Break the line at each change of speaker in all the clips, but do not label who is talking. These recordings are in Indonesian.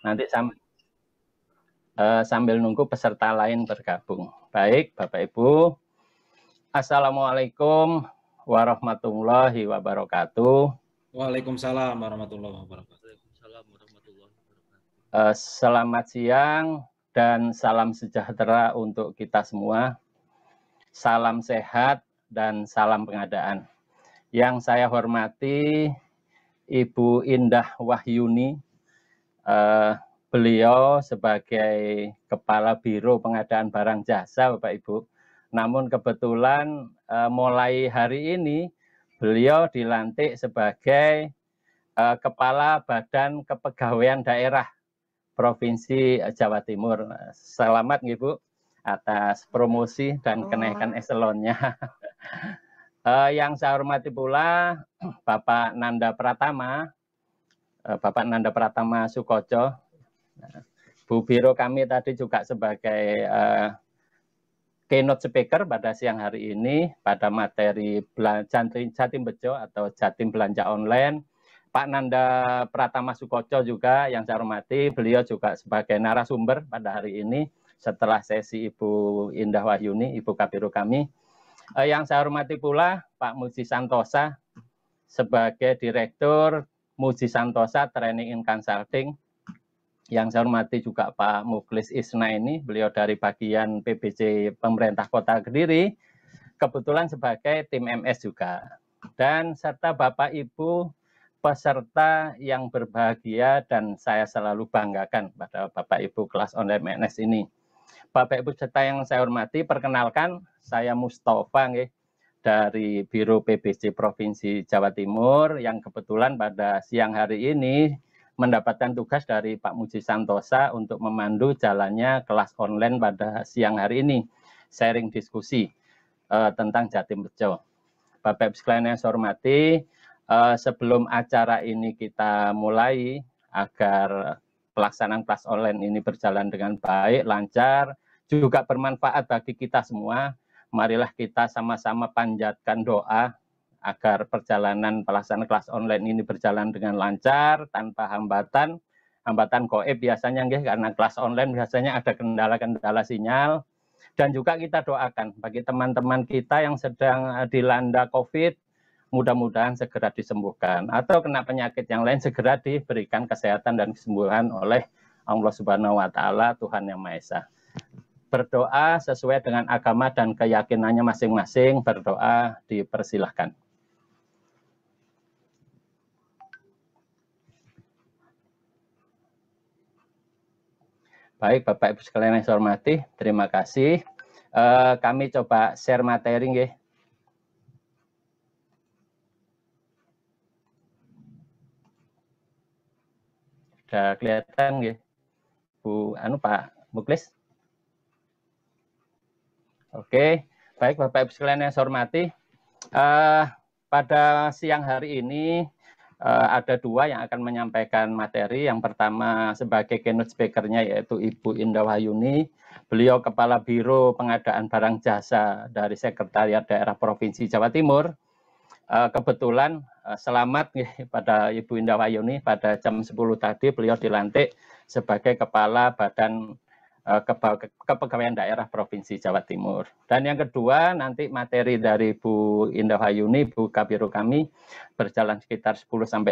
Nanti sambil nunggu peserta lain bergabung. Baik, Bapak Ibu. Assalamualaikum warahmatullahi wabarakatuh.
Waalaikumsalam warahmatullahi wabarakatuh.
Selamat siang dan salam sejahtera untuk kita semua. Salam sehat dan salam pengadaan. Yang saya hormati Ibu Indah Wahyuni, beliau sebagai Kepala Biro Pengadaan Barang Jasa, Bapak Ibu. Namun kebetulan mulai hari ini beliau dilantik sebagai Kepala Badan Kepegawaian Daerah Provinsi Jawa Timur. Selamat Ibu atas promosi dan kenaikan eselonnya. Yang saya hormati pula Bapak Nanda Pratama Sukoco. Bu Biro kami tadi juga sebagai keynote speaker pada siang hari ini pada materi Jatim Bejo atau Jatim Belanja Online. Pak Nanda Pratama Sukoco juga yang saya hormati, beliau juga sebagai narasumber pada hari ini setelah sesi Ibu Indah Wahyuni, Ibu Kabiro kami. Yang saya hormati pula Pak Muji Santosa sebagai Direktur Muji Santosa Training and Consulting. Yang saya hormati juga Pak Muklis Isna ini, beliau dari bagian PBJ Pemerintah Kota Kediri, kebetulan sebagai tim MS juga. Dan serta Bapak Ibu peserta yang berbahagia dan saya selalu banggakan pada Bapak Ibu kelas online MNS ini. Bapak Ibu peserta yang saya hormati, perkenalkan saya Mustafa dari Biro PBJ Provinsi Jawa Timur yang kebetulan pada siang hari ini mendapatkan tugas dari Pak Muji Santosa untuk memandu jalannya kelas online pada siang hari ini, sharing diskusi tentang Jatim Bejo. Bapak Ibu sekalian yang saya hormati, sebelum acara ini kita mulai agar pelaksanaan kelas online ini berjalan dengan baik, lancar, juga bermanfaat bagi kita semua, marilah kita sama-sama panjatkan doa agar perjalanan pelaksanaan kelas online ini berjalan dengan lancar, tanpa hambatan gaib biasanya karena kelas online biasanya ada kendala-kendala sinyal. Dan juga kita doakan bagi teman-teman kita yang sedang dilanda COVID, mudah-mudahan segera disembuhkan, atau kena penyakit yang lain segera diberikan kesehatan dan kesembuhan oleh Allah Subhanahu wa Ta'ala, Tuhan Yang Maha Esa. Berdoa sesuai dengan agama dan keyakinannya masing-masing, berdoa dipersilahkan. Baik, Bapak Ibu sekalian yang saya hormati, terima kasih. Kami coba share materi nggih. Sudah kelihatan nggih, Pak Muklis? Oke, baik Bapak Ibu sekalian yang saya hormati. Pada siang hari ini ada dua yang akan menyampaikan materi. Yang pertama sebagai keynote speaker-nya yaitu Ibu Indah Wahyuni. Beliau Kepala Biro Pengadaan Barang Jasa dari Sekretariat Daerah Provinsi Jawa Timur. Kebetulan selamat pada Ibu Indah Wahyuni, pada jam 10 tadi beliau dilantik sebagai Kepala Badan Kepegawaian Daerah Provinsi Jawa Timur. Dan yang kedua, nanti materi dari Bu Indah Wahyuni, Bu Kabiro kami, berjalan sekitar 10-15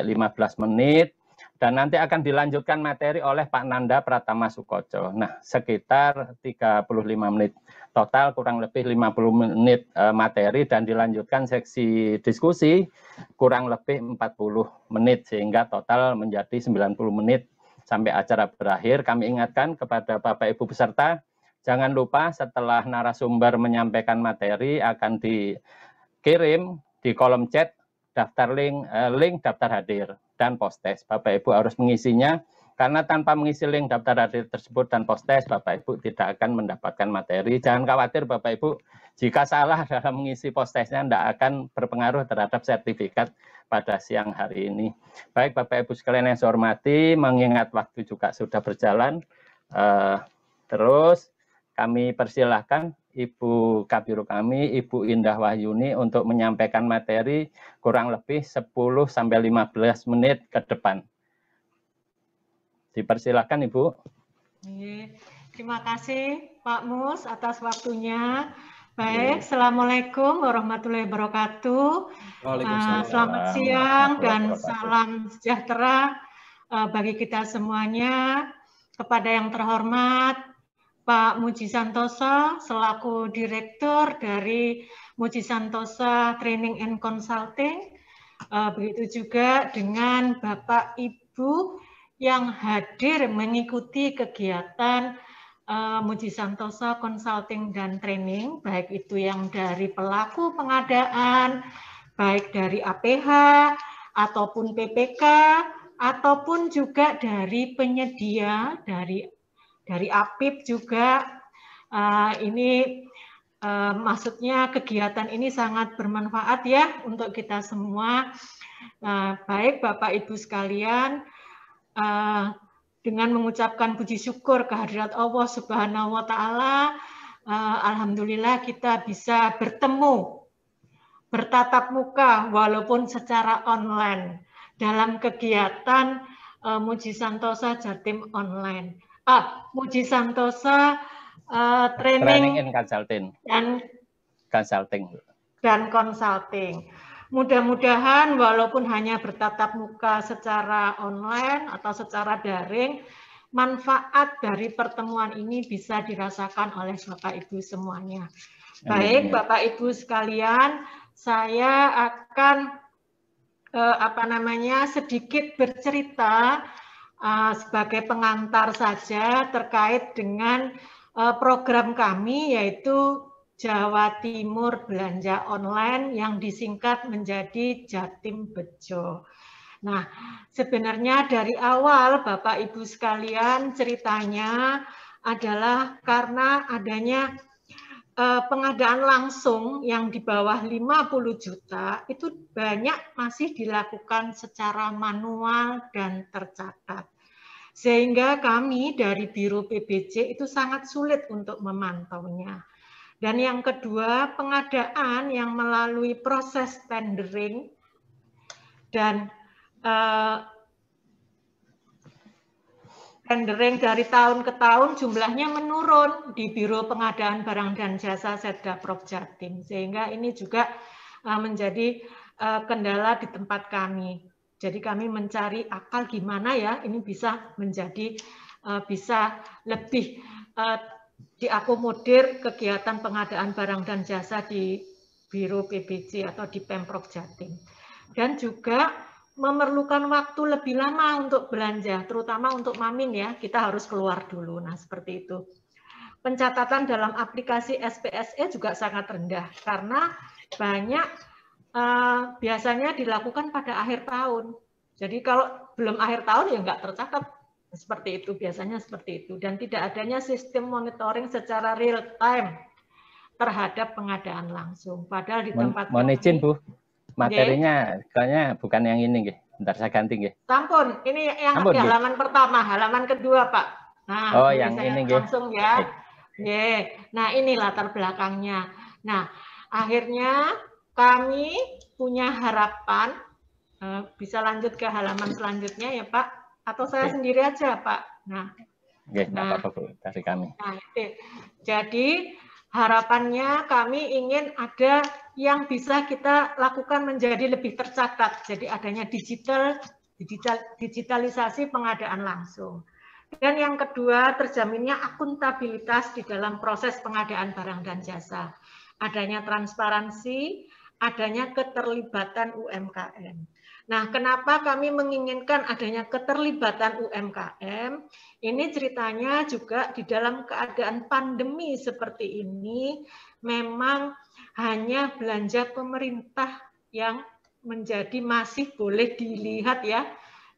menit, dan nanti akan dilanjutkan materi oleh Pak Nanda Pratama Sukoco. Nah, sekitar 35 menit. Total kurang lebih 50 menit materi, dan dilanjutkan seksi diskusi kurang lebih 40 menit, sehingga total menjadi 90 menit. Sampai acara berakhir, kami ingatkan kepada Bapak Ibu peserta, jangan lupa setelah narasumber menyampaikan materi akan dikirim di kolom chat daftar link daftar hadir dan post-test. Bapak Ibu harus mengisinya, karena tanpa mengisi link daftar hadir tersebut dan post-test, Bapak Ibu tidak akan mendapatkan materi. Jangan khawatir Bapak Ibu, jika salah dalam mengisi post-testnya tidak akan berpengaruh terhadap sertifikat pada siang hari ini. Baik Bapak Ibu sekalian yang saya hormati, mengingat waktu juga sudah berjalan, terus kami persilahkan Ibu Kabiro kami, Ibu Indah Wahyuni untuk menyampaikan materi kurang lebih 10-15 menit ke depan. Dipersilakan Ibu.
Terima kasih Pak Mus atas waktunya. Baik, Assalamualaikum warahmatullahi wabarakatuh. Selamat siang dan salam sejahtera bagi kita semuanya. Kepada yang terhormat Pak Muji Santoso selaku Direktur dari Muji Santoso Training and Consulting. Begitu juga dengan Bapak Ibu yang hadir mengikuti kegiatan Muji Santoso Consulting dan Training, baik itu yang dari pelaku pengadaan, baik dari APH, ataupun PPK, ataupun juga dari penyedia, dari APIP juga. Ini maksudnya kegiatan ini sangat bermanfaat ya untuk kita semua. Baik Bapak Ibu sekalian, dengan mengucapkan puji syukur kehadirat Allah Subhanahu wa Ta'ala, alhamdulillah kita bisa bertemu, bertatap muka walaupun secara online dalam kegiatan Muji Santoso Jatim Online. Muji Santoso Training
and Consulting
dan Consulting. Mudah-mudahan walaupun hanya bertatap muka secara online atau secara daring, manfaat dari pertemuan ini bisa dirasakan oleh Bapak Ibu semuanya. Baik, Bapak Ibu sekalian, saya akan sedikit bercerita sebagai pengantar saja terkait dengan program kami, yaitu Jawa Timur Belanja Online yang disingkat menjadi Jatim Bejo. Nah, sebenarnya dari awal Bapak Ibu sekalian ceritanya adalah karena adanya pengadaan langsung yang di bawah 50 juta itu banyak masih dilakukan secara manual dan tercatat. Sehingga kami dari Biro PBJ itu sangat sulit untuk memantaunya. Dan yang kedua, pengadaan yang melalui proses tendering dan tendering dari tahun ke tahun jumlahnya menurun di Biro Pengadaan Barang dan Jasa Setda Prop Jatim. Sehingga ini juga menjadi kendala di tempat kami. Jadi kami mencari akal gimana ya ini bisa menjadi bisa lebih diakomodir kegiatan pengadaan barang dan jasa di Biro PBJ atau di Pemprov Jatim. Dan juga memerlukan waktu lebih lama untuk belanja, terutama untuk Mamin ya, kita harus keluar dulu. Nah, seperti itu. Pencatatan dalam aplikasi SPSE juga sangat rendah, karena banyak biasanya dilakukan pada akhir tahun. Jadi kalau belum akhir tahun ya nggak tercatat. Seperti itu, biasanya seperti itu. Dan tidak adanya sistem monitoring secara real time terhadap pengadaan langsung. Padahal di tempat
mohon izin Bu, materinya kayaknya bukan yang ini. Bentar saya ganti.
Sampun, ini yang di halaman pertama, halaman kedua Pak. Nah,
yang ini
langsung ya. Nah, ini latar belakangnya. Nah, akhirnya kami punya harapan, bisa lanjut ke halaman selanjutnya ya Pak. Atau saya sendiri aja, Pak. Nah,
apa-apa Bu, dari kami.
Nah, jadi harapannya kami ingin ada yang bisa kita lakukan menjadi lebih tercatat. Jadi adanya digitalisasi pengadaan langsung. Dan yang kedua, terjaminnya akuntabilitas di dalam proses pengadaan barang dan jasa. Adanya transparansi, adanya keterlibatan UMKM. Nah, kenapa kami menginginkan adanya keterlibatan UMKM? Ini ceritanya juga di dalam keadaan pandemi seperti ini, memang hanya belanja pemerintah yang menjadi masih boleh dilihat ya,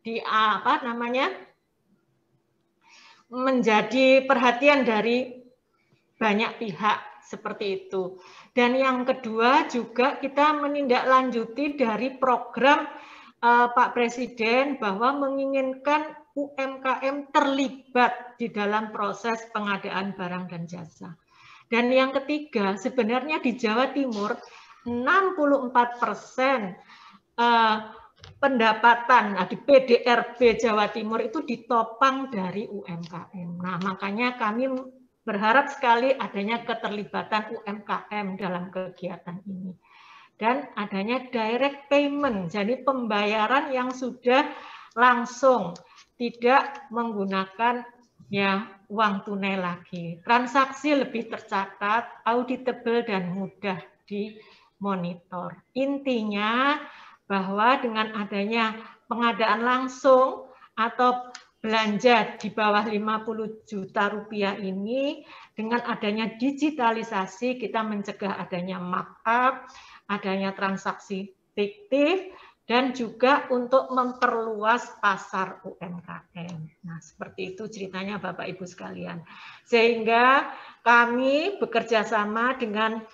di menjadi perhatian dari banyak pihak seperti itu. Dan yang kedua juga kita menindaklanjuti dari program Pak Presiden bahwa menginginkan UMKM terlibat di dalam proses pengadaan barang dan jasa. Dan yang ketiga, sebenarnya di Jawa Timur 64% pendapatan di PDRB Jawa Timur itu ditopang dari UMKM. Nah, makanya kami berharap sekali adanya keterlibatan UMKM dalam kegiatan ini. Dan adanya direct payment, jadi pembayaran yang sudah langsung, tidak menggunakan ya uang tunai lagi. Transaksi lebih tercatat, auditable dan mudah dimonitor. Intinya bahwa dengan adanya pengadaan langsung atau belanja di bawah 50 juta rupiah ini, dengan adanya digitalisasi kita mencegah adanya markup, adanya transaksi fiktif, dan juga untuk memperluas pasar UMKM. Nah, seperti itu ceritanya Bapak Ibu sekalian. Sehingga kami bekerja sama dengan,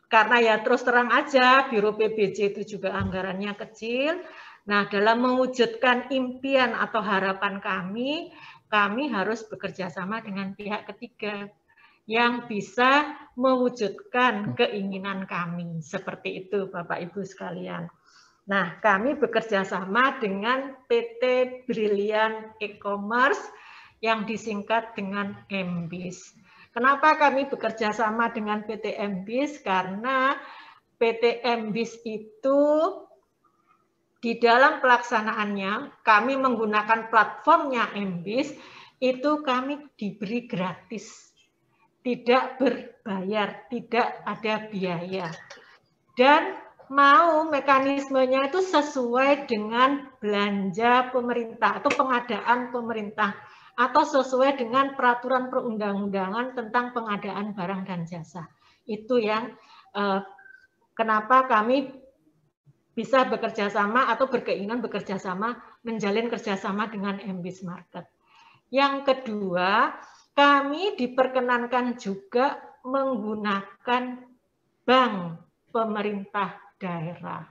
karena ya terus terang aja Biro PBJ itu juga anggarannya kecil. Nah, dalam mewujudkan impian atau harapan kami harus bekerja sama dengan pihak ketiga yang bisa mewujudkan keinginan kami. Seperti itu Bapak Ibu sekalian. Nah, kami bekerja sama dengan PT Brilliant E-Commerce yang disingkat dengan MBIS. Kenapa kami bekerja sama dengan PT MBIS? Karena PT MBIS itu di dalam pelaksanaannya, kami menggunakan platformnya MBIS, itu kami diberi gratis. Tidak berbayar, tidak ada biaya. Dan mau mekanismenya itu sesuai dengan belanja pemerintah atau pengadaan pemerintah, atau sesuai dengan peraturan perundang-undangan tentang pengadaan barang dan jasa. Itu yang kenapa kami bisa bekerja sama atau berkeinginan bekerja sama, menjalin kerjasama dengan MBIS Market. Yang kedua, kami diperkenankan juga menggunakan bank pemerintah daerah.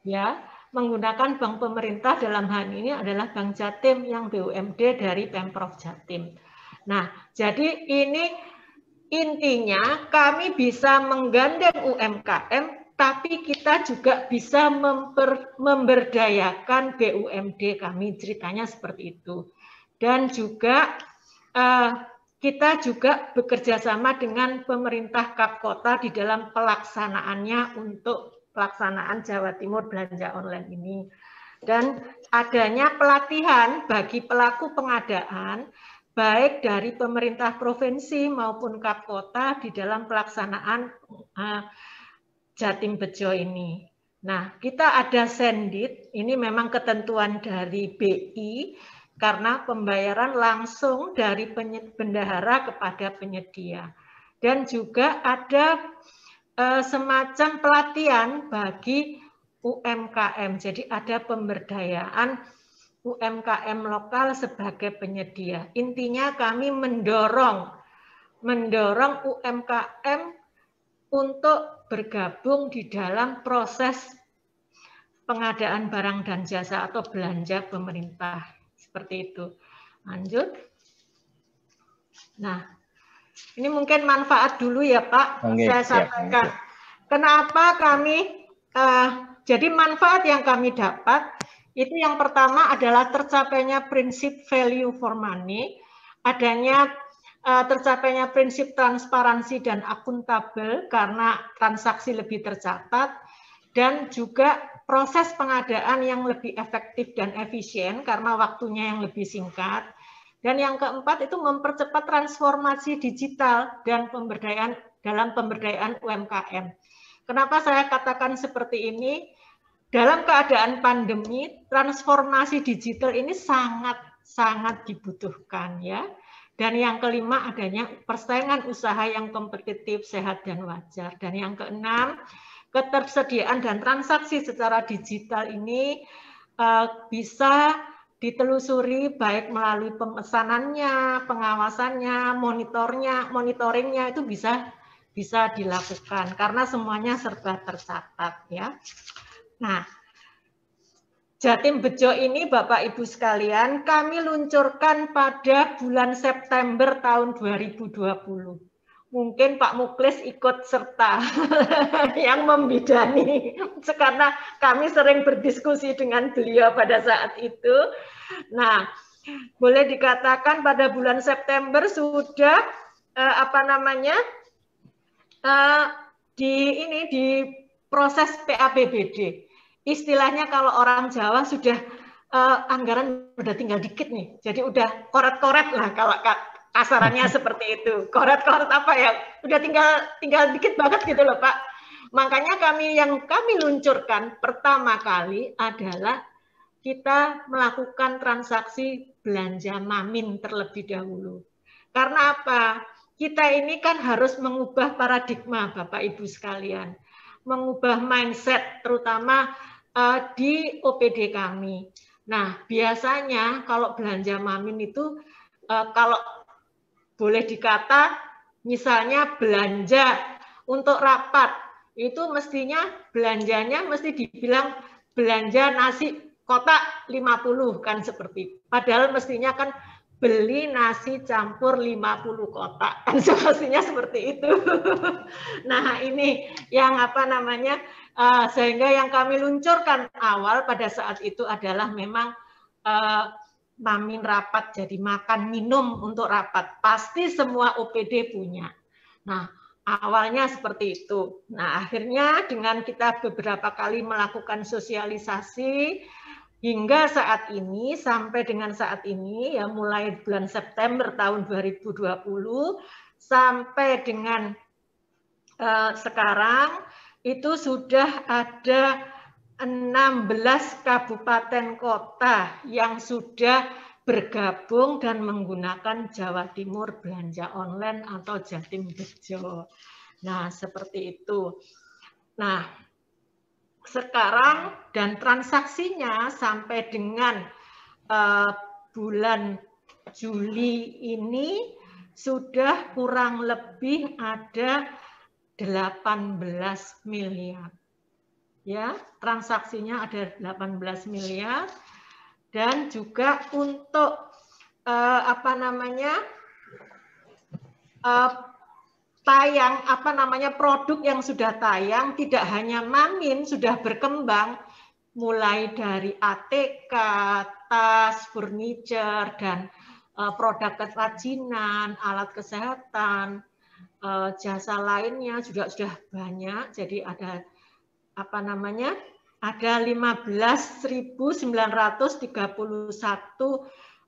Ya, menggunakan bank pemerintah dalam hal ini adalah Bank Jatim yang BUMD dari Pemprov Jatim. Nah, jadi ini intinya kami bisa menggandeng UMKM, tapi kita juga bisa memberdayakan BUMD kami, ceritanya seperti itu. Dan juga kita juga bekerja sama dengan pemerintah Kap Kota di dalam pelaksanaannya untuk pelaksanaan Jawa Timur belanja online ini. Dan adanya pelatihan bagi pelaku pengadaan, baik dari pemerintah provinsi maupun Kap Kota di dalam pelaksanaan Jatim Bejo ini. Nah, kita ada sendit, ini memang ketentuan dari BI, karena pembayaran langsung dari bendahara kepada penyedia. Dan juga ada semacam pelatihan bagi UMKM, jadi ada pemberdayaan UMKM lokal sebagai penyedia. Intinya kami mendorong UMKM untuk bergabung di dalam proses pengadaan barang dan jasa atau belanja pemerintah. Seperti itu. Lanjut. Nah, ini mungkin manfaat dulu ya Pak, saya sampaikan. Kenapa kami, jadi manfaat yang kami dapat, itu yang pertama adalah tercapainya prinsip value for money, adanya tercapainya prinsip transparansi dan akuntabel karena transaksi lebih tercatat, dan juga proses pengadaan yang lebih efektif dan efisien karena waktunya yang lebih singkat. Dan yang keempat itu mempercepat transformasi digital dan pemberdayaan dalam pemberdayaan UMKM. Kenapa saya katakan seperti ini? Dalam keadaan pandemi, transformasi digital ini sangat dibutuhkan ya. Dan yang kelima adanya persaingan usaha yang kompetitif, sehat dan wajar. Dan yang keenam, ketersediaan dan transaksi secara digital ini bisa ditelusuri baik melalui pemesanannya, pengawasannya, monitoringnya itu bisa dilakukan karena semuanya serba tercatat ya. Nah, Jatim Bejo ini Bapak Ibu sekalian kami luncurkan pada bulan September tahun 2020. mungkin Pak Muklis ikut serta yang membidani, karena kami sering berdiskusi dengan beliau pada saat itu. Nah, boleh dikatakan pada bulan September sudah di proses PAPBD. Istilahnya kalau orang Jawa sudah anggaran udah tinggal dikit nih, jadi udah koret-koret lah kalau kasarannya seperti itu. Koret-koret apa ya? Udah tinggal dikit banget gitu loh Pak. Makanya kami luncurkan pertama kali adalah kita melakukan transaksi belanja Mamin terlebih dahulu. Karena apa? Kita ini kan harus mengubah paradigma Bapak Ibu sekalian. Mengubah mindset terutama di OPD kami. Nah, biasanya kalau belanja Mamin itu kalau boleh dikata misalnya belanja untuk rapat itu mestinya belanjanya mesti dibilang belanja nasi kotak 50 kan seperti. Padahal mestinya kan beli nasi campur 50 kotak kan semestinya seperti itu. Nah, ini yang sehingga yang kami luncurkan awal pada saat itu adalah memang Mamin rapat, jadi makan minum untuk rapat. Pasti semua OPD punya. Nah, awalnya seperti itu. Nah, akhirnya dengan kita beberapa kali melakukan sosialisasi, hingga saat ini, sampai dengan saat ini, ya mulai bulan September tahun 2020, sampai dengan sekarang, itu sudah ada 16 kabupaten kota yang sudah bergabung dan menggunakan Jawa Timur belanja online atau Jatim Bejo. Nah, seperti itu. Nah, sekarang dan transaksinya sampai dengan bulan Juli ini sudah kurang lebih ada 18 miliar. Ya, transaksinya ada 18 miliar dan juga untuk produk yang sudah tayang tidak hanya Mamin sudah berkembang mulai dari ATK, tas, furniture dan produk kerajinan, alat kesehatan, jasa lainnya juga sudah banyak. Jadi ada ada 15.931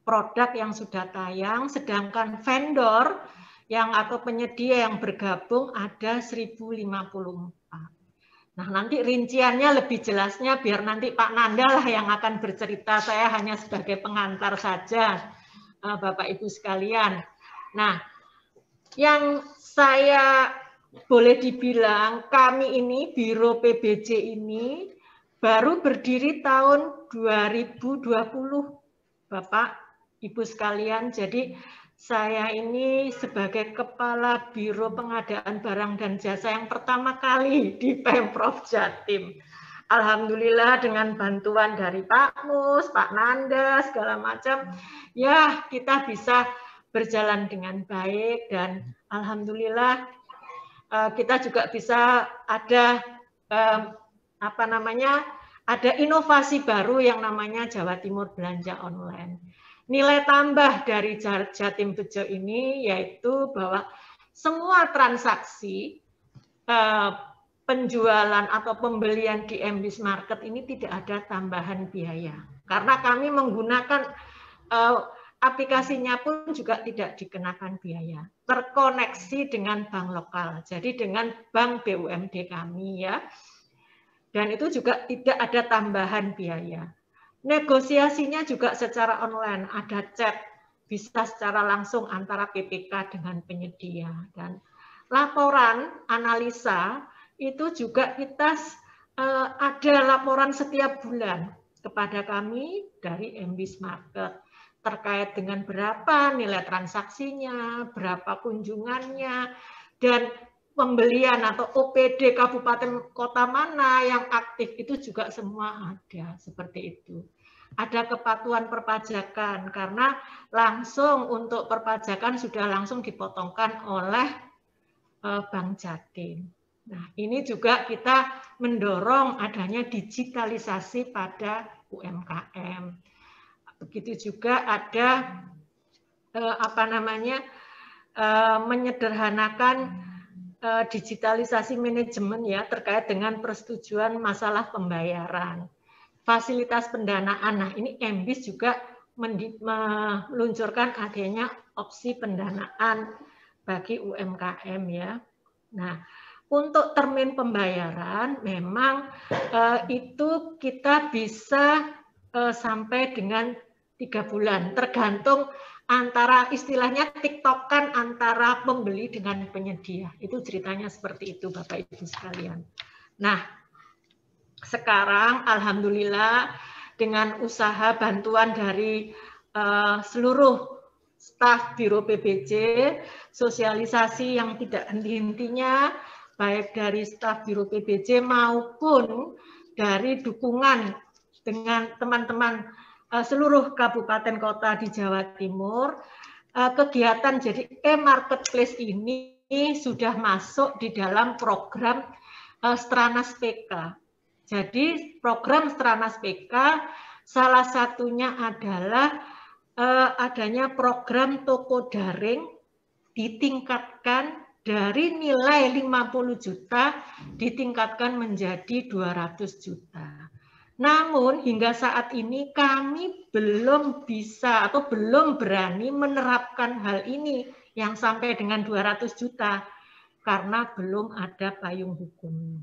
produk yang sudah tayang, sedangkan vendor atau penyedia yang bergabung ada 1054. Nah, nanti rinciannya lebih jelasnya biar nanti Pak Nanda lah yang akan bercerita, saya hanya sebagai pengantar saja, Bapak Ibu sekalian. Nah, yang saya boleh dibilang kami ini Biro PBJ ini baru berdiri tahun 2020, Bapak Ibu sekalian. Jadi saya ini sebagai Kepala Biro Pengadaan Barang dan Jasa yang pertama kali di Pemprov Jatim. Alhamdulillah dengan bantuan dari Pak Mus, Pak Nanda, segala macam, ya kita bisa berjalan dengan baik dan alhamdulillah kita juga bisa ada ada inovasi baru yang namanya Jawa Timur Belanja Online. Nilai tambah dari Jatim Bejo ini yaitu bahwa semua transaksi penjualan atau pembelian di MBIS Market ini tidak ada tambahan biaya. Karena kami menggunakan aplikasinya pun juga tidak dikenakan biaya. Terkoneksi dengan bank lokal, jadi dengan bank BUMD kami ya. Dan itu juga tidak ada tambahan biaya. Negosiasinya juga secara online, ada chat, bisa secara langsung antara PPK dengan penyedia. Dan laporan analisa itu juga kita ada laporan setiap bulan kepada kami dari MBIS Market terkait dengan berapa nilai transaksinya, berapa kunjungannya, dan pembelian atau OPD kabupaten kota mana yang aktif itu juga semua ada seperti itu. Ada kepatuhan perpajakan karena langsung untuk perpajakan sudah langsung dipotongkan oleh Bank Jatim. Nah, ini juga kita mendorong adanya digitalisasi pada UMKM. Begitu juga ada menyederhanakan digitalisasi manajemen ya terkait dengan persetujuan masalah pembayaran. Fasilitas pendanaan. Nah, ini MBIS juga meluncurkan adanya opsi pendanaan bagi UMKM ya. Nah, untuk termin pembayaran memang itu kita bisa sampai dengan 3 bulan, tergantung antara istilahnya tiktokan antara pembeli dengan penyedia. Itu ceritanya seperti itu Bapak Ibu sekalian. Nah, sekarang alhamdulillah dengan usaha bantuan dari seluruh staf Biro PBJ, sosialisasi yang tidak henti-hentinya, baik dari staf Biro PBJ maupun dari dukungan dengan teman-teman seluruh kabupaten kota di Jawa Timur, kegiatan jadi e-marketplace ini sudah masuk di dalam program Stranas PK. Jadi program Stranas PK salah satunya adalah adanya program toko daring ditingkatkan dari nilai 50 juta ditingkatkan menjadi 200 juta. Namun hingga saat ini kami belum bisa atau belum berani menerapkan hal ini yang sampai dengan 200 juta karena belum ada payung hukum.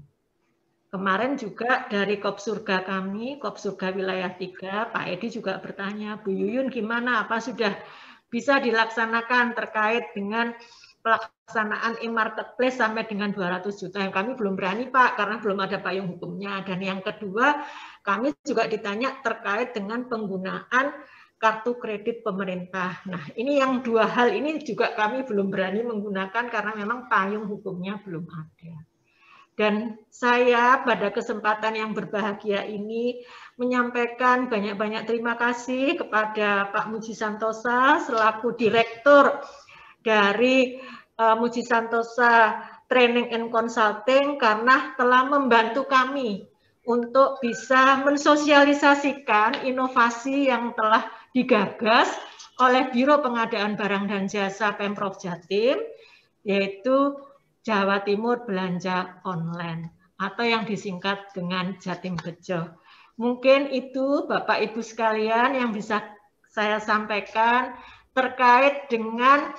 Kemarin juga dari Kopsurga kami, Kopsurga Wilayah 3, Pak Edi juga bertanya, Bu Yuyun gimana, apa sudah bisa dilaksanakan terkait dengan pelaksanaan e-marketplace sampai dengan 200 juta. Yang kami belum berani Pak, karena belum ada payung hukumnya. Dan yang kedua, kami juga ditanya terkait dengan penggunaan kartu kredit pemerintah. Nah, ini yang dua hal ini juga kami belum berani menggunakan karena memang payung hukumnya belum ada. Dan saya pada kesempatan yang berbahagia ini menyampaikan banyak-banyak terima kasih kepada Pak Muji Santosa selaku Direktur dari Muji Santosa Training and Consulting karena telah membantu kami untuk bisa mensosialisasikan inovasi yang telah digagas oleh Biro Pengadaan Barang dan Jasa Pemprov Jatim, yaitu Jawa Timur Belanja Online atau yang disingkat dengan Jatim Bejo. Mungkin itu Bapak Ibu sekalian yang bisa saya sampaikan terkait dengan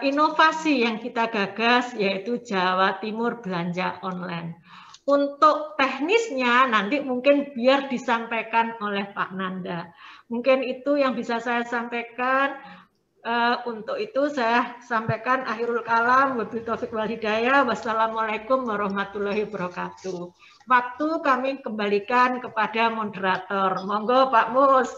inovasi yang kita gagas yaitu Jawa Timur Belanja Online. Untuk teknisnya nanti mungkin biar disampaikan oleh Pak Nanda. Mungkin itu yang bisa saya sampaikan. Untuk itu saya sampaikan akhirul kalam, wabillahi taufiq wal hidayah. Wassalamualaikum warahmatullahi wabarakatuh. Waktu kami kembalikan kepada moderator. Monggo Pak Mus.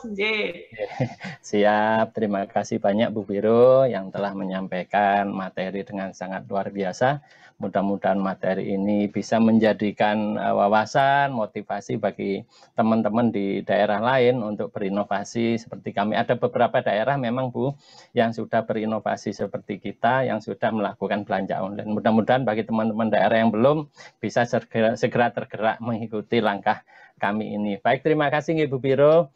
Siap, terima kasih banyak Bu Biro yang telah menyampaikan materi dengan sangat luar biasa. Mudah-mudahan materi ini bisa menjadikan wawasan, motivasi bagi teman-teman di daerah lain untuk berinovasi seperti kami. Ada beberapa daerah memang Bu yang sudah berinovasi seperti kita, yang sudah melakukan belanja online. Mudah-mudahan bagi teman-teman daerah yang belum bisa segera tergerak mengikuti langkah kami ini. Baik, terima kasih Ibu Biro.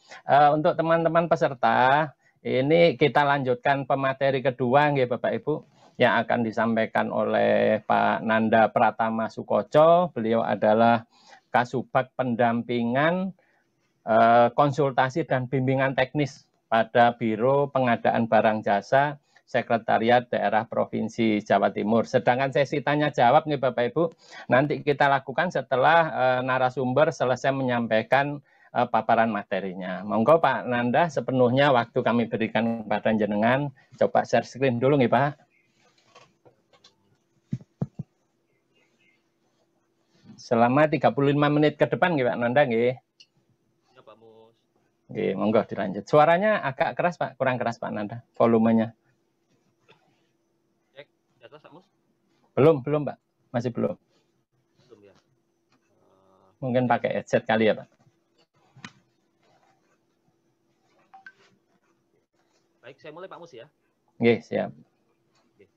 Untuk teman-teman peserta, ini kita lanjutkan pemateri kedua Bapak Ibu yang akan disampaikan oleh Pak Nanda Pratama Sukoco. Beliau adalah Kasubag Pendampingan, Konsultasi dan Bimbingan Teknis pada Biro Pengadaan Barang Jasa Sekretariat Daerah Provinsi Jawa Timur. Sedangkan sesi tanya jawab nih Bapak Ibu, nanti kita lakukan setelah narasumber selesai menyampaikan paparan materinya. Monggo Pak Nanda, sepenuhnya waktu kami berikan kepada jenengan. Coba share screen dulu nih Pak. Selama 35 menit ke depan Pak Nanda nggih.
Ya Pak Mus.
Nggih, monggo dilanjut. Suaranya agak keras Pak, kurang keras Pak Nanda, volumenya.
Cek, di atas Pak Mus?
Belum Pak, masih belum.
Belum ya.
Mungkin pakai headset kali ya Pak.
Baik, saya mulai Pak Mus ya.
Nggih, siap.
Oke.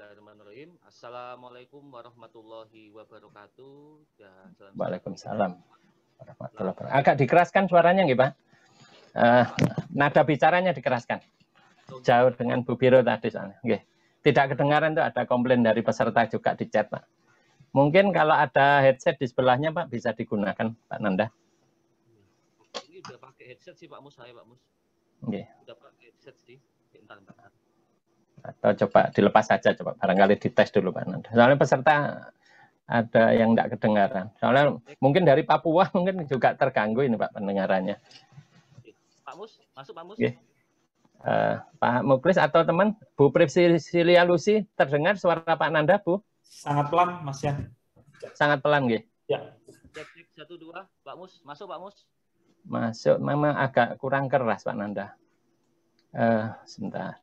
Bismillahirrahmanirrahim. Assalamualaikum warahmatullahi wabarakatuh. Dan salam
Waalaikumsalam warahmatullahi wabarakatuh. Agak dikeraskan suaranya nggih, Pak? Nada bicaranya dikeraskan. Jauh dengan Bu Biro tadi soalnya. Nggih. Tidak kedengaran tuh, ada komplain dari peserta juga di chat, Pak. Mungkin kalau ada headset di sebelahnya, Pak, bisa digunakan, Pak Nanda.
Ini udah pakai headset sih Pak Mus, saya Pak Mus.
Nggih.
Udah pakai headset sih. Bentar.
Atau coba dilepas saja, coba barangkali dites dulu Pak Nanda. Soalnya peserta ada yang tidak kedengaran. Soalnya mungkin dari Papua mungkin juga terganggu ini Pak pendengarannya.
Pak Mus, masuk Pak Mus.
Pak Muklis atau teman, Bu Priscilia Lucy, terdengar suara Pak Nanda, Bu?
Sangat pelan, Mas Yan.
Sangat pelan, nggih.
Ya.
Cek 1 2, Pak Mus, masuk Pak Mus.
Masuk, memang agak kurang keras Pak Nanda. Sebentar.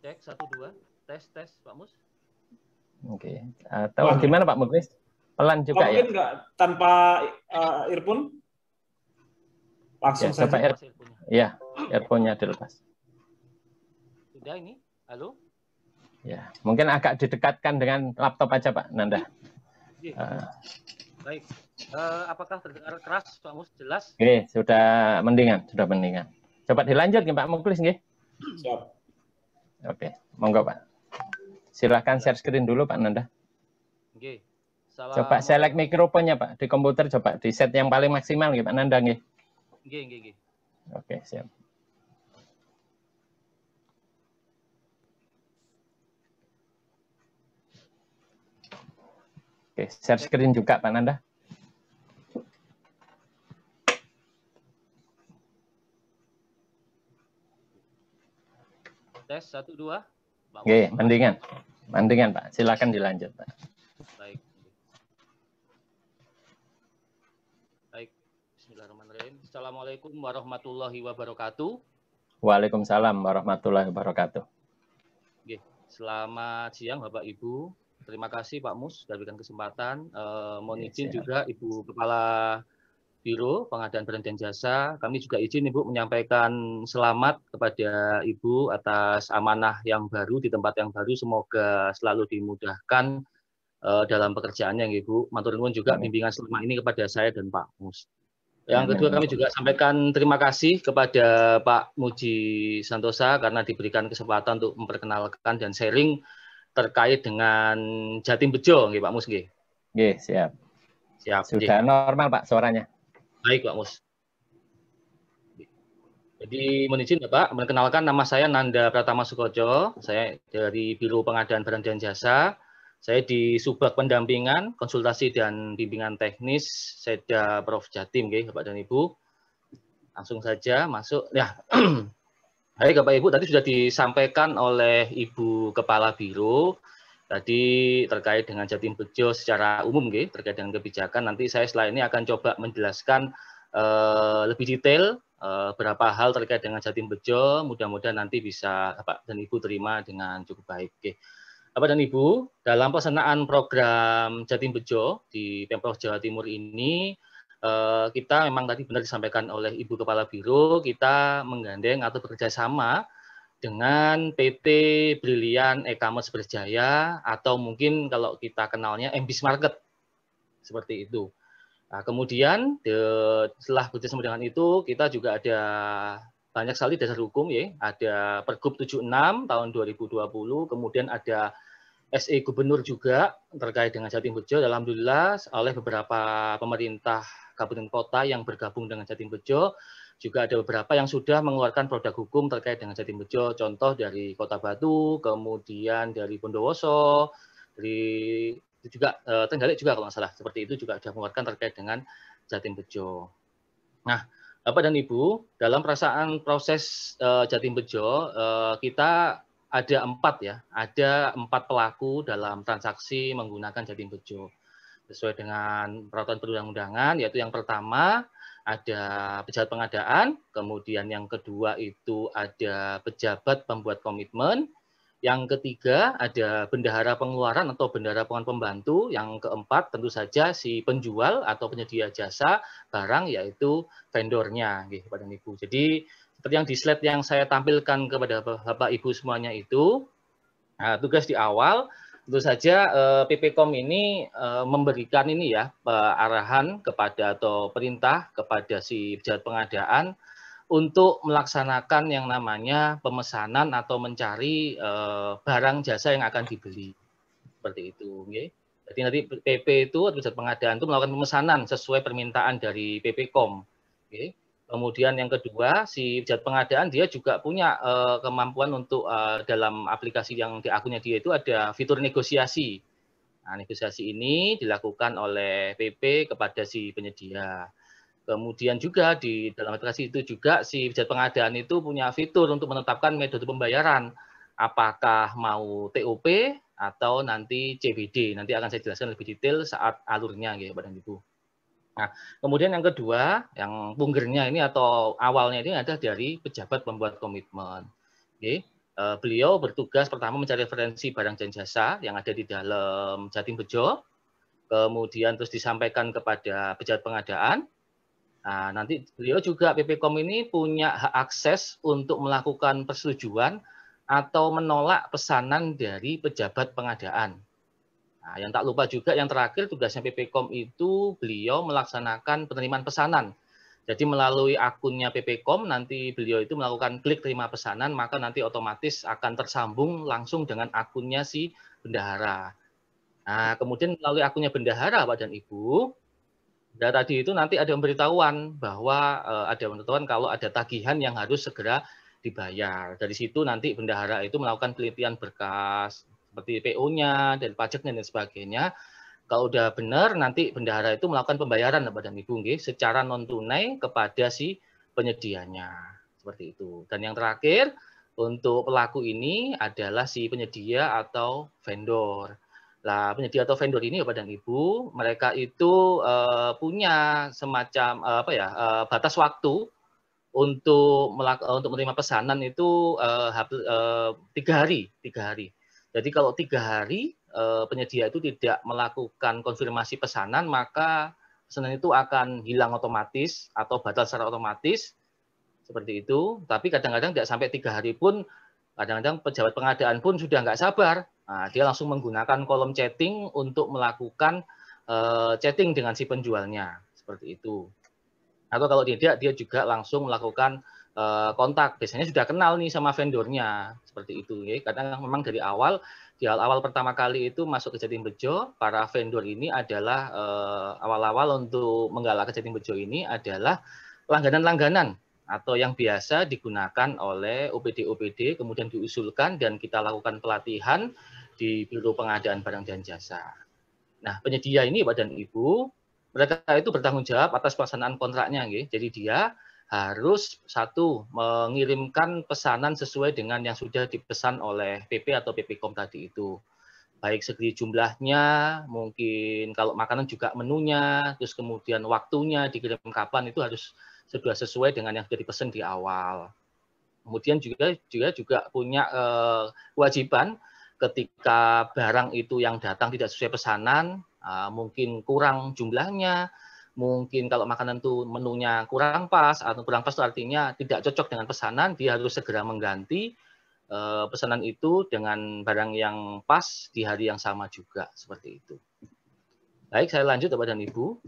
Cek 1 2, tes Pak Mus.
Oke. Atau gimana Pak Muklis? Pelan juga ya?
Mungkin nggak tanpa earphone? Langsung
ya,
saja.
Ya, earphone-nya dilepas.
Sudah ini? Halo?
Ya, mungkin agak didekatkan dengan laptop aja Pak Nanda.
Baik. Apakah terdengar keras Pak Mus? Jelas?
Oke, sudah mendingan. Coba dilanjut Pak Muklis nggih.
Siap.
Oke, monggo Pak. Silakan share screen dulu Pak Nanda.
Oke.
Coba select mikrofonnya Pak. Di komputer coba di set yang paling maksimal nggih Pak Nanda nggih.
Nggih.
Oke, siap. Oke, share screen juga Pak Nanda.
Tes 1 2.
Oke, mendingan Pak. Silakan dilanjut Pak.
Baik. Bismillahirrahmanirrahim. Assalamualaikum warahmatullahi wabarakatuh.
Waalaikumsalam warahmatullahi wabarakatuh.
Oke. Selamat siang Bapak Ibu. Terima kasih Pak Mus sudah berikan kesempatan. Mohon izin juga Ibu Kepala Biro Pengadaan Barang dan Jasa. Kami juga izin Ibu menyampaikan selamat kepada Ibu atas amanah yang baru di tempat yang baru. Semoga selalu dimudahkan dalam pekerjaannya Ibu. Matur nuwun juga bimbingan selama ini kepada saya dan Pak Mus. Yang kedua kami juga sampaikan terima kasih kepada Pak Muji Santosa karena diberikan kesempatan untuk memperkenalkan dan sharing terkait dengan Jatim Bejo, nggih Pak Mus nggih.
Nggih, siap. Sudah normal Pak suaranya.
Baik Pak Mus. Jadi mohon izin Bapak, mengenalkan nama saya Nanda Pratama Sukoco, saya dari Biro Pengadaan Barang dan Jasa. Saya di Subbag Pendampingan, Konsultasi dan Bimbingan Teknis Seda Prof Jatim, nggih Bapak dan Ibu. Langsung saja masuk. Ya. Baik Bapak Ibu, tadi sudah disampaikan oleh Ibu Kepala Biro tadi terkait dengan Jatim Bejo secara umum, nggih, terkait dengan kebijakan. Nanti saya setelah ini akan coba menjelaskan lebih detail beberapa hal terkait dengan Jatim Bejo. Mudah-mudahan nanti bisa Bapak dan Ibu terima dengan cukup baik. Oke. Bapak dan Ibu, dalam pelaksanaan program Jatim Bejo di Pemprov Jawa Timur ini, kita memang tadi benar disampaikan oleh Ibu Kepala Biro, kita menggandeng atau bekerja sama dengan PT Brilian E-Commerce Berjaya atau mungkin kalau kita kenalnya MBIS Market seperti itu. Nah, kemudian setelah bekerjasama dengan itu kita juga ada banyak sekali dasar hukum ya, ada Pergub 76 tahun 2020, kemudian ada SE Gubernur juga terkait dengan Jatim Bejo. Alhamdulillah oleh beberapa pemerintah kabupaten kota yang bergabung dengan Jatim Bejo, juga ada beberapa yang sudah mengeluarkan produk hukum terkait dengan Jatim Bejo, contoh dari Kota Batu, kemudian dari Bondowoso, dari juga Trenggalek juga kalau nggak salah, seperti itu juga sudah mengeluarkan terkait dengan Jatim Bejo. Nah, Bapak dan Ibu, dalam perasaan proses Jatim Bejo, kita ada 4 pelaku dalam transaksi menggunakan Jatim Bejo. Sesuai dengan peraturan perundang-undangan, yaitu yang pertama ada pejabat pengadaan, kemudian yang kedua itu ada pejabat pembuat komitmen, Yang ketiga ada bendahara pengeluaran atau bendahara pengeluaran pembantu. Yang keempat tentu saja si penjual atau penyedia jasa barang, yaitu vendornya, Bapak dan Ibu. Jadi seperti yang di slide yang saya tampilkan kepada Bapak Ibu semuanya itu, tugas di awal tentu saja PPKOM ini memberikan ini ya arahan kepada atau perintah kepada si pejabat pengadaan untuk melaksanakan yang namanya pemesanan atau mencari barang jasa yang akan dibeli. Seperti itu. Okay. Jadi nanti PP itu, pejabat pengadaan itu melakukan pemesanan sesuai permintaan dari PPKOM. Okay. Kemudian yang kedua, si pejabat pengadaan dia juga punya kemampuan untuk dalam aplikasi yang di akunnya dia itu ada fitur negosiasi. Nah, negosiasi ini dilakukan oleh PP kepada si penyedia. Kemudian juga di dalam aplikasi itu juga si pejabat pengadaan itu punya fitur untuk menetapkan metode pembayaran. Apakah mau TOP atau nanti CBD. Nanti akan saya jelaskan lebih detail saat alurnya, ya, Bapak dan Ibu. Nah, kemudian yang kedua, yang punggernya ini atau awalnya ini ada dari pejabat pembuat komitmen. Oke. Beliau bertugas pertama mencari referensi barang dan jasa yang ada di dalam Jatim Bejo. Kemudian terus disampaikan kepada pejabat pengadaan. Nah, nanti beliau juga PPKOM ini punya hak akses untuk melakukan persetujuan atau menolak pesanan dari pejabat pengadaan. Nah, yang tak lupa juga yang terakhir tugasnya PPKOM itu beliau melaksanakan penerimaan pesanan. Jadi melalui akunnya PPKOM nanti beliau itu melakukan klik terima pesanan, maka nanti otomatis akan tersambung langsung dengan akunnya si bendahara. Nah, kemudian melalui akunnya bendahara, Pak dan Ibu, dan tadi itu nanti ada pemberitahuan bahwa ada pemberitahuan kalau ada tagihan yang harus segera dibayar. Dari situ nanti bendahara itu melakukan penelitian berkas seperti PO-nya dan pajaknya dan sebagainya. Kalau udah benar nanti bendahara itu melakukan pembayaran Bapak dan Ibu secara non tunai kepada si penyedianya. Seperti itu. Dan yang terakhir untuk pelaku ini adalah si penyedia atau vendor. Nah, penyedia atau vendor ini Bapak dan Ibu, mereka itu punya semacam batas waktu untuk menerima pesanan itu 3 hari. Jadi kalau 3 hari penyedia itu tidak melakukan konfirmasi pesanan, maka pesanan itu akan hilang otomatis atau batal secara otomatis seperti itu. Tapi kadang-kadang tidak sampai 3 hari pun, kadang-kadang pejabat pengadaan pun sudah nggak sabar. Nah, dia langsung menggunakan kolom chatting untuk melakukan chatting dengan si penjualnya, seperti itu. Atau kalau tidak, dia juga langsung melakukan kontak. Biasanya sudah kenal nih sama vendornya, seperti itu. Ya. Karena memang dari awal, di awal pertama kali itu masuk ke Jatim Bejo, para vendor ini adalah awal-awal untuk menggalak ke Jatim Bejo ini adalah langganan-langganan atau yang biasa digunakan oleh OPD-OPD, kemudian diusulkan dan kita lakukan pelatihan di Biro Pengadaan Barang dan Jasa. Nah, penyedia ini, Bapak dan Ibu, mereka itu bertanggung jawab atas pelaksanaan kontraknya. Jadi dia harus satu, mengirimkan pesanan sesuai dengan yang sudah dipesan oleh PP atau PPKOM tadi itu. Baik segi jumlahnya, mungkin kalau makanan juga menunya, terus kemudian waktunya dikirim kapan itu harus sudah sesuai dengan yang sudah dipesan di awal. Kemudian juga punya kewajiban ketika barang itu yang datang tidak sesuai pesanan, mungkin kurang jumlahnya, mungkin kalau makanan itu menunya kurang pas, atau kurang pas itu artinya tidak cocok dengan pesanan, dia harus segera mengganti pesanan itu dengan barang yang pas di hari yang sama juga, seperti itu. Baik, saya lanjut Bapak dan Ibu.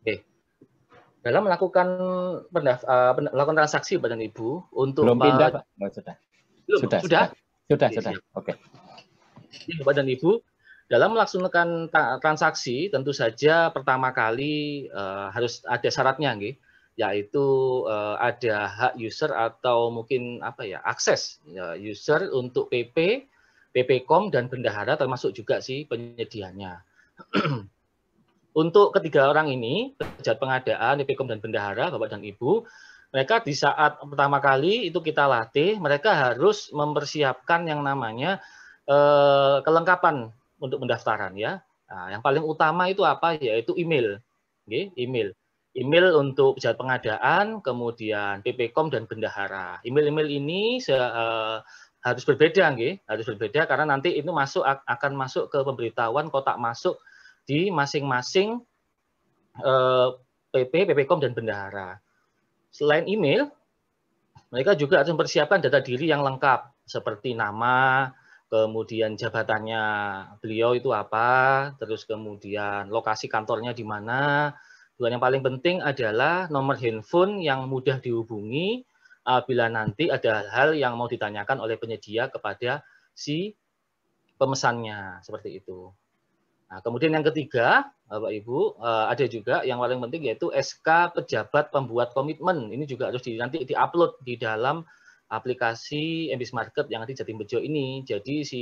Oke. Dalam melakukan transaksi Bapak dan Ibu untuk
belum pindah Pak. Sudah. Oke.
Bapak dan Ibu, dalam melaksanakan transaksi tentu saja pertama kali harus ada syaratnya, yaitu ada hak user atau mungkin akses user untuk PP, PPKOM dan bendahara termasuk juga si penyedianya. Untuk ketiga orang ini, pejabat pengadaan, PPKOM dan bendahara, Bapak dan Ibu, mereka di saat pertama kali itu kita latih, mereka harus mempersiapkan yang namanya kelengkapan untuk pendaftaran ya. Nah, yang paling utama itu apa? Yaitu email. Email untuk pejabat pengadaan, kemudian PPKOM dan bendahara. Email-email ini harus berbeda, nggih. Harus berbeda karena nanti itu akan masuk ke pemberitahuan kotak masuk di masing-masing PP, PPkom, dan bendahara. Selain email, mereka juga harus mempersiapkan data diri yang lengkap, seperti nama, kemudian jabatannya beliau itu apa, terus kemudian lokasi kantornya di mana. Dan yang paling penting adalah nomor handphone yang mudah dihubungi bila nanti ada hal yang mau ditanyakan oleh penyedia kepada si pemesannya, seperti itu. Nah, kemudian yang ketiga, Bapak Ibu, ada juga yang paling penting yaitu SK pejabat pembuat komitmen. Ini juga harus nanti diupload di dalam aplikasi MBIS Market yang ada di Jatim Bejo ini. Jadi si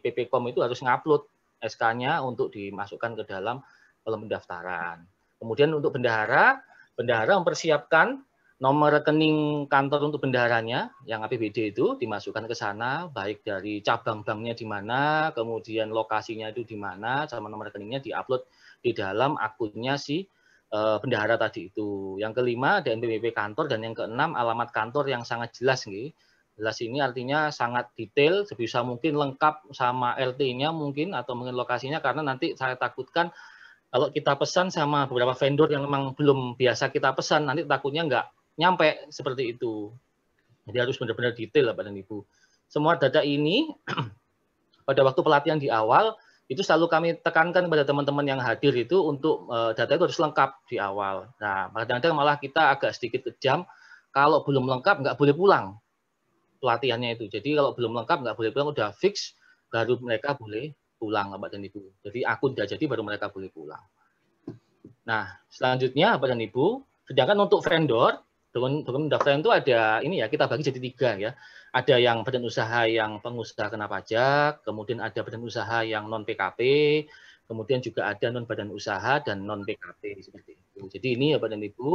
PPkom itu harus ngupload SK-nya untuk dimasukkan ke dalam kolom pendaftaran. Kemudian untuk bendahara mempersiapkan nomor rekening kantor untuk bendaharanya, yang APBD itu dimasukkan ke sana, baik dari cabang banknya di mana, kemudian lokasinya itu di mana, sama nomor rekeningnya diupload di dalam akunnya si bendahara tadi itu. Yang kelima ada NPWP kantor, dan yang keenam alamat kantor yang sangat jelas, nih. Jelas ini artinya sangat detail, sebisa mungkin lengkap sama LT-nya mungkin atau mungkin lokasinya, karena nanti saya takutkan kalau kita pesan sama beberapa vendor yang memang belum biasa kita pesan, nanti takutnya nggak nyampe seperti itu. Jadi harus benar-benar detail, Bapak dan Ibu. Semua data ini pada waktu pelatihan di awal itu selalu kami tekankan kepada teman-teman yang hadir itu untuk data itu harus lengkap di awal. Nah, kadang-kadang malah kita agak sedikit kejam, kalau belum lengkap nggak boleh pulang pelatihannya itu. Jadi kalau belum lengkap nggak boleh pulang, udah fix baru mereka boleh pulang, Bapak dan Ibu. Jadi akun udah jadi baru mereka boleh pulang. Nah, selanjutnya Bapak dan Ibu, sedangkan untuk vendor, dokumen pendaftaran itu ada ini ya, kita bagi jadi 3 ya. Ada yang badan usaha yang pengusaha kena pajak, kemudian ada badan usaha yang non PKP, kemudian juga ada non badan usaha dan non PKP seperti itu. Jadi ini ya Bapak dan Ibu,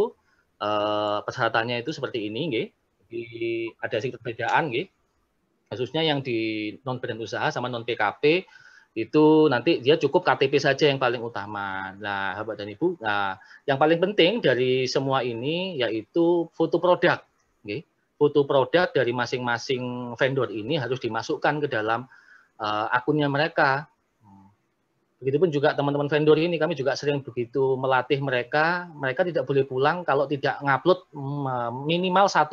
persyaratannya itu seperti ini, nggih. Jadi ada sedikit perbedaan, nggih. Khususnya yang di non badan usaha sama non PKP itu nanti dia cukup KTP saja yang paling utama. Nah, Bapak dan Ibu, nah yang paling penting dari semua ini yaitu foto produk. Okay. Foto produk dari masing-masing vendor ini harus dimasukkan ke dalam akunnya mereka. Begitupun juga teman-teman vendor ini, kami juga sering begitu melatih mereka tidak boleh pulang kalau tidak ngupload minimal 1.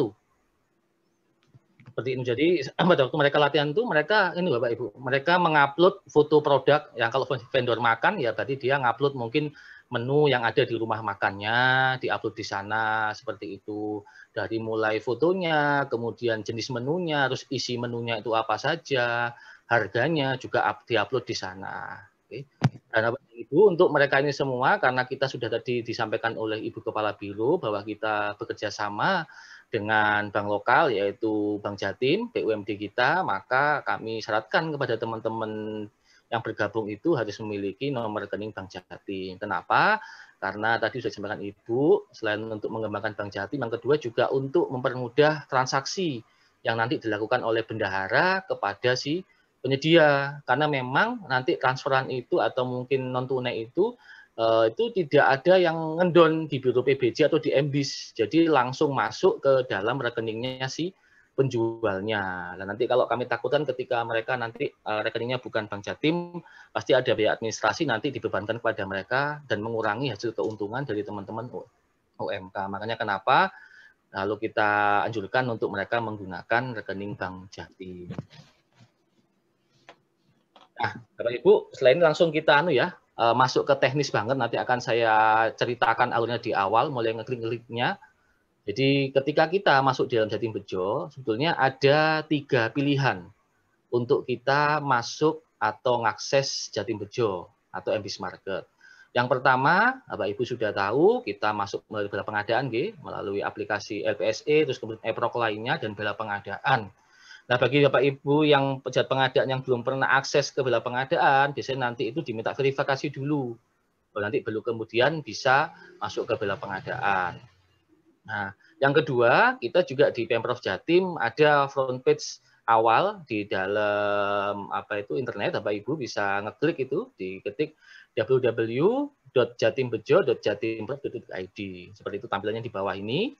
Seperti itu. Jadi pada waktu mereka latihan itu mereka ini Bapak Ibu, mereka mengupload foto produk yang kalau vendor makan ya tadi dia ngupload mungkin menu yang ada di rumah makannya, diupload di sana seperti itu. Dari mulai fotonya, kemudian jenis menunya, terus isi menunya itu apa saja, harganya juga diupload di sana. Oke. Dan Bapak Ibu untuk mereka ini semua karena kita sudah tadi disampaikan oleh Ibu Kepala Biro bahwa kita bekerja sama dengan bank lokal yaitu Bank Jatim, BUMD kita, maka kami syaratkan kepada teman-teman yang bergabung itu harus memiliki nomor rekening Bank Jatim. Kenapa? Karena tadi sudah disampaikan Ibu, selain untuk mengembangkan Bank Jatim, yang kedua juga untuk mempermudah transaksi yang nanti dilakukan oleh bendahara kepada si penyedia. Karena memang nanti transferan itu atau mungkin non tunai itu tidak ada yang ngendon di Biro PBJ atau di MBIS. Jadi langsung masuk ke dalam rekeningnya si penjualnya. Dan nanti kalau kami takutkan ketika mereka nanti rekeningnya bukan Bank Jatim, pasti ada biaya administrasi nanti dibebankan kepada mereka dan mengurangi hasil keuntungan dari teman-teman UMK. Makanya kenapa lalu kita anjurkan untuk mereka menggunakan rekening Bank Jatim. Nah, Bapak Ibu, selain langsung kita masuk ke teknis banget, nanti akan saya ceritakan alurnya di awal, mulai ngeklik-ngekliknya. Jadi ketika kita masuk di dalam Jatim Bejo, sebetulnya ada 3 pilihan untuk kita masuk atau mengakses Jatim Bejo atau MBIS Market. Yang pertama, Bapak Ibu sudah tahu, kita masuk melalui bela pengadaan, melalui aplikasi LPSE, terus kemudian e-prok lainnya, dan bela pengadaan. Nah, bagi Bapak Ibu yang pejabat pengadaan yang belum pernah akses ke bela pengadaan, biasanya nanti itu diminta verifikasi dulu. Nanti baru kemudian bisa masuk ke bela pengadaan. Nah, yang kedua, kita juga di Pemprov Jatim ada front page awal di dalam internet, Bapak Ibu bisa ngeklik itu, diketik www.jatimbejo.jatimprov.id. Seperti itu tampilannya di bawah ini.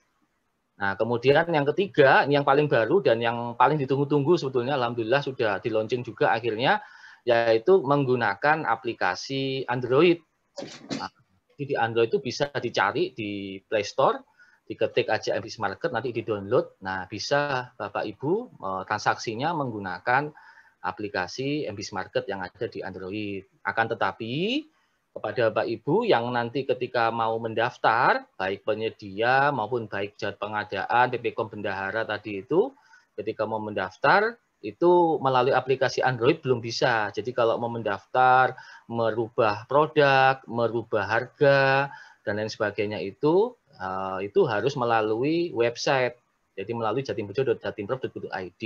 Nah, kemudian yang ketiga, ini yang paling baru dan yang paling ditunggu-tunggu sebetulnya, alhamdulillah sudah di-launching juga akhirnya, yaitu menggunakan aplikasi Android. Nah, di Android itu bisa dicari di Play Store, diketik aja MBIS Market, nanti di-download. Nah, bisa Bapak Ibu transaksinya menggunakan aplikasi MBIS Market yang ada di Android. Akan tetapi, kepada Bapak Ibu yang nanti ketika mau mendaftar, baik penyedia maupun baik jasa pengadaan, PPKOM bendahara tadi itu, ketika mau mendaftar, itu melalui aplikasi Android belum bisa. Jadi kalau mau mendaftar, merubah produk, merubah harga, dan lain sebagainya itu harus melalui website. Jadi melalui jatimbejo.jatimprof.id.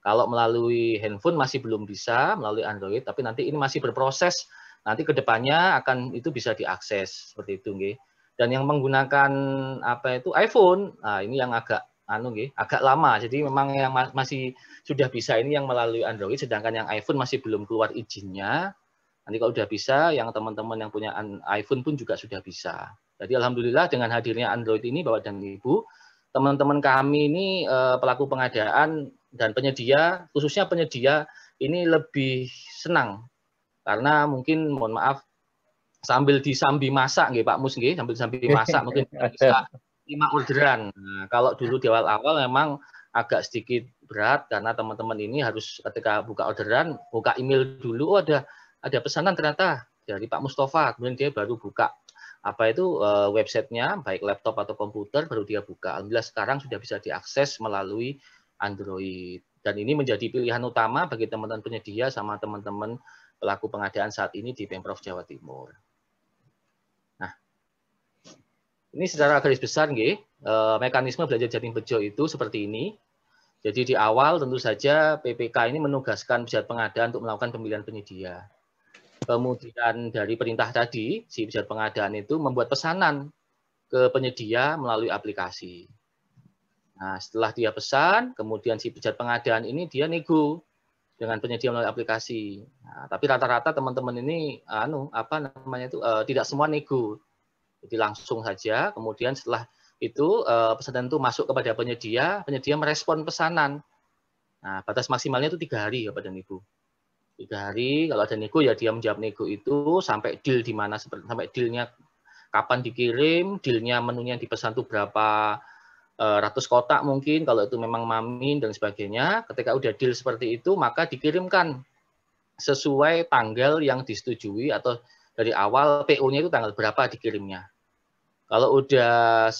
Kalau melalui handphone masih belum bisa, melalui Android, tapi nanti ini masih berproses. Nanti ke depannya akan itu bisa diakses seperti itu, nggih. Dan yang menggunakan apa itu iPhone, nah ini yang agak agak lama. Jadi memang yang masih sudah bisa ini yang melalui Android, sedangkan yang iPhone masih belum keluar izinnya. Nanti kalau sudah bisa, yang teman-teman yang punya iPhone pun juga sudah bisa. Jadi alhamdulillah dengan hadirnya Android ini, Bapak dan Ibu, teman-teman kami ini pelaku pengadaan dan penyedia, khususnya penyedia ini lebih senang. Karena mungkin mohon maaf sambil disambi masak nggih Pak Mus nggih, sambil disambi masak mungkin bisa 5 orderan. Nah, kalau dulu di awal-awal memang agak sedikit berat karena teman-teman ini harus ketika buka orderan, buka email dulu, oh ada pesanan ternyata dari Pak Mustafa, kemudian dia baru buka apa itu websitenya, baik laptop atau komputer, baru dia buka. Alhamdulillah sekarang sudah bisa diakses melalui Android. Dan ini menjadi pilihan utama bagi teman-teman penyedia sama teman-teman pelaku pengadaan saat ini di Pemprov Jawa Timur. Nah, ini secara garis besar nggih, mekanisme belanja Jatim Bejo itu seperti ini. Jadi di awal tentu saja PPK ini menugaskan Pusat Pengadaan untuk melakukan pemilihan penyedia. Kemudian dari perintah tadi, si Pusat Pengadaan itu membuat pesanan ke penyedia melalui aplikasi. Nah, setelah dia pesan, kemudian si Pusat Pengadaan ini dia nego dengan penyedia melalui aplikasi. Nah, tapi rata-rata teman-teman ini tidak semua nego. Jadi langsung saja, kemudian setelah itu pesanan itu masuk kepada penyedia merespon pesanan. Nah, batas maksimalnya itu 3 hari, Bapak dan Ibu. 3 hari, kalau ada nego ya dia menjawab nego itu sampai deal di mana, sampai dealnya kapan dikirim, dealnya menunya dipesan itu berapa ratus kotak mungkin, kalau itu memang mamin dan sebagainya. Ketika udah deal seperti itu, maka dikirimkan sesuai tanggal yang disetujui atau dari awal PO-nya itu tanggal berapa dikirimnya. Kalau udah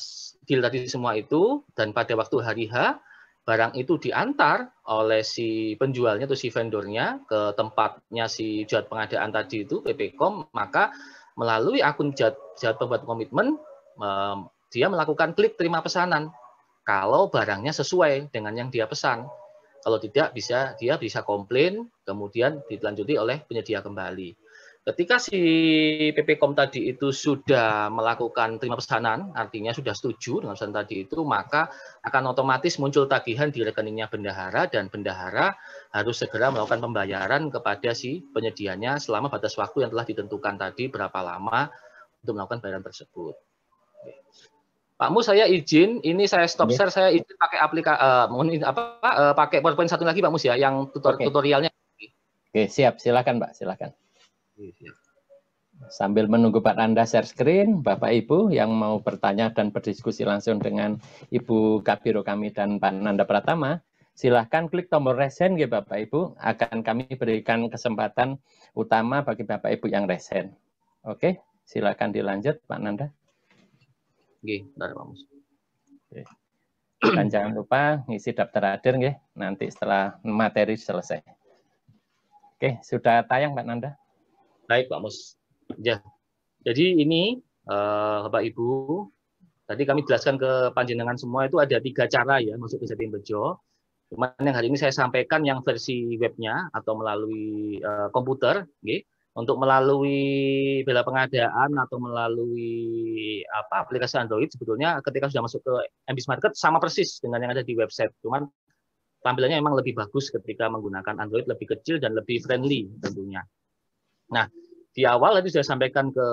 deal tadi semua itu, dan pada waktu hari H, barang itu diantar oleh si penjualnya atau si vendornya ke tempatnya si jasa pengadaan tadi itu, PPKOM, maka melalui akun jasa pembuat komitmen, dia melakukan klik terima pesanan. Kalau barangnya sesuai dengan yang dia pesan. Kalau tidak, dia bisa komplain, kemudian dilanjuti oleh penyedia kembali. Ketika si PPKOM tadi itu sudah melakukan terima pesanan, artinya sudah setuju dengan pesanan tadi itu, maka akan otomatis muncul tagihan di rekeningnya bendahara, dan bendahara harus segera melakukan pembayaran kepada si penyedianya selama batas waktu yang telah ditentukan tadi, berapa lama untuk melakukan bayaran tersebut. Pak Mus, saya izin, ini saya stop share, saya izin pakai pakai PowerPoint satu lagi Pak Mus ya, yang tutorialnya.
Oke, siap, silakan Pak, silakan. Sambil menunggu Pak Nanda share screen, Bapak Ibu yang mau bertanya dan berdiskusi langsung dengan Ibu Kabiro kami dan Pak Nanda Pratama, silahkan klik tombol raise hand ya Bapak Ibu, akan kami berikan kesempatan utama bagi Bapak Ibu yang raise hand. Oke, silakan dilanjut Pak Nanda. Dan jangan lupa ngisi daftar hadir nggih, nanti setelah materi selesai. Oke, sudah tayang Pak Nanda.
Baik Pak Mus. Ya. Jadi ini Bapak Ibu, tadi kami jelaskan ke panjenengan semua itu ada 3 cara ya masuk ke Jatim Bejo. Cuman yang hari ini saya sampaikan yang versi webnya atau melalui komputer, nggih. Untuk melalui bela pengadaan atau melalui aplikasi Android, sebetulnya ketika sudah masuk ke MBIS Market sama persis dengan yang ada di website. Cuman tampilannya memang lebih bagus ketika menggunakan Android, lebih kecil dan lebih friendly tentunya. Nah, di awal tadi sudah sampaikan ke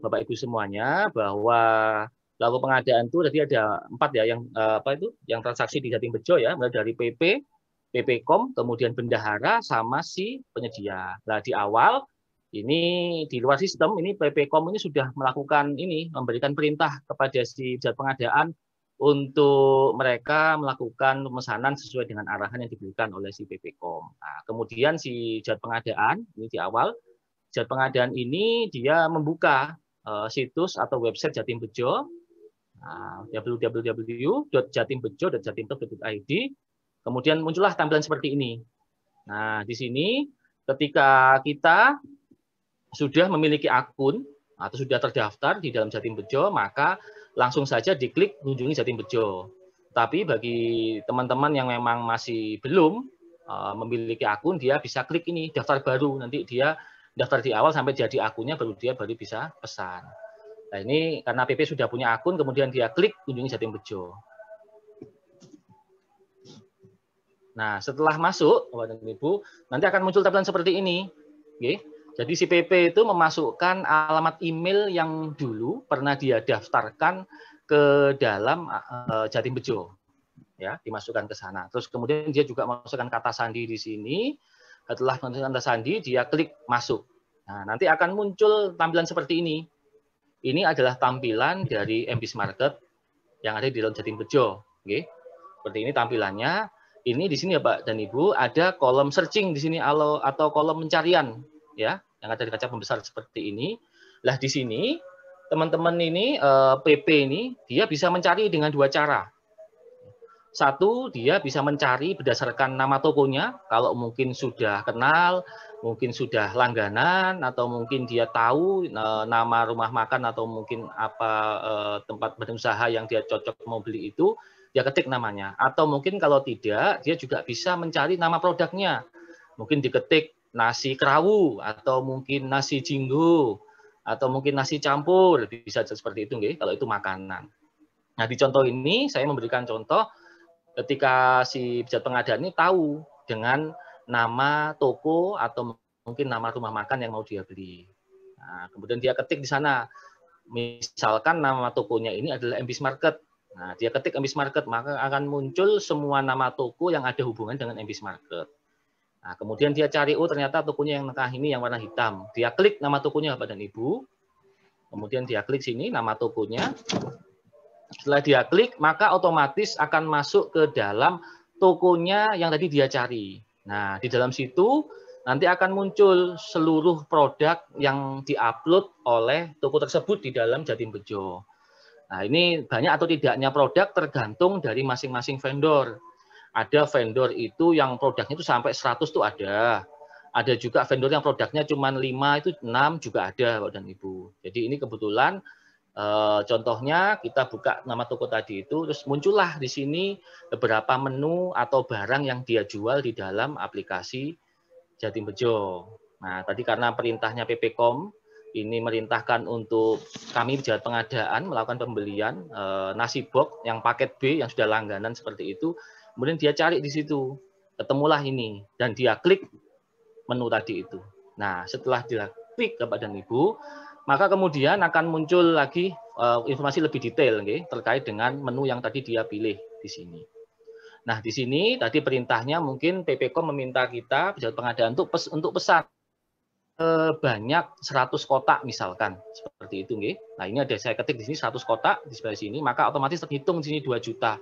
Bapak Ibu semuanya bahwa Pelaku pengadaan itu tadi ada 4 ya yang yang transaksi di Jatim Bejo ya, mulai dari PP, PPkom, kemudian bendahara sama si penyedia. Nah, di awal ini di luar sistem ini PPkom ini sudah melakukan ini, memberikan perintah kepada si pejabat pengadaan untuk mereka melakukan pemesanan sesuai dengan arahan yang diberikan oleh si PPkom. Nah, kemudian si pejabat pengadaan ini di awal, pejabat pengadaan ini dia membuka situs atau website Jatim Bejo, www.jatimbejo.jatimbejo.id. Kemudian muncullah tampilan seperti ini. Nah, di sini ketika kita sudah memiliki akun atau sudah terdaftar di dalam Jatim Bejo, maka langsung saja diklik kunjungi Jatim Bejo. Tapi bagi teman-teman yang memang masih belum memiliki akun, dia bisa klik ini daftar baru. Nanti dia daftar di awal sampai jadi akunnya, baru bisa pesan. Nah, ini karena PP sudah punya akun, kemudian dia klik kunjungi Jatim Bejo. Nah, setelah masuk, Bapak dan Ibu, nanti akan muncul tampilan seperti ini. Oke. Jadi si PP itu memasukkan alamat email yang dulu pernah dia daftarkan ke dalam Jatim Bejo. Ya, dimasukkan ke sana. Terus kemudian dia juga masukkan kata sandi di sini. Setelah masukkan kata sandi, dia klik masuk. Nah, nanti akan muncul tampilan seperti ini. Ini adalah tampilan dari MBIS Market yang ada di dalam Jatim Bejo. Oke. Seperti ini tampilannya. Ini di sini ya Pak dan Ibu ada kolom searching di sini atau kolom pencarian ya, yang ada di kaca pembesar seperti ini. Lah di sini teman-teman ini PP ini dia bisa mencari dengan 2 cara. Satu, dia bisa mencari berdasarkan nama tokonya, kalau mungkin sudah kenal, mungkin sudah langganan, atau mungkin dia tahu nama rumah makan atau mungkin apa tempat berusaha yang dia cocok mau beli itu, dia ketik namanya. Atau mungkin kalau tidak, dia juga bisa mencari nama produknya. Mungkin diketik nasi kerawu, atau mungkin nasi jinggo, atau mungkin nasi campur, bisa seperti itu, kalau itu makanan. Nah, di contoh ini saya memberikan contoh ketika si pejabat pengadaan ini tahu dengan nama toko atau mungkin nama rumah makan yang mau dia beli. Nah, kemudian dia ketik di sana, misalkan nama tokonya ini adalah MBIS Market. Nah, dia ketik MBIS Market, maka akan muncul semua nama toko yang ada hubungan dengan MBIS Market. Nah, kemudian dia cari, oh ternyata tokonya yang tengah ini yang warna hitam. Dia klik nama tokonya Bapak dan Ibu. Kemudian dia klik sini nama tokonya. Setelah dia klik, maka otomatis akan masuk ke dalam tokonya yang tadi dia cari. Nah, di dalam situ nanti akan muncul seluruh produk yang diupload oleh toko tersebut di dalam Jatim Bejo. Nah, ini banyak atau tidaknya produk tergantung dari masing-masing vendor. Ada vendor itu yang produknya itu sampai 100 tuh ada. Ada juga vendor yang produknya cuma 5 itu 6 juga ada, Bapak dan Ibu. Jadi ini kebetulan contohnya kita buka nama toko tadi itu, terus muncullah di sini beberapa menu atau barang yang dia jual di dalam aplikasi Jatim Bejo. Nah, tadi karena perintahnya PPkom, ini merintahkan untuk kami pejabat pengadaan melakukan pembelian nasi box yang paket B yang sudah langganan seperti itu, kemudian dia cari di situ, ketemulah ini, dan dia klik menu tadi itu. Nah, setelah dia klik Bapak dan Ibu, maka kemudian akan muncul lagi informasi lebih detail terkait dengan menu yang tadi dia pilih di sini. Nah, di sini tadi perintahnya mungkin PPkom meminta kita pejabat pengadaan untuk pesan banyak 100 kotak misalkan seperti itu. Nah, ini ada saya ketik di sini 100 kotak di sebelah sini, maka otomatis terhitung di sini 2 juta.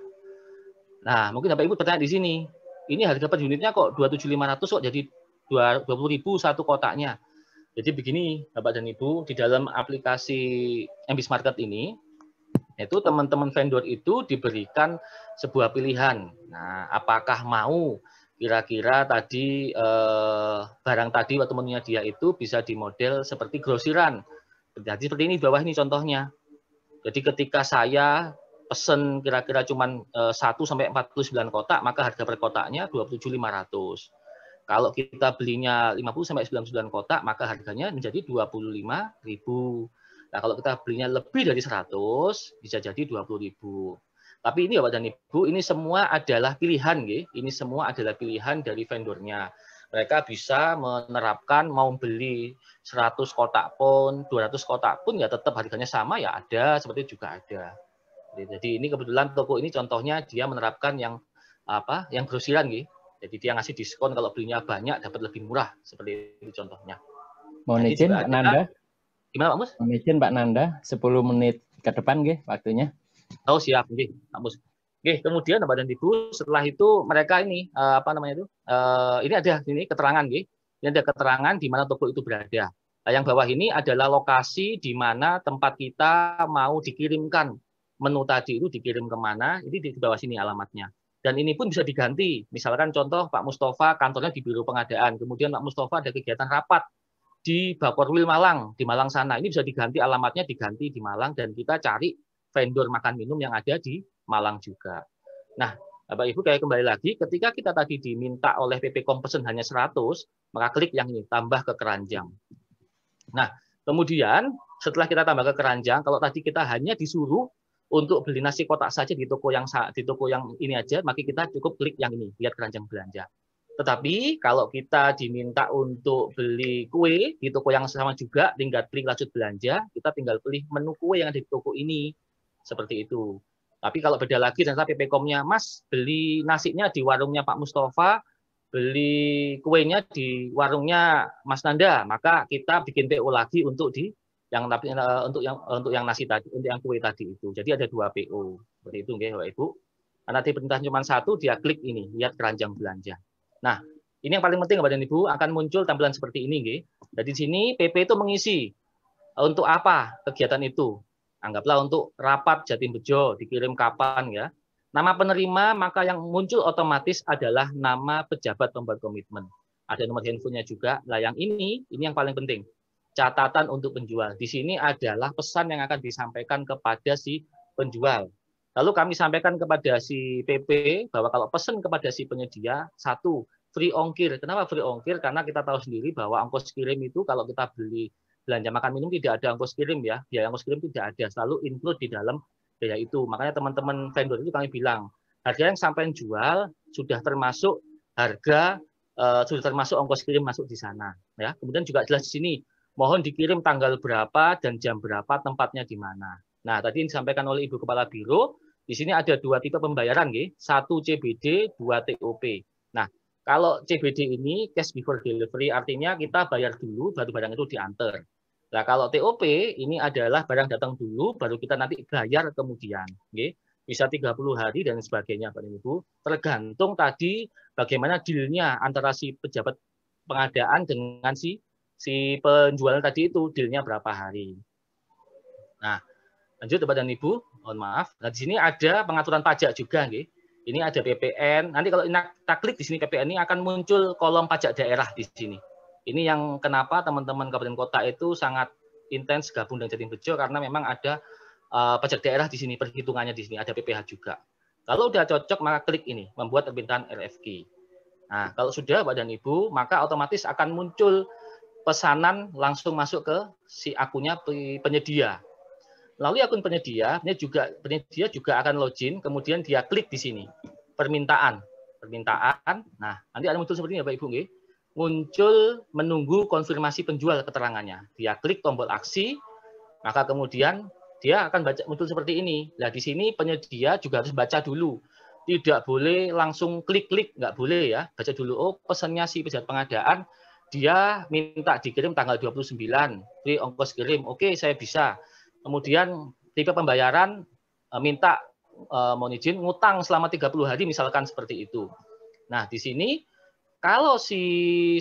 Nah, mungkin Bapak Ibu bertanya di sini, ini harga per unitnya kok 27.500 kok jadi 20.000 satu kotaknya. Jadi begini, Bapak dan Ibu, di dalam aplikasi MBIS Market ini, itu teman-teman vendor itu diberikan sebuah pilihan. Nah, apakah mau kira-kira tadi barang tadi atau menunya dia itu bisa dimodel seperti grosiran. Jadi seperti ini di bawah ini contohnya. Jadi ketika saya pesen kira-kira cuma 1 sampai 49 kotak, maka harga per kotaknya 27.500. Kalau kita belinya 50 sampai 99 kotak, maka harganya menjadi 25.000. Nah, kalau kita belinya lebih dari 100, bisa jadi 20.000. Tapi ini Bapak dan Ibu, ini semua adalah pilihan, ini semua adalah pilihan dari vendornya. Mereka bisa menerapkan mau beli 100 kotak pun, 200 kotak pun ya tetap harganya sama ya ada, seperti itu juga ada. Jadi ini kebetulan toko ini contohnya dia menerapkan yang apa? Yang grosiran gitu. Jadi dia ngasih diskon kalau belinya banyak dapat lebih murah seperti itu contohnya.
Mohon izin Pak Nanda.
Gimana Pak Mus?
Mohon izin Pak Nanda, 10 menit ke depan nggih waktunya.
Oh siap nggih, Pak Mus. Oke, kemudian Bapak dan Ibu, setelah itu mereka ini apa namanya itu? Ini ada ini keterangan nggih. Ini ada keterangan di mana toko itu berada. Nah, yang bawah ini adalah lokasi di mana tempat kita mau dikirimkan. Menu tadi itu dikirim kemana, ini di bawah sini alamatnya. Dan ini pun bisa diganti. Misalkan contoh Pak Mustafa kantornya di Biro Pengadaan, kemudian Pak Mustafa ada kegiatan rapat di Bakorwil Malang, di Malang sana. Ini bisa diganti alamatnya, diganti di Malang, dan kita cari vendor makan minum yang ada di Malang juga. Nah, Bapak Ibu kayak kembali lagi, ketika kita tadi diminta oleh PP.com pesen hanya 100, maka klik yang ini, tambah ke keranjang. Nah, kemudian setelah kita tambah ke keranjang, kalau tadi kita hanya disuruh untuk beli nasi kotak saja di toko yang ini aja, maka kita cukup klik yang ini, lihat keranjang belanja. Tetapi kalau kita diminta untuk beli kue di toko yang sama juga, tinggal klik lanjut belanja, kita tinggal pilih menu kue yang ada di toko ini. Seperti itu. Tapi kalau beda lagi, ternyata PP.com-nya, Mas, beli nasinya di warungnya Pak Mustafa, beli kuenya di warungnya Mas Nanda, maka kita bikin PO lagi untuk yang nasi tadi, untuk yang kue tadi itu. Jadi ada 2 PO. Seperti itu nggih, Bapak Ibu. Karena perintah cuma 1, dia klik ini, lihat keranjang belanja. Nah, ini yang paling penting Bapak dan Ibu, akan muncul tampilan seperti ini nggih. Jadi di sini PP itu mengisi untuk apa kegiatan itu. Anggaplah untuk rapat Jatim Bejo, dikirim kapan ya. Nama penerima maka yang muncul otomatis adalah nama pejabat pembuat komitmen. Ada nomor handphonenya juga. Nah, yang ini yang paling penting. Catatan untuk penjual. Di sini adalah pesan yang akan disampaikan kepada si penjual. Lalu kami sampaikan kepada si PP bahwa kalau pesan kepada si penyedia, 1, free ongkir. Kenapa free ongkir? Karena kita tahu sendiri bahwa ongkos kirim itu kalau kita beli belanja makan minum tidak ada ongkos kirim ya. Biaya ongkos kirim tidak ada, selalu include di dalam biaya itu. Makanya teman-teman vendor itu kami bilang, harga yang sampai jual sudah termasuk harga, sudah termasuk ongkos kirim masuk di sana. Ya. Kemudian juga jelas di sini, mohon dikirim tanggal berapa dan jam berapa, tempatnya di mana. Nah, tadi yang disampaikan oleh Ibu Kepala Biro, di sini ada 2 tipe pembayaran, 1 CBD, 2 TOP. Nah, kalau CBD ini cash before delivery, artinya kita bayar dulu, baru barang itu diantar. Nah, kalau TOP ini adalah barang datang dulu, baru kita nanti bayar kemudian. Bisa 30 hari dan sebagainya, Pak Ibu. Tergantung tadi bagaimana dealnya antara si pejabat pengadaan dengan si penjualan tadi itu, dealnya berapa hari. Nah, lanjut Bapak dan Ibu, mohon maaf. Nah, di sini ada pengaturan pajak juga, nggih. Ini ada PPN. Nanti kalau kita klik di sini PPN ini akan muncul kolom pajak daerah di sini. Ini yang kenapa teman-teman kabupaten kota itu sangat intens gabung dengan Jatim Bejo karena memang ada pajak daerah di sini, perhitungannya di sini, ada PPH juga. Kalau udah cocok maka klik ini, membuat permintaan RFQ. Nah, kalau sudah Bapak dan Ibu, maka otomatis akan muncul pesanan langsung masuk ke si akunnya penyedia. Lalu akun penyedia juga akan login, kemudian dia klik di sini permintaan. Nah, nanti ada muncul seperti ini Bapak Ibu, nggih. Muncul menunggu konfirmasi penjual keterangannya. Dia klik tombol aksi, maka kemudian dia akan muncul seperti ini. Nah, di sini penyedia juga harus baca dulu. Tidak boleh langsung klik-klik, nggak boleh ya. Baca dulu, oh pesannya si pejabat pengadaan, dia minta dikirim tanggal 29, free ongkos kirim. Oke, saya bisa. Kemudian tipe pembayaran minta mohon izin ngutang selama 30 hari misalkan seperti itu. Nah, di sini kalau si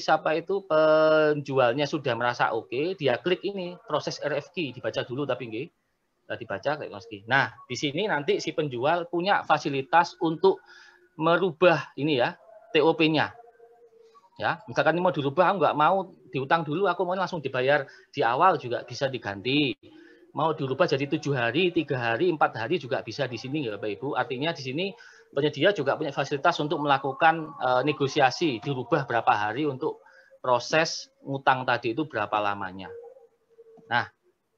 penjualnya sudah merasa oke, dia klik ini proses RFQ, dibaca dulu tapi nggih. Dibaca kayak meski. Nah, di sini nanti si penjual punya fasilitas untuk merubah ini ya, TOP-nya. Ya, misalkan ini mau dirubah, aku nggak mau diutang dulu, aku mau langsung dibayar di awal juga bisa diganti. Mau dirubah jadi 7 hari, 3 hari, 4 hari juga bisa di sini ya Bapak Ibu. Artinya di sini penyedia juga punya fasilitas untuk melakukan negosiasi, dirubah berapa hari untuk proses ngutang tadi itu berapa lamanya. Nah,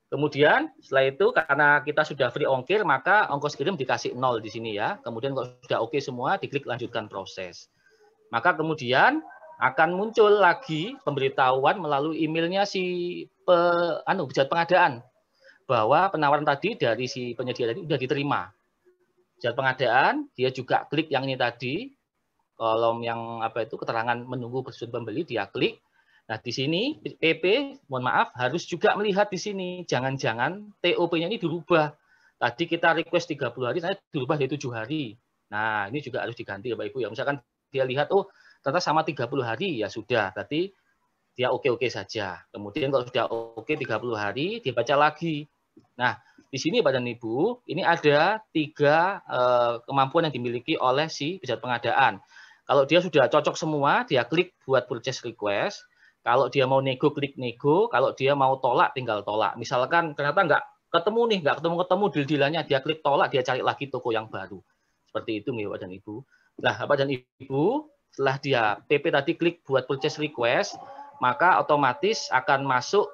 kemudian setelah itu karena kita sudah free ongkir, maka ongkos kirim dikasih 0 di sini ya. Kemudian kalau sudah oke semua, diklik lanjutkan proses. Maka kemudian akan muncul lagi pemberitahuan melalui emailnya si pejabat pengadaan bahwa penawaran tadi dari si penyedia tadi sudah diterima. pejabat pengadaan, dia juga klik yang ini tadi, kolom yang apa itu keterangan menunggu persetujuan pembeli, dia klik. Nah, di sini PP, mohon maaf, harus juga melihat di sini. Jangan-jangan TOP-nya ini dirubah. Tadi kita request 30 hari, saya dirubah jadi 7 hari. Nah, ini juga harus diganti, Bapak Ibu. Ya, misalkan dia lihat, oh, ternyata sama 30 hari, ya sudah. Berarti dia oke-oke saja. Kemudian kalau sudah oke 30 hari, dia baca lagi. Nah, di sini Bapak dan Ibu, ini ada 3 kemampuan yang dimiliki oleh si pejabat pengadaan. Kalau dia sudah cocok semua, dia klik buat purchase request. Kalau dia mau nego, klik nego. Kalau dia mau tolak, tinggal tolak. Misalkan ternyata nggak ketemu nih, nggak ketemu deal-dealannya, dia klik tolak, dia cari lagi toko yang baru. Seperti itu, Bapak dan Ibu. Nah, Bapak dan Ibu, setelah dia PP tadi klik buat purchase request, maka otomatis akan masuk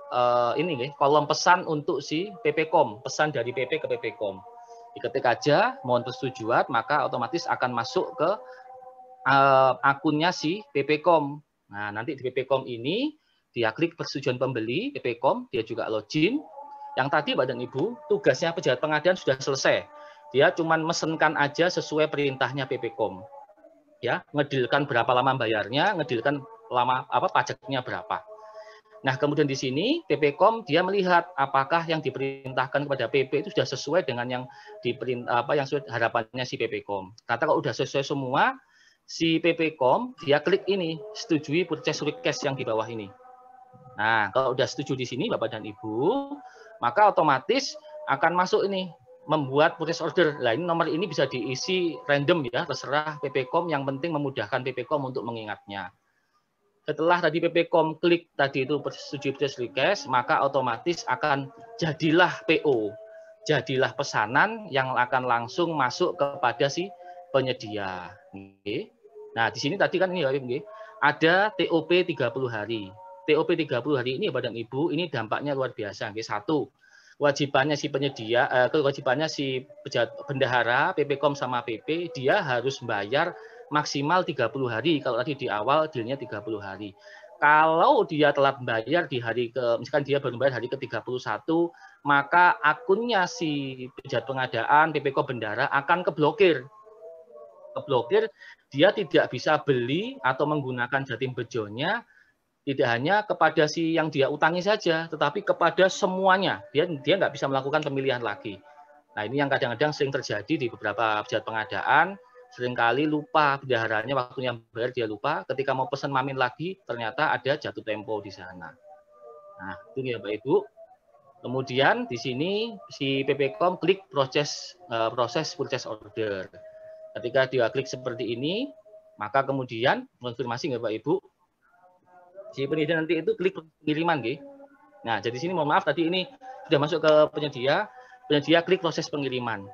kolom pesan untuk si PPCom, pesan dari PP ke PPCom. Diketik aja, mohon persetujuan, maka otomatis akan masuk ke akunnya si PPCom. Nah, nanti di PPCom ini dia klik persetujuan pembeli, PPCom, dia juga login. Yang tadi Bapak dan Ibu, tugasnya pejabat pengadaan sudah selesai. Dia cuma mesenkan aja sesuai perintahnya PPCom. Ya, ngedilkan berapa lama bayarnya, ngedilkan lama pajaknya berapa. Nah, kemudian di sini PPCom dia melihat apakah yang diperintahkan kepada PP itu sudah sesuai dengan yang yang harapannya si PPCom. Ternyata kalau sudah sesuai semua, si PPCom dia klik ini, setujui purchase request yang di bawah ini. Nah, kalau sudah setuju di sini Bapak dan Ibu, maka otomatis akan masuk ini membuat purchase order. Nah, ini nomor ini bisa diisi random ya, terserah PPCom, yang penting memudahkan PPCom untuk mengingatnya. Setelah tadi PPCom klik tadi itu setujui purchase request, maka otomatis akan jadilah PO. Jadilah pesanan yang akan langsung masuk kepada si penyedia. Nah, di sini tadi kan ini ada TOP 30 hari. TOP 30 hari ini Bapak dan Ibu, ini dampaknya luar biasa. Satu, kewajibannya si penyedia, kewajibannya si bendahara, PPCom sama PP, dia harus membayar maksimal 30 hari. Kalau tadi di awal dealnya 30 hari. Kalau dia telat membayar di hari misalkan dia baru bayar hari ke-31, maka akunnya si pejabat pengadaan, PPCom bendahara akan keblokir. Dia tidak bisa beli atau menggunakan Jatim Bejonya tidak hanya kepada si yang dia utangi saja, tetapi kepada semuanya. Dia nggak bisa melakukan pemilihan lagi. Nah, ini yang kadang-kadang sering terjadi di beberapa pejabat pengadaan, seringkali lupa bendaharanya waktunya bayar, dia lupa. Ketika mau pesan mamin lagi, ternyata ada jatuh tempo di sana. Nah, itu ya Bapak Ibu. Kemudian di sini si PPCom klik proses purchase order. Ketika dia klik seperti ini, maka kemudian konfirmasi nggak Pak Ibu, si penyedia nanti itu klik pengiriman, nggih. Nah, jadi sini mohon maaf tadi ini sudah masuk ke penyedia klik proses pengiriman.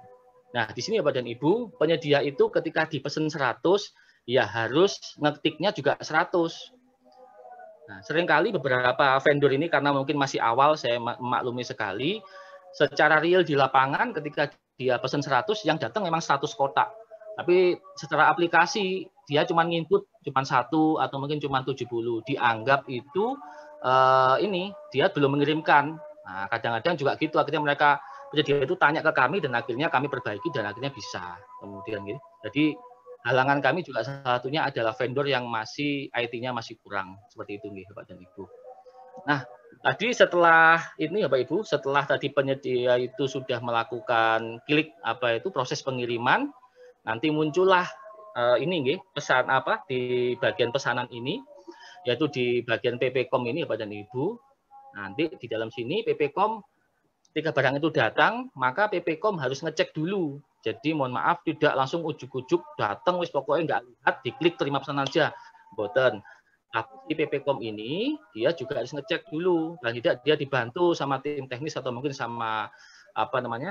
Nah, di sini Bapak dan Ibu, penyedia itu ketika dipesan 100, ya harus ngetiknya juga 100. Nah, seringkali beberapa vendor ini karena mungkin masih awal, saya maklumi sekali, secara real di lapangan ketika dia pesan 100, yang datang memang 100 kotak. Tapi secara aplikasi dia cuma nginput cuma 1 atau mungkin cuma 70. Dianggap itu dia belum mengirimkan. Nah, kadang-kadang juga gitu, akhirnya mereka penyedia itu tanya ke kami dan akhirnya kami perbaiki dan akhirnya bisa. Kemudian gitu. Jadi halangan kami juga salah satunya adalah vendor yang masih IT-nya masih kurang. Seperti itu nih Bapak dan Ibu. Nah, tadi setelah ini Bapak Ibu, setelah tadi penyedia itu sudah melakukan klik proses pengiriman, nanti muncullah pesan di bagian pesanan ini, yaitu di bagian PPCom ini Bapak dan Ibu. Nanti di dalam sini PPCom ketika barang itu datang, maka PPCom harus ngecek dulu. Jadi mohon maaf tidak langsung ujuk-ujuk datang wis pokoknya nggak lihat, diklik terima pesanan aja. Boten. Tapi PPCom ini dia juga harus ngecek dulu, dan tidak dia dibantu sama tim teknis atau mungkin sama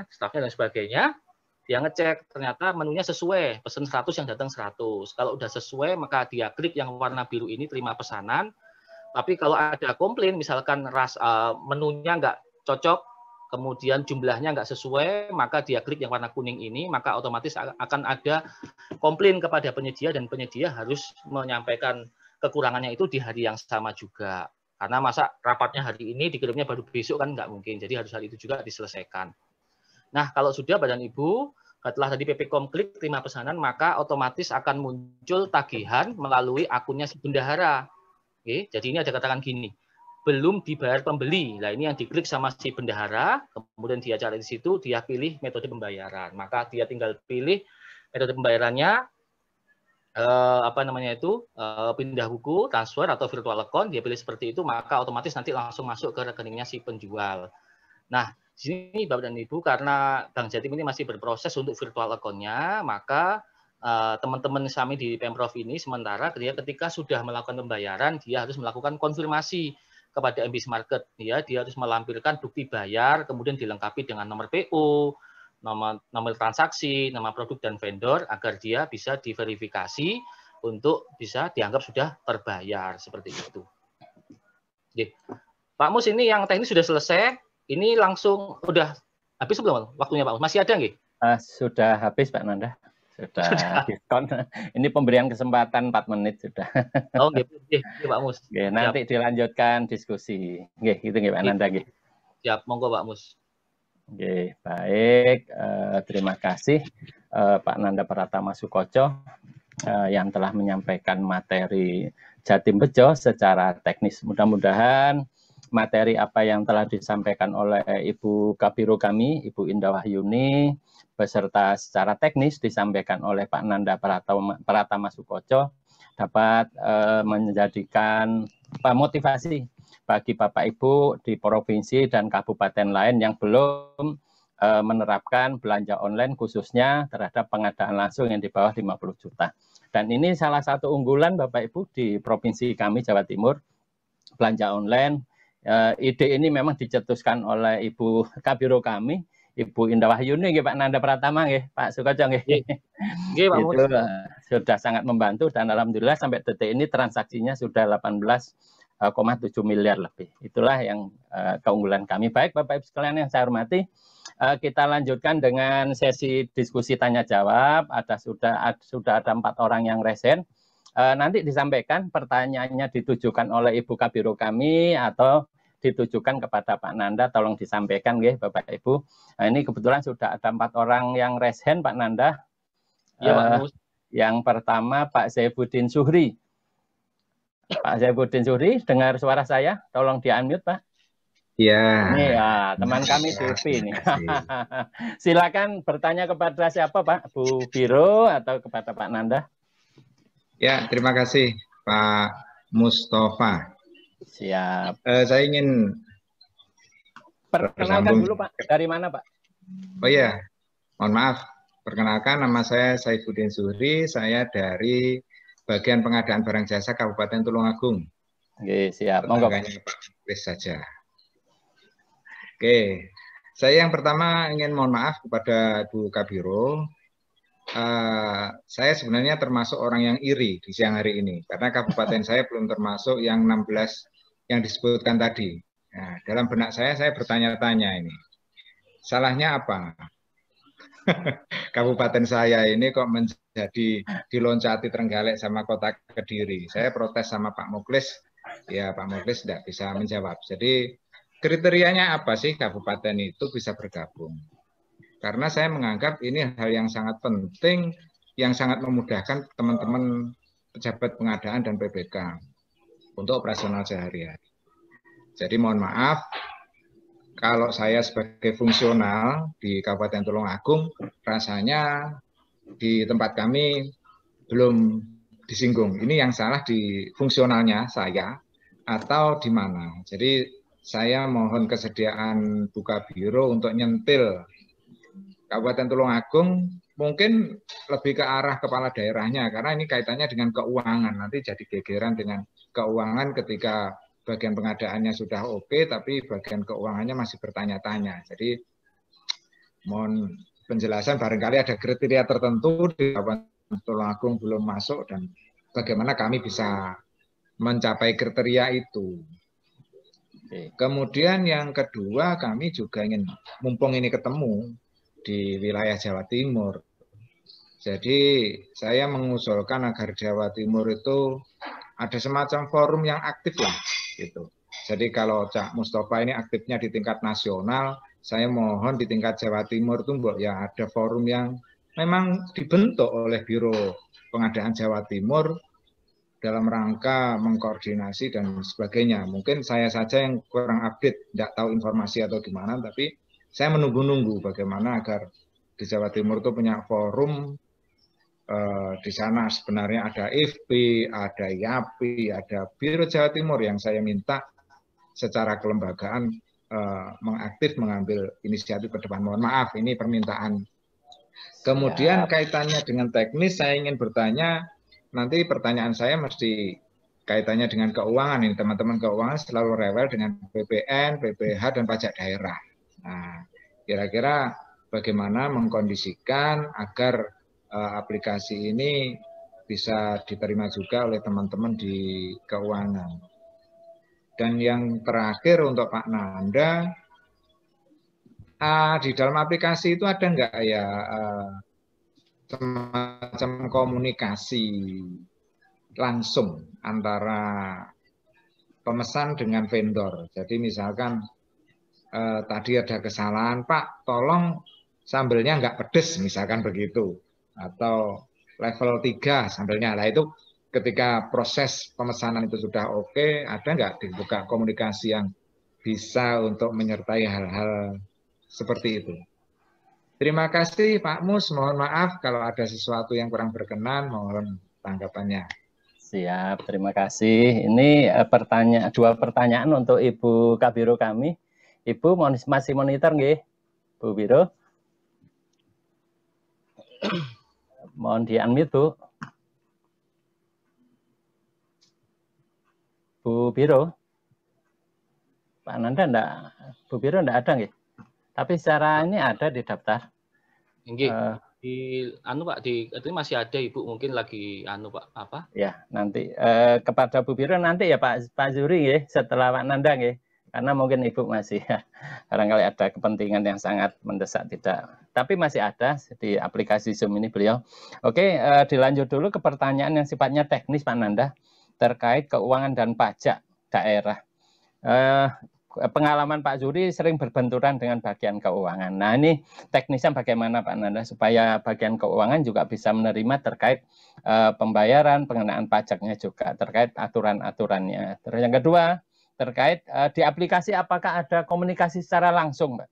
stafnya dan sebagainya. Dia ngecek ternyata menunya sesuai, pesan 100 yang datang 100. Kalau udah sesuai maka dia klik yang warna biru ini terima pesanan. Tapi kalau ada komplain misalkan menunya nggak cocok, kemudian jumlahnya nggak sesuai, maka dia klik yang warna kuning ini, maka otomatis akan ada komplain kepada penyedia dan penyedia harus menyampaikan kekurangannya itu di hari yang sama juga. Karena masa rapatnya hari ini dikirimnya baru besok kan nggak mungkin. Jadi harus hari itu juga diselesaikan. Nah, kalau sudah Bapak dan Ibu, Setelah tadi PPKOM klik terima pesanan, maka otomatis akan muncul tagihan melalui akunnya si bendahara. Oke, jadi ini ada katakan gini, belum dibayar pembeli. Nah, ini yang diklik sama si bendahara, kemudian dia cari di situ, dia pilih metode pembayaran. Maka dia tinggal pilih metode pembayarannya, pindah buku, transfer atau virtual account, dia pilih seperti itu, maka otomatis nanti langsung masuk ke rekeningnya si penjual. Nah, di sini Bapak dan Ibu, karena Bank Jatim ini masih berproses untuk virtual account-nya, maka teman-teman kami di Pemprov ini sementara ketika sudah melakukan pembayaran, dia harus melakukan konfirmasi kepada MBIS Market. Dia harus melampirkan bukti bayar, kemudian dilengkapi dengan nomor PO, nomor transaksi, nama produk dan vendor, agar dia bisa diverifikasi untuk bisa dianggap sudah terbayar seperti itu. Oke. Pak Mus, ini yang teknis sudah selesai. Ini langsung udah habis belum waktunya Pak Mus? Masih ada nggih?
Sudah habis Pak Nanda. Sudah diskon. Ini pemberian kesempatan 4 menit sudah.
Oh, nggih, Pak Mus.
Oke, nanti dilanjutkan diskusi. Nggih, gitu nggih Pak Nanda nggih.
Siap, monggo Pak Mus.
Oke, baik. Terima kasih Pak Nanda Pratama Sukoco yang telah menyampaikan materi Jatim Bejo secara teknis. Mudah-mudahan materi apa yang telah disampaikan oleh Ibu Kabiro kami, Ibu Indah Wahyuni, beserta secara teknis disampaikan oleh Pak Nanda Pratama Sukoco dapat menjadikan motivasi bagi Bapak Ibu di provinsi dan kabupaten lain yang belum menerapkan belanja online khususnya terhadap pengadaan langsung yang di bawah 50 juta. Dan ini salah satu unggulan Bapak Ibu di provinsi kami Jawa Timur, belanja online. Ide ini memang dicetuskan oleh Ibu Kabiro kami, Ibu Indah Wahyuni, Pak Nanda Pratama, Pak Sukoco,
Pak Mus.
Itu sudah sangat membantu dan alhamdulillah sampai detik ini transaksinya sudah 18,7 miliar lebih. Itulah yang keunggulan kami. Baik Bapak Ibu sekalian yang saya hormati, kita lanjutkan dengan sesi diskusi tanya jawab. Sudah ada 4 orang yang resen. Nanti disampaikan pertanyaannya ditujukan oleh Ibu Kabiro kami atau ditujukan kepada Pak Nanda, tolong disampaikan Bapak Ibu. Nah, ini kebetulan sudah ada 4 orang yang resen Pak Nanda.
Ya, Pak.
Yang pertama Pak Zaifuddin Suhri. Pak Zaifuddin Suhri, dengar suara saya? Tolong di-unmute Pak.
Iya.
Ini ya, teman kami Sufi ini. Silakan bertanya kepada siapa Pak? Bu Biro atau kepada Pak Nanda?
Ya, terima kasih Pak Mustafa.
Siap.
Saya ingin
perkenalkan dulu Pak. Dari mana Pak?
Oh iya, mohon maaf. Perkenalkan, nama saya Zaifuddin Suhri. Saya dari bagian pengadaan barang jasa Kabupaten Tulungagung.
Oke, siap. Monggo
Pak Kris saja. Oke, saya yang pertama ingin mohon maaf kepada Bu Kabiro. Saya sebenarnya termasuk orang yang iri di siang hari ini karena kabupaten saya belum termasuk yang 16 yang disebutkan tadi. Nah, dalam benak saya bertanya-tanya ini, salahnya apa? Kabupaten saya ini kok menjadi diloncati Trenggalek sama kota Kediri. Saya protes sama Pak Muklis, ya Pak Muklis tidak bisa menjawab. Jadi kriterianya apa sih kabupaten itu bisa bergabung? Karena saya menganggap ini hal yang sangat penting, yang sangat memudahkan teman-teman pejabat pengadaan dan PBK untuk operasional sehari-hari. Jadi mohon maaf, kalau saya sebagai fungsional di Kabupaten Tulungagung, rasanya di tempat kami belum disinggung. Ini yang salah di fungsionalnya saya atau di mana. Jadi saya mohon kesediaan Bu Kabiro untuk nyentil Kabupaten Tulungagung, mungkin lebih ke arah kepala daerahnya, karena ini kaitannya dengan keuangan. Nanti jadi gegeran dengan keuangan ketika bagian pengadaannya sudah oke, tapi bagian keuangannya masih bertanya-tanya. Jadi mohon penjelasan, barangkali ada kriteria tertentu di Kabupaten Tulungagung belum masuk, dan bagaimana kami bisa mencapai kriteria itu. Kemudian yang kedua, kami juga ingin, mumpung ini ketemu di wilayah Jawa Timur, jadi saya mengusulkan agar Jawa Timur itu ada semacam forum yang aktif lah, gitu. Jadi kalau Cak Mustafa ini aktifnya di tingkat nasional, saya mohon di tingkat Jawa Timur itu ya ada forum yang memang dibentuk oleh Biro Pengadaan Jawa Timur dalam rangka mengkoordinasi dan sebagainya. Mungkin saya saja yang kurang update, tidak tahu informasi atau gimana, tapi saya menunggu-nunggu bagaimana agar di Jawa Timur itu punya forum. Di sana sebenarnya ada IFPI, ada YAPI, ada Biro Jawa Timur yang saya minta secara kelembagaan mengaktif mengambil inisiatif ke depan. Mohon maaf, ini permintaan. Kemudian kaitannya dengan teknis, saya ingin bertanya, nanti pertanyaan saya mesti kaitannya dengan keuangan. Ini teman-teman keuangan selalu rewel dengan PPN, PPH, dan pajak daerah. Nah, kira-kira bagaimana mengkondisikan agar aplikasi ini bisa diterima juga oleh teman-teman di keuangan. Dan yang terakhir untuk Pak Nanda, di dalam aplikasi itu ada nggak ya semacam komunikasi langsung antara pemesan dengan vendor. Jadi misalkan tadi ada kesalahan, Pak, tolong sambelnya nggak pedes, misalkan begitu. Atau level 3 sambelnya. Nah itu ketika proses pemesanan itu sudah oke, ada nggak dibuka komunikasi yang bisa untuk menyertai hal-hal seperti itu? Terima kasih Pak Mus, mohon maaf kalau ada sesuatu yang kurang berkenan, mohon tanggapannya.
Siap, terima kasih. Ini dua pertanyaan untuk Ibu Kabiro kami. Ibu masih monitor nggih, Bu Biro? Mohon di-unmute, Bu. Bu Biro? Pak Nanda enggak, Bu Biro enggak ada nggih? Tapi secara ini ada di daftar.
Di Pak, itu masih ada Ibu, mungkin lagi Pak, apa?
Ya, nanti kepada Bu Biro nanti ya Pak Zuri ya, setelah Pak Nanda ya. Karena mungkin Ibu masih barangkali ada kepentingan yang sangat mendesak tidak. Tapi masih ada di aplikasi Zoom ini beliau. Oke, dilanjut dulu ke pertanyaan yang sifatnya teknis Pak Nanda terkait keuangan dan pajak daerah. Pengalaman Pak Zuri sering berbenturan dengan bagian keuangan. Nah ini teknisnya bagaimana Pak Nanda supaya bagian keuangan juga bisa menerima terkait pembayaran, pengenaan pajaknya juga, terkait aturan-aturannya. Terus yang kedua, terkait di aplikasi apakah ada komunikasi secara langsung Mbak?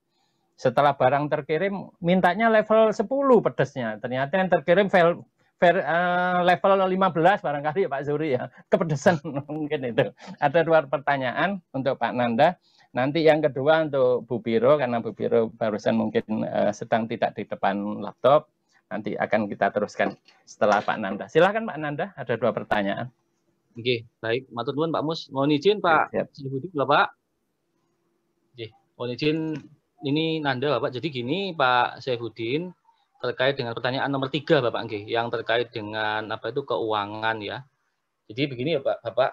Setelah barang terkirim, mintanya level 10 pedesnya. Ternyata yang terkirim level 15 barangkali ya Pak Zuri ya, kepedesan mungkin itu. Ada dua pertanyaan untuk Pak Nanda. Nanti yang kedua untuk Bu Biro, karena Bu Biro barusan mungkin sedang tidak di depan laptop. Nanti akan kita teruskan setelah Pak Nanda. Silakan Pak Nanda, ada dua pertanyaan.
Oke, baik. Matur nuwun Pak Mus. Mohon izin Pak Saifuddin, Bapak. Oke, mohon izin ini Nanda Bapak. Jadi gini Pak Saifuddin, terkait dengan pertanyaan nomor 3 Bapak nggih, yang terkait dengan apa itu keuangan ya. Jadi begini ya Pak, Bapak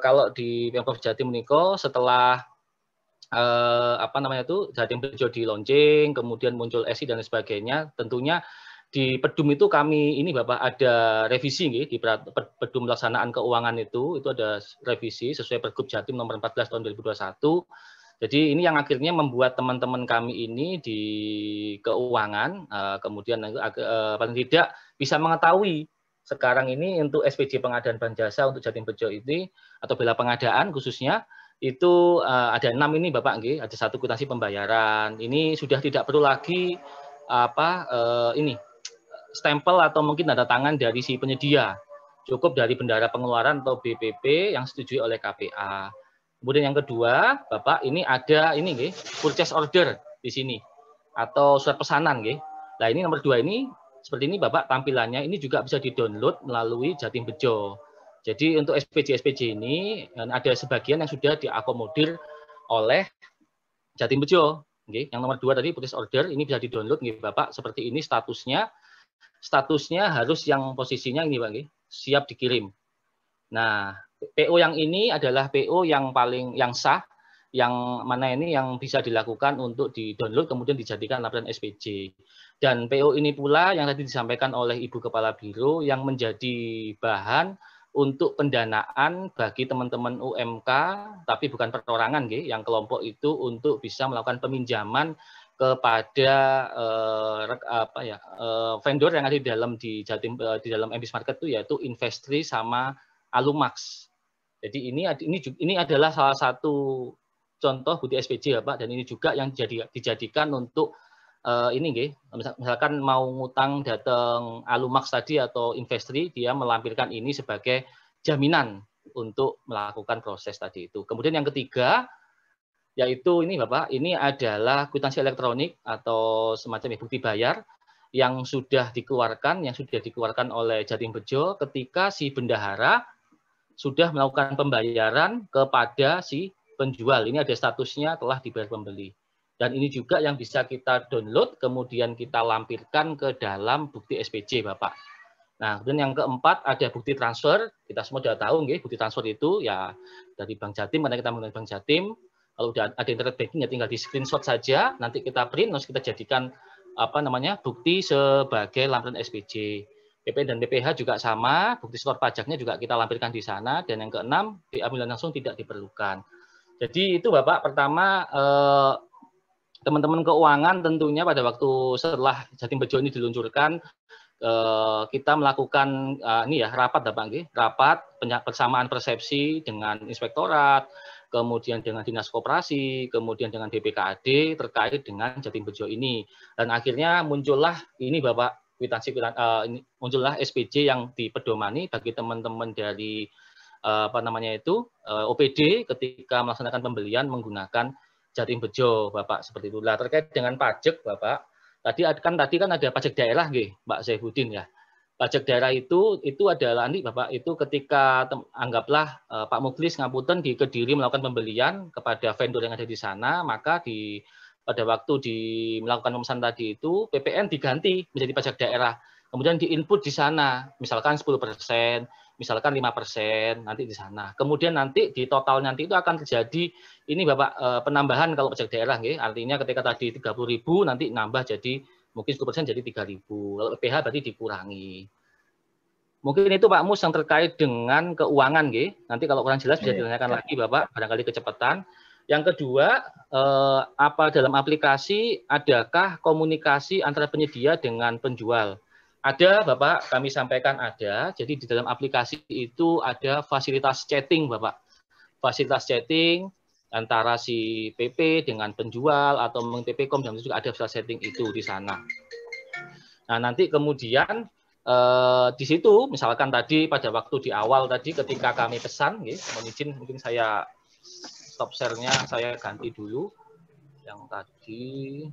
kalau di Pemprov Jatim menika setelah apa namanya itu Jatim Bejo di launching, kemudian muncul ESI dan sebagainya, tentunya di Pedum itu kami ini Bapak ada revisi nggih, di Pedum Pelaksanaan Keuangan itu ada revisi sesuai Pergub Jatim nomor 14 tahun 2021. Jadi ini yang akhirnya membuat teman-teman kami ini di keuangan kemudian paling tidak bisa mengetahui sekarang ini untuk SPJ pengadaan barang jasa untuk Jatim Bejo ini atau bela pengadaan khususnya itu ada 6 ini Bapak nggih, ada 1 kwitansi pembayaran. Ini sudah tidak perlu lagi ini stempel atau mungkin tanda tangan dari si penyedia. Cukup dari bendahara pengeluaran atau BPP yang disetujui oleh KPA. Kemudian yang kedua, Bapak, ini ada ini nggih, purchase order di sini atau surat pesanan nggih. Nah, ini nomor 2 ini seperti ini Bapak tampilannya ini juga bisa di-download melalui Jatim Bejo. Jadi untuk SPJ ini ada sebagian yang sudah diakomodir oleh Jatim Bejo nggih. Yang nomor 2 tadi purchase order ini bisa di-download nggih Bapak, seperti ini statusnya. Statusnya harus yang posisinya ini Pak nggih, siap dikirim. Nah, PO yang ini adalah PO yang sah, yang mana ini yang bisa dilakukan untuk di-download kemudian dijadikan laporan SPJ. Dan PO ini pula yang tadi disampaikan oleh Ibu Kepala Biro yang menjadi bahan untuk pendanaan bagi teman-teman UMK, tapi bukan perorangan, yang kelompok itu untuk bisa melakukan peminjaman kepada vendor yang ada di dalam MBIS Market itu, yaitu Investri sama Alumax. Jadi ini adalah salah satu contoh bukti SPJ ya Pak, dan ini juga yang dijadikan untuk misalkan mau ngutang datang Alumax tadi atau Investri, dia melampirkan ini sebagai jaminan untuk melakukan proses tadi itu. Kemudian yang ketiga, yaitu ini Bapak, ini adalah kwitansi elektronik atau semacam bukti bayar yang sudah dikeluarkan oleh Jatim Bejo ketika si bendahara sudah melakukan pembayaran kepada si penjual. Ini ada statusnya telah dibayar pembeli. Dan ini juga yang bisa kita download, kemudian kita lampirkan ke dalam bukti SPJ Bapak. Nah, kemudian yang keempat ada bukti transfer. Kita semua sudah tahu, bukti transfer itu ya dari Bank Jatim, karena kita menggunakan Bank Jatim. Kalau udah ada internet banking ya tinggal di screenshot saja, nanti kita print, terus kita jadikan bukti sebagai lampiran SPJ. PP dan BPH juga sama, bukti setor pajaknya juga kita lampirkan di sana. Dan yang keenam, diambil langsung tidak diperlukan. Jadi itu Bapak, pertama teman-teman keuangan tentunya pada waktu setelah Jatim Bejo ini diluncurkan, kita melakukan rapat Bapak, rapat persamaan persepsi dengan inspektorat, kemudian dengan Dinas Koperasi, kemudian dengan BPKAD terkait dengan Jatim Bejo ini. Dan akhirnya muncullah ini Bapak, muncullah SPJ yang dipedomani bagi teman-teman dari OPD ketika melaksanakan pembelian menggunakan Jatim Bejo Bapak, seperti itu. Nah, terkait dengan pajak Bapak, tadi kan ada pajak daerah Mbak Saifuddin ya. Pajak daerah itu adalah Bapak, itu ketika anggaplah Pak Muklis Ngapunten di Kediri melakukan pembelian kepada vendor yang ada di sana, maka pada waktu melakukan pemesanan tadi itu PPN diganti menjadi pajak daerah. Kemudian diinput di sana, misalkan 10%, misalkan 5% nanti di sana. Kemudian nanti di total nanti itu akan terjadi ini Bapak penambahan kalau pajak daerah artinya ketika tadi 30.000 nanti nambah jadi mungkin 10% jadi 3.000. Kalau PPH berarti dikurangi. Mungkin itu Pak Mus yang terkait dengan keuangan. Nanti kalau kurang jelas bisa ditanyakan lagi Bapak, barangkali kecepatan. Yang kedua, apa dalam aplikasi adakah komunikasi antara penyedia dengan penjual? Ada Bapak, kami sampaikan ada. Jadi di dalam aplikasi itu ada fasilitas chatting Bapak. Fasilitas chatting antara si PP dengan penjual atau TPCom, dan juga ada setting itu di sana. Nah, nanti kemudian di situ misalkan tadi pada waktu di awal tadi ketika kami pesan, mohon izin mungkin saya stop share-nya, saya ganti dulu yang tadi.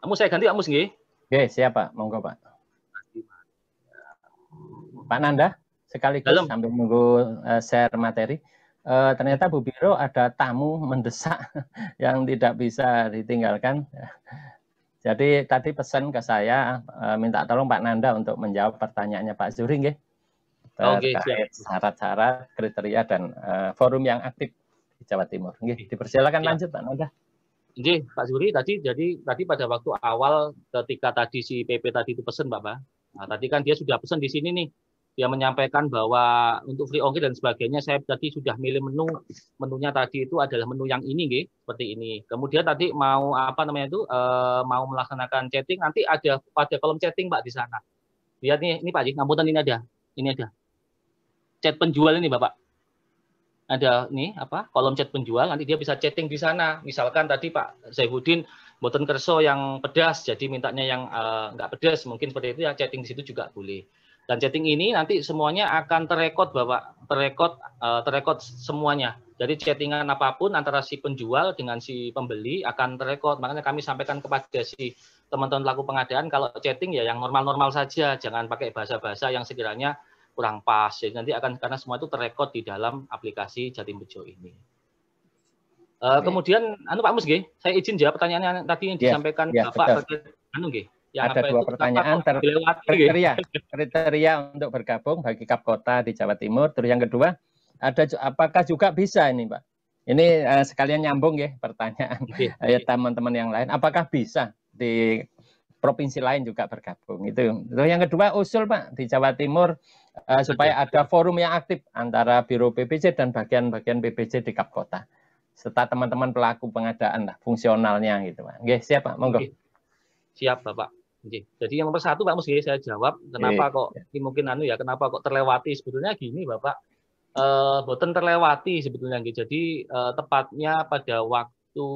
Saya ganti Amus nggih?
Oke, siap Pak, monggo Pak. Pak Nanda, sekaligus sambil menunggu share materi. Ternyata Bu Biro ada tamu mendesak yang tidak bisa ditinggalkan. Jadi tadi pesan ke saya, minta tolong Pak Nanda untuk menjawab pertanyaannya Pak Zuri, nggih, terkait syarat-syarat, kriteria, dan forum yang aktif di Jawa Timur. Nggih, dipersilakan lanjut Pak Nanda.
Nggih, Pak Zuri, tadi pada waktu awal ketika tadi si PP tadi itu pesan Bapak, nah, tadi kan dia sudah pesan di sini nih. Dia menyampaikan bahwa untuk free ongkir dan sebagainya, saya tadi sudah milih menunya tadi itu adalah menu yang ini, seperti ini. Kemudian tadi mau mau melaksanakan chatting, nanti ada kolom chatting Pak di sana. Lihat nih, ini Pak, ngapunten ini ada chat penjual ini Bapak. Ada nih kolom chat penjual, nanti dia bisa chatting di sana. Misalkan tadi Pak Saifuddin mboten kerso yang pedas, jadi mintanya yang nggak pedas, mungkin seperti itu ya, chatting di situ juga boleh. Dan chatting ini nanti semuanya akan terekod Bapak, terekod semuanya. Jadi chattingan apapun antara si penjual dengan si pembeli akan terekod. Makanya kami sampaikan kepada si teman-teman pelaku pengadaan kalau chatting ya yang normal-normal saja, jangan pakai bahasa-bahasa yang sekiranya kurang pas. Jadi nanti karena semua itu terekod di dalam aplikasi Jatim Bejo ini. Kemudian Pak Mus nggih, saya izin jawab pertanyaannya tadi yang disampaikan Bapak nggih.
Ada dua pertanyaan kriteria untuk bergabung bagi Kap Kota di Jawa Timur. Terus yang kedua, apakah juga bisa ini Pak? Ini sekalian nyambung ya pertanyaan teman-teman yang lain. Apakah bisa di provinsi lain juga bergabung. Itu yang kedua, usul Pak di Jawa Timur supaya ada forum yang aktif antara Biro PBJ dan bagian-bagian PBJ di Kap Kota, serta teman-teman pelaku pengadaan lah, fungsionalnya gitu Pak. Oke, siap Pak, monggo.
Siap Bapak. Jadi yang nomor satu Pak Mus, saya jawab kenapa kok mungkin kenapa kok terlewati, sebetulnya gini Bapak, boten terlewati sebetulnya. Jadi tepatnya pada waktu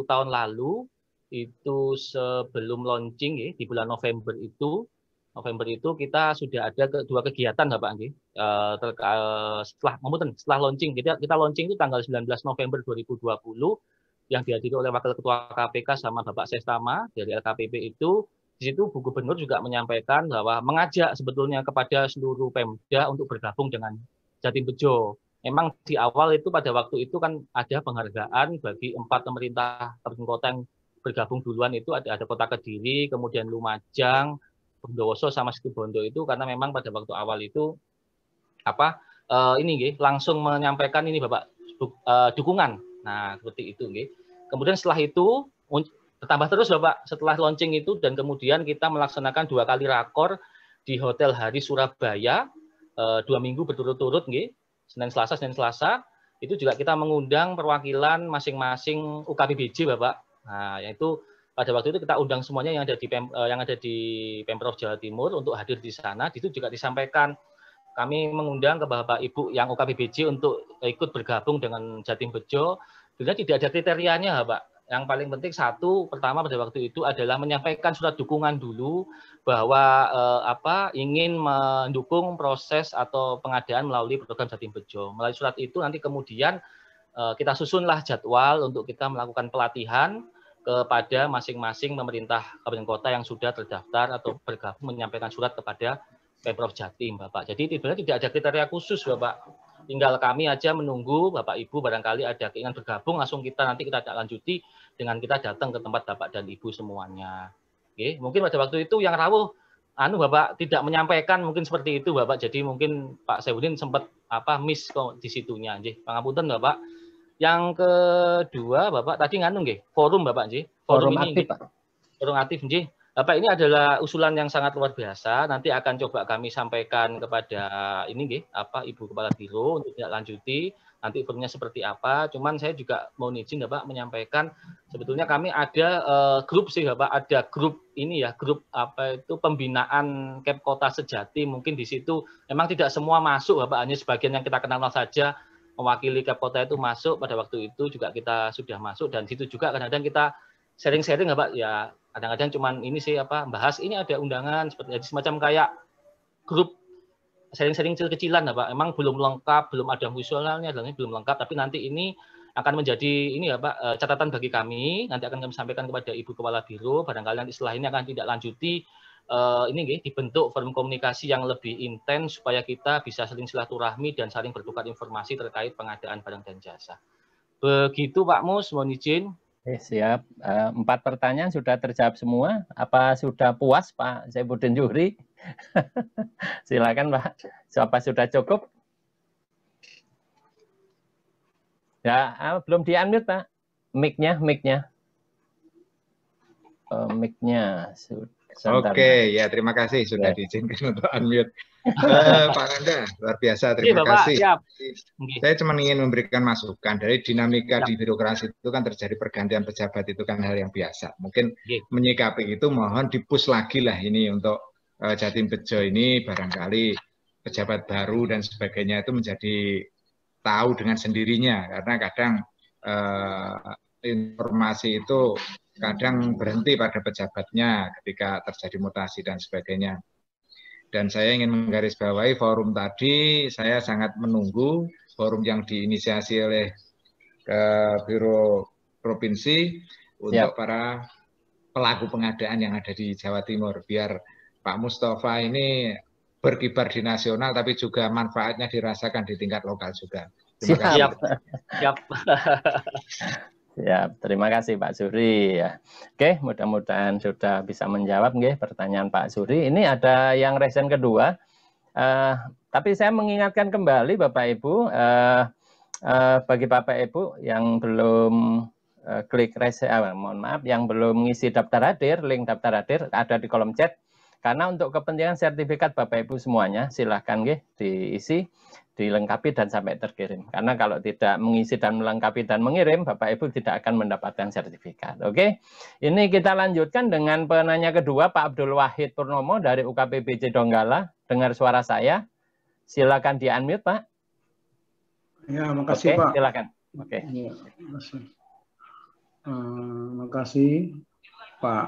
tahun lalu itu sebelum launching di bulan November itu kita sudah ada dua kegiatan Bapak setelah launching. Kita launching itu tanggal 19 November 2020 yang dihadiri oleh Wakil Ketua KPK sama Bapak Sestama dari LKPP itu. Di situ Bu Gubernur juga menyampaikan bahwa mengajak sebetulnya kepada seluruh Pemda untuk bergabung dengan Jatim Bejo. Memang di awal itu pada waktu itu kan ada penghargaan bagi 4 pemerintah kabupaten kota yang bergabung duluan, itu ada Kota Kediri, kemudian Lumajang, Bondowoso sama Situbondo itu, karena memang pada waktu awal itu langsung menyampaikan ini Bapak dukungan. Nah, seperti itu Kemudian setelah itu bertambah terus Bapak setelah launching itu, dan kemudian kita melaksanakan 2 kali rakor di Hotel Hari Surabaya 2 minggu berturut-turut Senin Selasa itu juga kita mengundang perwakilan masing-masing UKPBJ Bapak. Nah, yaitu pada waktu itu kita undang semuanya yang ada di Pemprov Jawa Timur untuk hadir di sana. Di situ juga disampaikan kami mengundang ke Bapak Ibu yang UKPBJ untuk ikut bergabung dengan Jatim Bejo. Sebenarnya tidak ada kriterianya Bapak. Yang paling penting pertama pada waktu itu adalah menyampaikan surat dukungan dulu bahwa ingin mendukung proses atau pengadaan melalui program Jatim Bejo. Melalui surat itu nanti kemudian kita susunlah jadwal untuk kita melakukan pelatihan kepada masing-masing pemerintah kabupaten kota yang sudah terdaftar atau bergabung, menyampaikan surat kepada Pemprov Jatim Bapak. Jadi sebenarnya tidak ada kriteria khusus Bapak. Tinggal kami aja menunggu Bapak Ibu barangkali ada keinginan bergabung, langsung kita lanjuti dengan kita datang ke tempat Bapak dan Ibu semuanya. Oke, mungkin pada waktu itu yang rawuh Bapak tidak menyampaikan mungkin seperti itu Bapak. Jadi mungkin Pak Saifuddin sempat miss di situnya pangapunten Bapak. Yang kedua Bapak tadi forum Bapak
Forum aktif Pak.
Forum aktif Bapak, ini adalah usulan yang sangat luar biasa. Nanti akan coba kami sampaikan kepada Ibu Kepala Biro untuk tidak lanjuti. Nanti forumnya seperti apa. Cuman saya juga mau izin Bapak menyampaikan sebetulnya kami ada grup Bapak, ada grup grup pembinaan Kep Kota Sejati. Mungkin di situ memang tidak semua masuk Bapak, hanya sebagian yang kita kenal saja mewakili Kep Kota itu masuk. Pada waktu itu juga kita sudah masuk, dan situ juga kadang-kadang kita sharing-sharing Bapak ya. Kadang-kadang cuman bahas ini ada undangan seperti semacam kayak grup sharing-sharing kecil-kecilan Pak. Emang belum lengkap, belum ada visualnya, belum lengkap, tapi nanti ini akan menjadi catatan bagi kami. Nanti akan kami sampaikan kepada Ibu Kepala Biro. Barangkali nanti setelah ini akan tidak lanjuti dibentuk forum komunikasi yang lebih intens supaya kita bisa saling silaturahmi dan saling bertukar informasi terkait pengadaan barang dan jasa. Begitu Pak Mus, mohon izin.
Siap. 4 pertanyaan sudah terjawab semua. Apa sudah puas Pak Saifuddin Zuhri? Silakan Pak. Apa sudah cukup? Ya, belum di-unmute Pak. Mic-nya. Mic-nya
Oke, ya terima kasih sudah diizinkan untuk unmute. Pak Nanda, luar biasa, terima kasih.
Siap.
Saya cuma ingin memberikan masukan dari dinamika di birokrasi itu kan terjadi pergantian pejabat, itu kan hal yang biasa. Mungkin menyikapi itu mohon dipus lagi lah ini untuk Jatim Bejo ini, barangkali pejabat baru dan sebagainya itu menjadi tahu dengan sendirinya, karena kadang informasi itu kadang berhenti pada pejabatnya ketika terjadi mutasi dan sebagainya. Dan saya ingin menggarisbawahi forum tadi, saya sangat menunggu forum yang diinisiasi oleh Biro Provinsi untuk para pelaku pengadaan yang ada di Jawa Timur, biar Pak Mustafa ini berkibar di nasional, tapi juga manfaatnya dirasakan di tingkat lokal juga. Terima kasih.
Siap.
Ya, terima kasih Pak Zuhri ya. Oke, mudah-mudahan sudah bisa menjawab pertanyaan Pak Zuhri. Ini ada yang resen kedua. Tapi saya mengingatkan kembali Bapak Ibu, bagi Bapak Ibu yang belum klik mohon maaf, yang belum mengisi daftar hadir, link daftar hadir ada di kolom chat. Karena untuk kepentingan sertifikat Bapak Ibu semuanya, silahkan diisi, dilengkapi dan sampai terkirim. Karena kalau tidak mengisi dan melengkapi dan mengirim, Bapak Ibu tidak akan mendapatkan sertifikat. Oke, ini kita lanjutkan dengan penanya kedua, Pak Abdul Wahid Purnomo dari UKPBJ Donggala. Dengar suara saya, silakan di-unmute, Pak.
Ya, makasih Pak.
Silakan. Oke.
Ya, makasih. Makasih Pak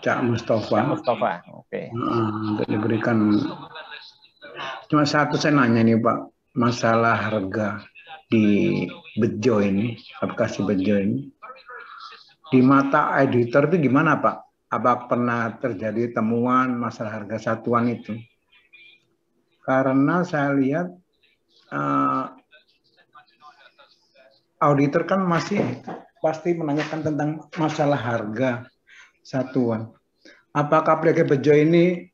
Cak Mustafa.
Oke.
Untuk diberikan. Cuma satu saya nanya nih Pak, masalah harga di Bejo ini, aplikasi Bejo ini, di mata editor itu gimana Pak? Apa pernah terjadi temuan masalah harga satuan itu? Karena saya lihat auditor kan masih pasti menanyakan tentang masalah harga satuan. Apakah aplikasi Bejo ini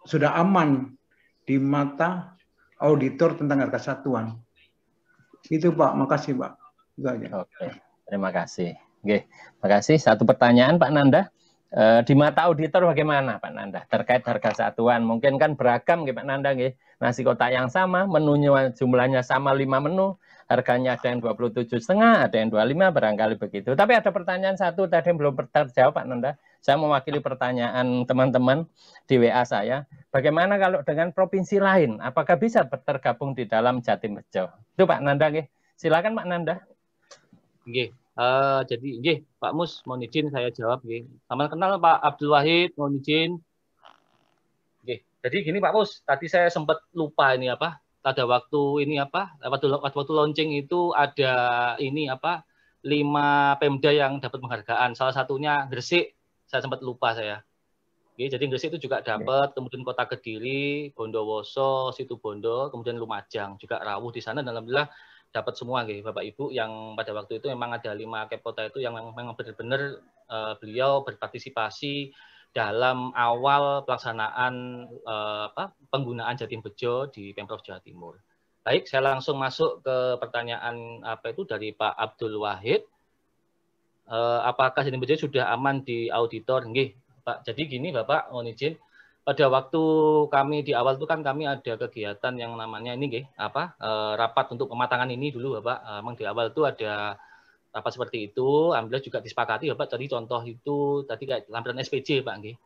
sudah aman di mata auditor tentang harga satuan? Itu Pak, makasih Pak. Itu aja.
Oke, terima kasih. Oke, terima kasih. Satu pertanyaan Pak Nanda. Di mata auditor bagaimana Pak Nanda terkait harga satuan? Mungkin kan beragam Pak Nanda, nasi kotak yang sama, menunya jumlahnya sama 5 menu, harganya ada yang 27,5, ada yang 25, barangkali begitu. Tapi ada pertanyaan satu tadi yang belum terjawab Pak Nanda. Saya mewakili pertanyaan teman-teman di WA saya. Bagaimana kalau dengan provinsi lain? Apakah bisa tergabung di dalam Jatim Bejo? Itu Pak Nanda, silakan Pak Nanda.
Jadi Pak Mus, mohon izin saya jawab. Sama kenal Pak Abdul Wahid, mohon izin. Jadi gini Pak Mus, tadi saya sempat lupa ini apa. Pada waktu ini apa? Waktu launching itu ada ini apa? 5 Pemda yang dapat penghargaan. Salah satunya Gresik, saya sempat lupa saya. Jadi Gresik itu juga dapat, kemudian Kota Kediri, Bondowoso, Situbondo, kemudian Lumajang, juga Rawuh di sana. Dan alhamdulillah dapat semua Bapak Ibu yang pada waktu itu memang ada 5 Kepkota itu yang memang benar-benar beliau berpartisipasi dalam awal pelaksanaan penggunaan Jatim Bejo di Pemprov Jawa Timur. Baik, saya langsung masuk ke pertanyaan dari Pak Abdul Wahid. Apakah Jatim Bejo sudah aman di auditor? Nggih, Pak. Jadi gini Bapak, mohon izin. Pada waktu kami di awal itu kan kami ada kegiatan yang namanya ini rapat untuk pematangan ini dulu Bapak. Memang di awal itu ada rapat seperti itu, alhamdulillah juga disepakati Bapak. Tadi contoh itu tadi kayak lampiran SPJ Pak nggih.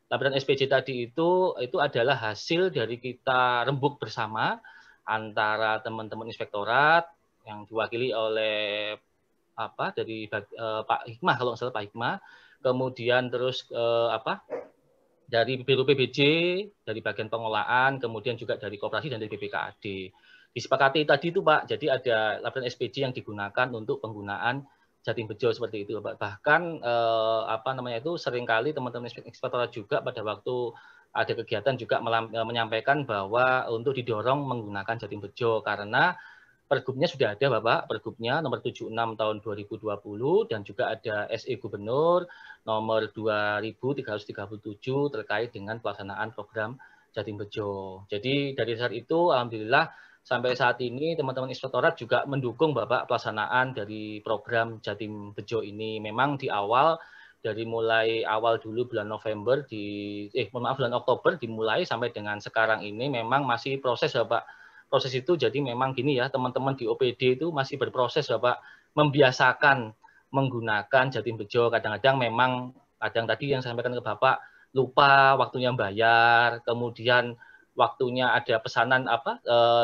Lampiran SPJ tadi itu adalah hasil dari kita rembuk bersama antara teman-teman inspektorat yang diwakili oleh dari Pak Hikmah kalau nggak salah Pak Hikmah, kemudian terus dari Biro PBJ, dari bagian pengolahan, kemudian juga dari koperasi dan dari BPKAD. Disepakati tadi itu Pak, jadi ada laporan SPJ yang digunakan untuk penggunaan Jatim Bejo seperti itu Pak. Bahkan seringkali teman-teman inspektorat juga pada waktu ada kegiatan juga menyampaikan bahwa untuk didorong menggunakan Jatim Bejo karena pergubnya sudah ada Bapak, pergubnya nomor 76 tahun 2020 dan juga ada SE Gubernur nomor 2337 terkait dengan pelaksanaan program Jatim Bejo. Jadi dari dasar itu alhamdulillah sampai saat ini teman-teman inspektorat juga mendukung Bapak pelaksanaan dari program Jatim Bejo ini. Memang di awal dari mulai awal dulu bulan November bulan Oktober dimulai sampai dengan sekarang ini memang masih proses Bapak. Proses itu jadi memang gini ya, teman-teman di OPD itu masih berproses Bapak membiasakan menggunakan Jatim Bejo. Kadang-kadang memang tadi yang saya sampaikan ke Bapak lupa waktunya bayar, kemudian waktunya ada pesanan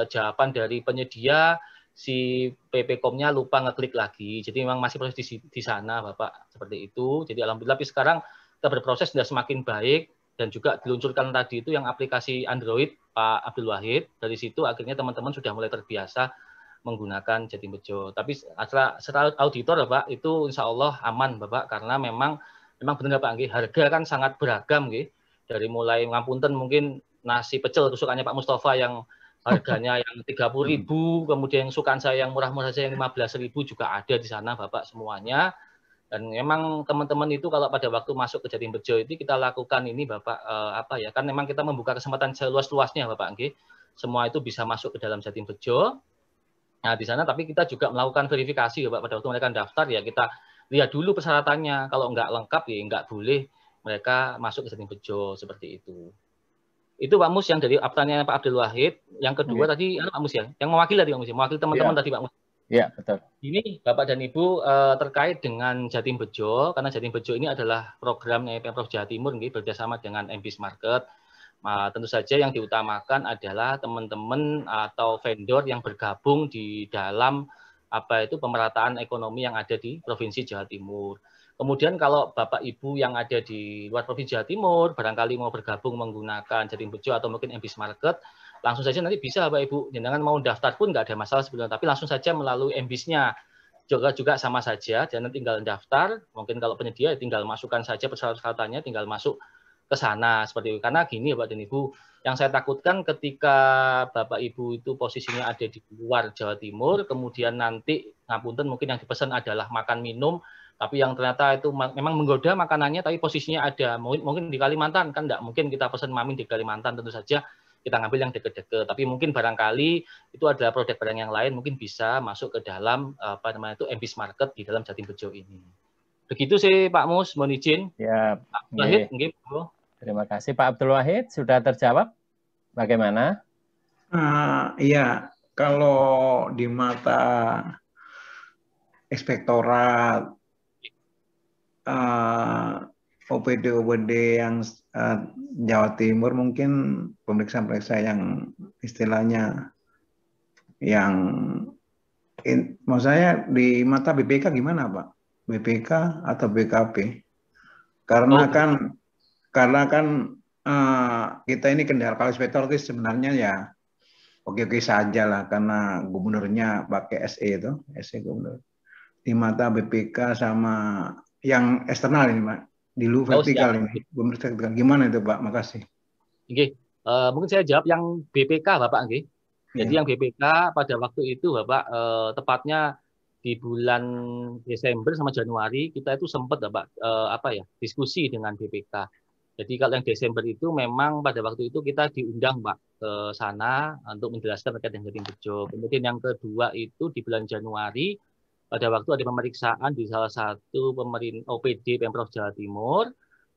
jawaban dari penyedia, si PP.com-nya lupa ngeklik lagi. Jadi memang masih proses di sana Bapak seperti itu. Jadi alhamdulillah tapi sekarang kita berproses sudah semakin baik dan juga diluncurkan tadi itu yang aplikasi Android Pak Abdul Wahid. Dari situ akhirnya teman-teman sudah mulai terbiasa menggunakan Jatim Bejo. Tapi setelah auditor Bapak itu insya Allah aman Bapak karena memang benar Pak nggih, harga kan sangat beragam nggih. Dari mulai ngapunten mungkin nasi pecel kesukaannya Pak Mustafa yang harganya yang 30.000, kemudian yang sukaan saya yang murah-murah saja yang 15.000 juga ada di sana Bapak semuanya. Dan memang teman-teman itu kalau pada waktu masuk ke Jatim Bejo itu kita lakukan ini Bapak kan memang kita membuka kesempatan seluas-luasnya Bapak nggih. Semua itu bisa masuk ke dalam Jatim Bejo. Nah, di sana tapi kita juga melakukan verifikasi Bapak pada waktu mereka daftar ya kita lihat dulu persyaratannya. Kalau nggak lengkap ya nggak boleh mereka masuk ke Jatim Bejo seperti itu. Itu Pak Mus yang dari pertanyaan Pak Abdul Wahid. Yang kedua tadi Pak Mus ya, yang mewakili tadi Pak Mus, mewakili teman-teman tadi Pak Mus.
Iya, betul.
Ini Bapak dan Ibu terkait dengan Jatim Bejo, karena Jatim Bejo ini adalah programnya Pemprov Jawa Timur bekerjasama dengan MBIS Market. Tentu saja yang diutamakan adalah teman-teman atau vendor yang bergabung di dalam pemerataan ekonomi yang ada di Provinsi Jawa Timur. Kemudian kalau Bapak Ibu yang ada di luar Provinsi Jawa Timur, barangkali mau bergabung menggunakan Jatim Bejo atau mungkin MBIS Market, langsung saja nanti bisa Bapak Ibu. Jangan mau daftar pun nggak ada masalah sebenarnya, tapi langsung saja melalui MBIS-nya. Juga sama saja, jangan tinggal daftar, mungkin kalau penyedia tinggal masukkan saja persyaratan-persyaratannya, tinggal masuk ke sana seperti itu. Karena gini Bapak dan Ibu, yang saya takutkan ketika Bapak Ibu itu posisinya ada di luar Jawa Timur, kemudian nanti ngapunten mungkin yang dipesan adalah makan minum, tapi yang ternyata itu memang menggoda makanannya, tapi posisinya ada mungkin di Kalimantan, kan enggak mungkin kita pesan mamin di Kalimantan, tentu saja kita ngambil yang deket-deket. Tapi mungkin barangkali itu adalah produk barang yang lain, mungkin bisa masuk ke dalam MBIS Market di dalam Jatim Bejo ini. Begitu sih Pak Mus, mohon izin.
Ya.
Wahid,
terima kasih Pak Abdul Wahid, sudah terjawab. Bagaimana?
Iya, kalau di mata inspektorat OPD yang Jawa Timur mungkin pemeriksa-pemeriksa yang istilahnya yang maksud saya di mata BPK gimana Pak? BPK atau BKP? Karena kan kita ini kendala kalau inspektor itu sebenarnya ya oke-oke saja lah karena gubernurnya pakai SE itu, SE gubernur. Di mata BPK sama yang eksternal ini Pak, di luar vertikal ini, gimana itu Pak? Makasih.
Oke, mungkin saya jawab yang BPK Bapak. Jadi yang BPK pada waktu itu Bapak, tepatnya di bulan Desember sama Januari kita itu sempat Bapak diskusi dengan BPK. Jadi kalau yang Desember itu memang pada waktu itu kita diundang Pak ke sana untuk menjelaskan terkait dengan Jatim Bejo. Kemudian yang kedua itu di bulan Januari pada waktu ada pemeriksaan di salah satu OPD Pemprov Jawa Timur,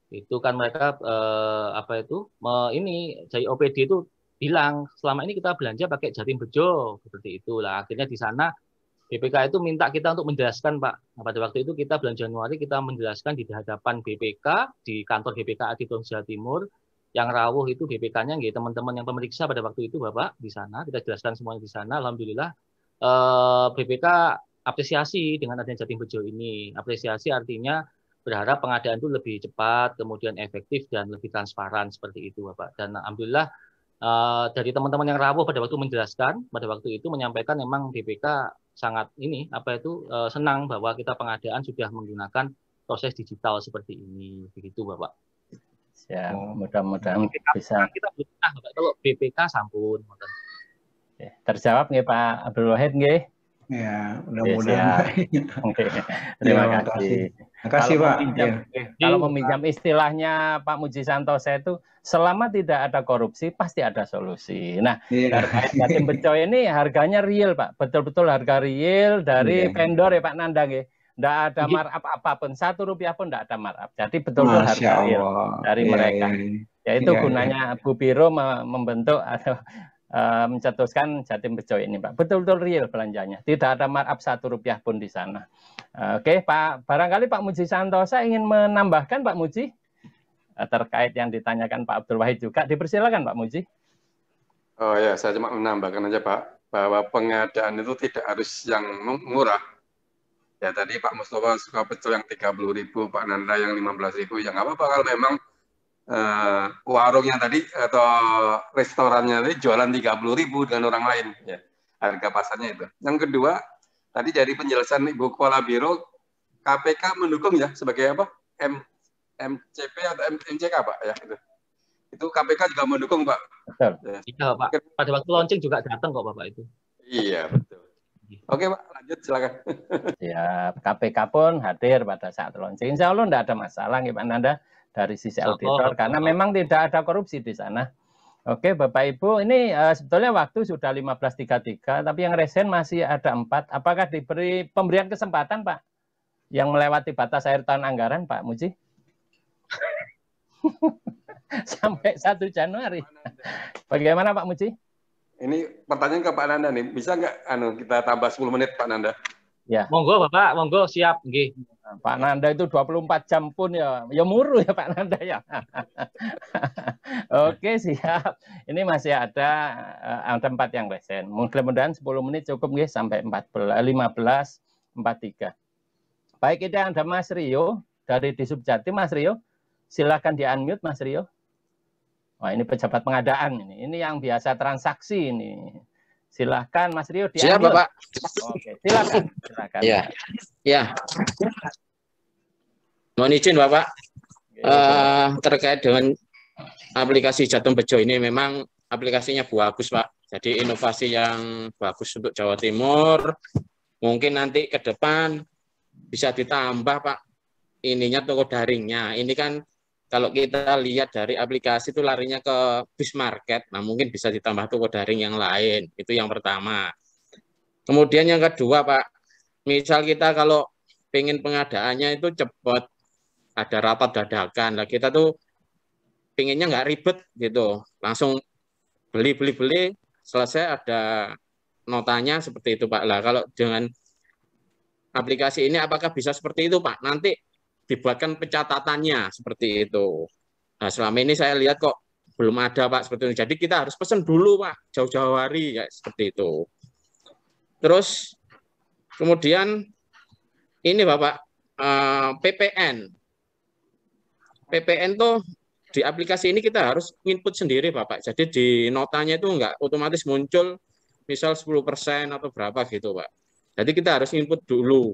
itu kan mereka dari OPD itu bilang selama ini kita belanja pakai Jatim Bejo seperti itulah. Akhirnya di sana BPK itu minta kita untuk menjelaskan Pak. Pada waktu itu kita bulan Januari kita menjelaskan di hadapan BPK di kantor BPK di Provinsi Jawa Timur. Yang rawuh itu BPK-nya teman-teman yang pemeriksa pada waktu itu Bapak di sana, kita jelaskan semuanya di sana. Alhamdulillah BPK apresiasi dengan adanya Jatim Bejo ini. Apresiasi artinya berharap pengadaan itu lebih cepat, kemudian efektif dan lebih transparan seperti itu, Bapak. Dan alhamdulillah dari teman-teman yang rawuh pada waktu menjelaskan, pada waktu itu menyampaikan memang BPK sangat senang bahwa kita pengadaan sudah menggunakan proses digital seperti ini, begitu, Bapak.
Ya, mudah-mudahan bisa.
Kita belum pernah, Bapak. Kalau BPK sampun.
Terjawab nggih Pak Abdul Wahid nggih?
Ya, mudah-mudahan.
Terima kasih.
Terima kasih Pak.
Kalau meminjam istilahnya Pak Muji Santosa itu, selama tidak ada korupsi pasti ada solusi. Nah, Jatim Bejo ini harganya real Pak, betul-betul harga real dari vendor ya Pak Nanda nggih. Tidak ada markup apapun, Rp1 pun tidak ada markup. Jadi betul-betul harga real dari mereka. Yaitu gunanya Bu Biro membentuk atau mencetuskan Jatim Bejo ini Pak. Betul-betul real belanjanya. Tidak ada markup Rp1 pun di sana. Oke Pak, barangkali Pak Muji Santosa ingin menambahkan Pak Muji terkait yang ditanyakan Pak Abdul Wahid juga. Dipersilakan Pak Muji.
Oh ya, saya cuma menambahkan aja Pak, bahwa pengadaan itu tidak harus yang murah. Ya tadi Pak Mustafa suka betul yang 30.000, Pak Nanda yang 15.000, ya nggak apa-apa kalau memang warungnya tadi atau restorannya tadi jualan 30.000 dengan orang lain, ya harga pasarnya itu. Yang kedua, tadi dari penjelasan Ibu Kepala Biro, KPK mendukung ya sebagai apa? MCP atau MCK Pak ya itu. Itu KPK juga mendukung Pak.
Betul. Ya. Iya Pak. Pada waktu launching juga datang kok Bapak itu.
Iya betul. Oke Pak, lanjut silakan.
Ya, KPK pun hadir pada saat launching. Insya Allah tidak ada masalah nih Pak Nanda dari sisi auditor karena memang tidak ada korupsi di sana. Oke Bapak Ibu, ini sebetulnya waktu sudah 15.33, tapi yang resen masih ada 4. Apakah diberi pemberian kesempatan Pak yang melewati batas akhir tahun anggaran, Pak Muji? Sampai 1 Januari. Bagaimana Pak Muji?
Ini pertanyaan ke Pak Nanda nih, bisa nggak kita tambah 10 menit Pak Nanda?
Ya.
Monggo Bapak, monggo siap. Nggih.
Pak Nanda itu 24 jam pun ya muru ya Pak Nanda ya. Oke, siap. Ini masih ada 4 yang resen. Mudah-mudahan 10 menit cukup nggih sampai 15:43. Baik, ini ada Mas Rio dari Disub Jatim. Mas Rio, silakan di-unmute Mas Rio. Wah, ini pejabat pengadaan ini. Ini yang biasa transaksi ini. Silakan Mas Rio di-unmute.
Siap, Bapak.
Oke, silakan.
Iya. Ya. Mohon izin Bapak. Terkait dengan aplikasi Jatim Bejo ini memang aplikasinya bagus, Pak. Jadi inovasi yang bagus untuk Jawa Timur. Mungkin nanti ke depan bisa ditambah, Pak. Ininya toko daringnya. Ini kan kalau kita lihat dari aplikasi itu larinya ke Bismarket, nah mungkin bisa ditambah toko daring yang lain. Itu yang pertama. Kemudian yang kedua, Pak, misal kita kalau pengen pengadaannya itu cepat, ada rapat dadakan, lah kita tuh pengennya nggak ribet gitu, langsung beli, selesai ada notanya seperti itu, Pak. Lah kalau dengan aplikasi ini apakah bisa seperti itu, Pak? Nanti dibuatkan pencatatannya seperti itu. Nah, selama ini saya lihat kok belum ada, Pak, seperti itu. Jadi kita harus pesan dulu, Pak, jauh-jauh hari, ya, seperti itu. Terus kemudian ini, Bapak, PPN. PPN tuh di aplikasi ini kita harus input sendiri, Bapak. Jadi di notanya itu enggak otomatis muncul misal 10% atau berapa gitu, Pak. Jadi kita harus input dulu.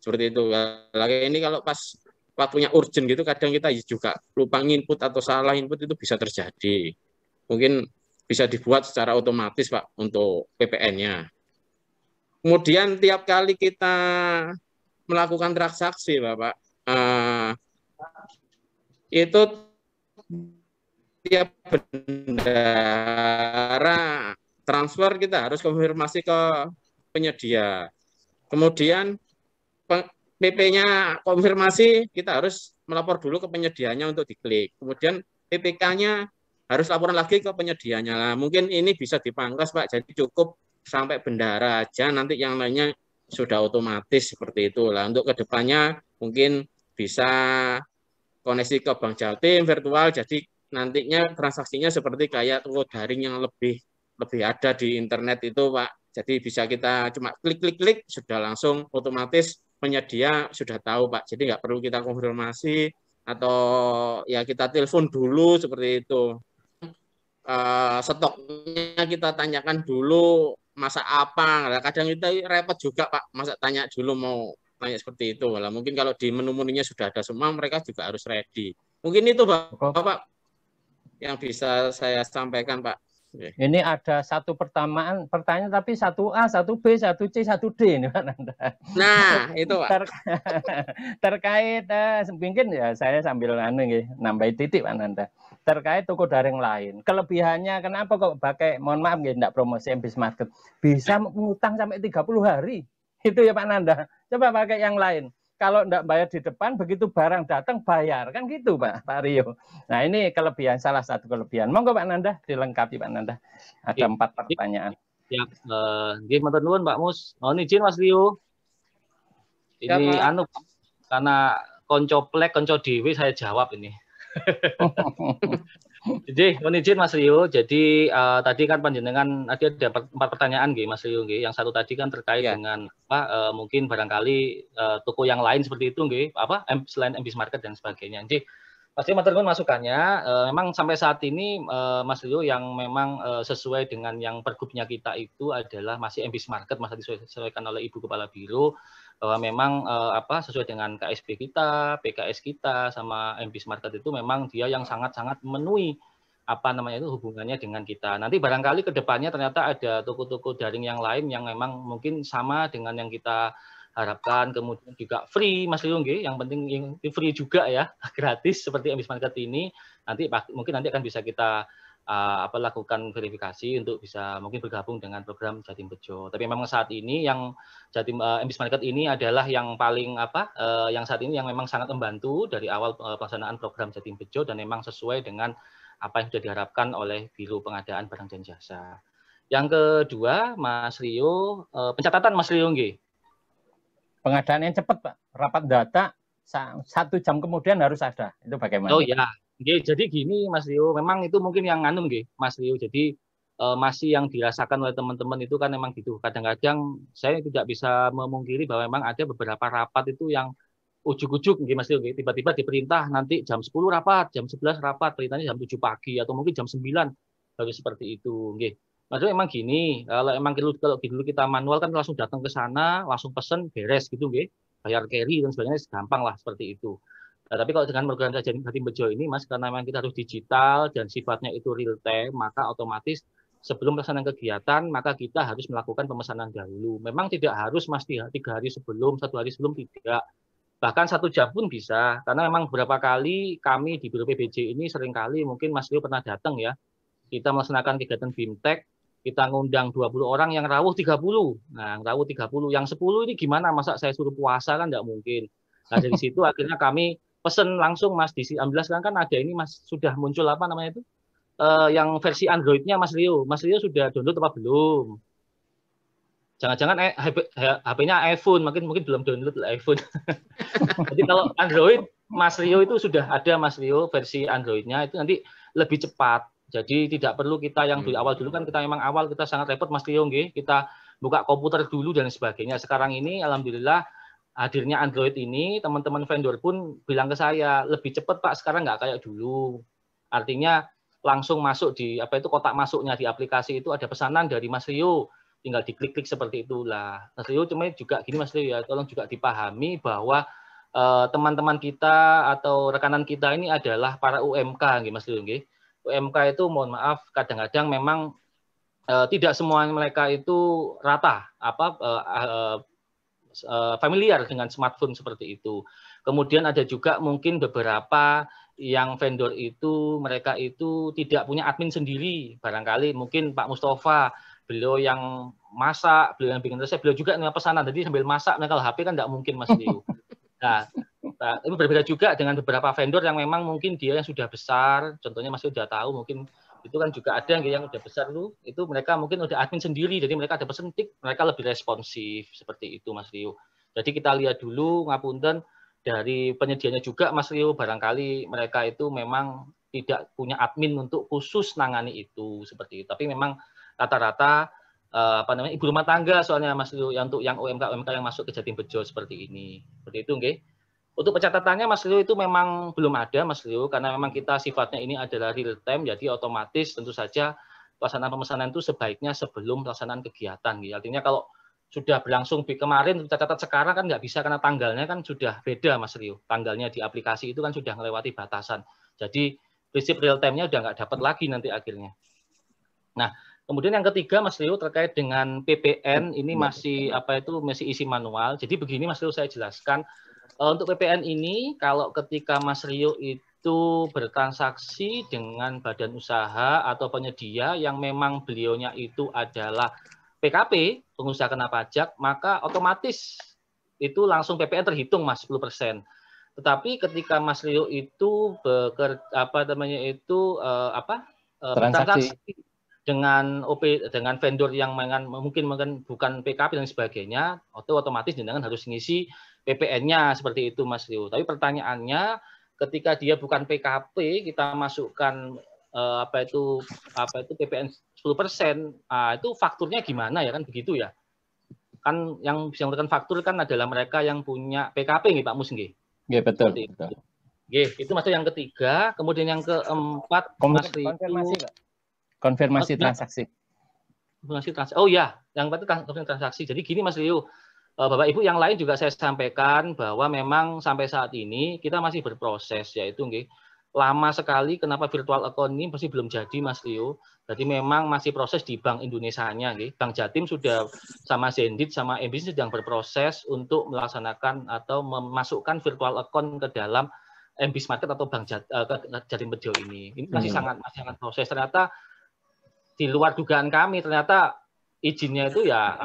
Seperti itu. Lagi ini kalau pas waktunya urgent gitu, kadang kita juga lupa input atau salah input, itu bisa terjadi. Mungkin bisa dibuat secara otomatis, Pak, untuk PPN-nya. Kemudian tiap kali kita melakukan transaksi, Bapak, itu tiap bendara transfer kita harus konfirmasi ke penyedia. Kemudian PP-nya konfirmasi, kita harus melapor dulu ke penyedianya untuk diklik. Kemudian PPK-nya harus laporan lagi ke penyedianya. Nah, mungkin ini bisa dipangkas, Pak. Jadi cukup sampai bendara aja, nanti yang lainnya sudah otomatis seperti itu. Lah, untuk kedepannya mungkin bisa koneksi ke Bank Jatim virtual, jadi nantinya transaksinya seperti kayak toko daring yang lebih ada di internet itu, Pak. Jadi bisa kita cuma klik, sudah langsung otomatis penyedia sudah tahu, Pak. Jadi nggak perlu kita konfirmasi atau ya kita telepon dulu seperti itu. Stoknya kita tanyakan dulu masa apa. Nah, kadang kita repot juga, Pak, masa tanya dulu mau tanya seperti itu. Lah, mungkin kalau di menu-menunya sudah ada semua, mereka juga harus ready. Mungkin itu, Bapak, yang bisa saya sampaikan, Pak.
Ini ada satu pertanyaan tapi 1A, 1B, 1C, 1D ini, Pak Nanda.
Nah, itu, Pak.
Terkait mungkin ya saya sambil nambah titik, Pak Nanda. Terkait toko daring lain. Kelebihannya kenapa kok pakai, mohon maaf nggih, enggak promosi Bismarket. Bisa ngutang sampai 30 hari. Itu ya Pak Nanda. Coba pakai yang lain. Kalau enggak bayar di depan, begitu barang datang bayar. Kan gitu Pak Rio. Nah ini kelebihan, salah satu kelebihan. Monggo Pak Nanda, dilengkapi Pak Nanda. Ada 4 pertanyaan.
Ya, matur nuwun Pak Mus. Mohon izin Mas Rio. Ini ya, karena konco plek, konco dewi saya jawab ini. Jadi, mohon izin Mas Rio. Jadi tadi kan panjenengan ada 4 pertanyaan nggih Mas Rio nggih. Yang satu tadi kan terkait dengan apa mungkin barangkali toko yang lain seperti itu nggih, apa selain Bismarket dan sebagainya. Jadi pasti matur nuwun masukannya. Memang sampai saat ini Mas Rio yang memang sesuai dengan yang pergubnya kita itu adalah masih Bismarket, masih disesuaikan oleh Ibu Kepala Biro, bahwa memang sesuai dengan KSP kita, PKS kita sama Bismarket itu memang dia yang sangat-sangat memenuhi itu hubungannya dengan kita. Nanti barangkali ke depannya ternyata ada toko-toko daring yang lain yang memang mungkin sama dengan yang kita harapkan, kemudian juga free Mas Rio nggih, yang penting free juga ya, gratis seperti Bismarket ini. Nanti mungkin akan bisa kita lakukan verifikasi untuk bisa mungkin bergabung dengan program Jatim Bejo. Tapi memang saat ini yang Jatim MBIS Market ini adalah yang paling yang saat ini yang memang sangat membantu dari awal pelaksanaan program Jatim Bejo dan memang sesuai dengan apa yang sudah diharapkan oleh Biro Pengadaan Barang dan Jasa. Yang kedua, Mas Rio, pencatatan Mas Rio nggih.
Pengadaan yang cepat, Pak. Rapat data 1 jam kemudian harus ada. Itu bagaimana?
Oh ya, jadi gini Mas Rio, memang itu mungkin yang nganu nggih, Mas Rio. Jadi masih yang dirasakan oleh teman-teman itu kan memang gitu. Kadang-kadang saya tidak bisa memungkiri bahwa memang ada beberapa rapat itu yang ujuk-ujuk nggih Mas Rio, tiba-tiba diperintah nanti jam 10 rapat, jam 11 rapat, perintahnya jam 7 pagi atau mungkin jam 9 harus seperti itu nggih. Maksudnya emang gini, kalau emang kalau dulu kita manual kan langsung datang ke sana, langsung pesen, beres gitu nggih, bayar carry dan sebagainya gampang lah seperti itu. Nah, tapi kalau dengan program Jatim Bejo ini Mas, karena memang kita harus digital dan sifatnya itu real time, maka otomatis sebelum pelaksanaan kegiatan, maka kita harus melakukan pemesanan dahulu. Memang tidak harus Mas 3 hari sebelum, 1 hari sebelum, tidak. Bahkan 1 jam pun bisa, karena memang beberapa kali kami di Biro PBJ ini seringkali mungkin Mas Rio pernah datang ya, kita melaksanakan kegiatan BIMTEK, kita ngundang 20 orang yang rawuh 30. Nah, rawuh 30, yang 10 ini gimana? Masa saya suruh puasa kan nggak mungkin. Nah, dari situ akhirnya kami pesen langsung Mas di 19 kan ada ini Mas, sudah muncul apa namanya itu? Yang versi Android-nya Mas Rio. Mas Rio sudah download apa belum? Jangan-jangan HP-nya iPhone, mungkin belum download iPhone. Jadi kalau Android, Mas Rio itu sudah ada Mas Rio versi Android-nya itu nanti lebih cepat. Jadi tidak perlu kita yang di awal dulu kan kita memang awal kita sangat repot Mas Rio nggih, kita buka komputer dulu dan sebagainya. Sekarang ini alhamdulillah hadirnya Android ini teman-teman vendor pun bilang ke saya lebih cepat Pak sekarang nggak kayak dulu. Artinya langsung masuk di kotak masuknya di aplikasi itu ada pesanan dari Mas Rio, tinggal diklik-klik seperti itulah. Mas Rio cuma juga gini Mas Rio ya, tolong juga dipahami bahwa teman-teman kita atau rekanan kita ini adalah para UMK nggih Mas Rio nggih. UMK itu mohon maaf kadang-kadang memang tidak semua mereka itu rata familiar dengan smartphone seperti itu. Kemudian ada juga mungkin beberapa yang vendor itu mereka itu tidak punya admin sendiri. Barangkali mungkin Pak Mustafa, beliau yang masak, beliau yang bikin resep, beliau juga punya pesanan. Jadi sambil masak, nah kalau HP kan nggak mungkin Mas Rio. Nah, itu berbeda juga dengan beberapa vendor yang memang mungkin dia yang sudah besar, contohnya masih sudah tahu mungkin itu kan juga ada yang udah besar itu mereka mungkin udah admin sendiri, jadi mereka ada pesen tik, mereka lebih responsif seperti itu Mas Rio. Jadi kita lihat dulu ngapunten dari penyedianya juga Mas Rio, barangkali mereka itu memang tidak punya admin untuk khusus nangani itu seperti itu. Tapi memang rata-rata ibu rumah tangga soalnya Mas Rio yang untuk yang UMK yang masuk ke Jatim Bejo seperti ini. Seperti itu nggih. Untuk pencatatannya Mas Rio itu memang belum ada Mas Rio karena memang kita sifatnya ini adalah real time jadi otomatis tentu saja pelaksanaan pemesanan itu sebaiknya sebelum pelaksanaan kegiatan gitu. Artinya kalau sudah berlangsung kemarin catat sekarang kan nggak bisa karena tanggalnya kan sudah beda Mas Rio. Tanggalnya di aplikasi itu kan sudah melewati batasan. Jadi prinsip real time-nya udah nggak dapat lagi nanti akhirnya. Nah, kemudian yang ketiga Mas Rio terkait dengan PPN ini masih masih isi manual. Jadi begini Mas Rio saya jelaskan. Untuk PPN ini, kalau ketika Mas Rio itu bertransaksi dengan badan usaha atau penyedia yang memang beliaunya itu adalah PKP, pengusaha kena pajak, maka otomatis itu langsung PPN terhitung Mas 10%. Tetapi ketika Mas Rio itu transaksi dengan vendor yang mungkin bukan PKP dan sebagainya, otomatis jenengan harus ngisi PPN-nya seperti itu Mas Rio. Tapi pertanyaannya ketika dia bukan PKP kita masukkan PPN 10%, itu fakturnya gimana ya kan begitu ya? Kan yang bisa memberikan faktur kan adalah mereka yang punya PKP nggih Pak Mus nggih.
Nggih betul.
Nggih, itu masuk yang ketiga, kemudian yang keempat Mas Rio
konfirmasi transaksi.
Oh ya, yang keempat konfirmasi transaksi. Jadi gini Mas Rio, Bapak Ibu yang lain juga saya sampaikan bahwa memang sampai saat ini kita masih berproses yaitu lama sekali kenapa virtual account ini masih belum jadi Mas Rio. Jadi memang masih proses di Bank Indonesianya Bank Jatim sudah sama Zendit sama MBIS sedang berproses untuk melaksanakan atau memasukkan virtual account ke dalam MBIS Market atau Bank Jatim Bejo ini. Ini masih sangat proses. Ternyata di luar dugaan kami, ternyata izinnya itu ya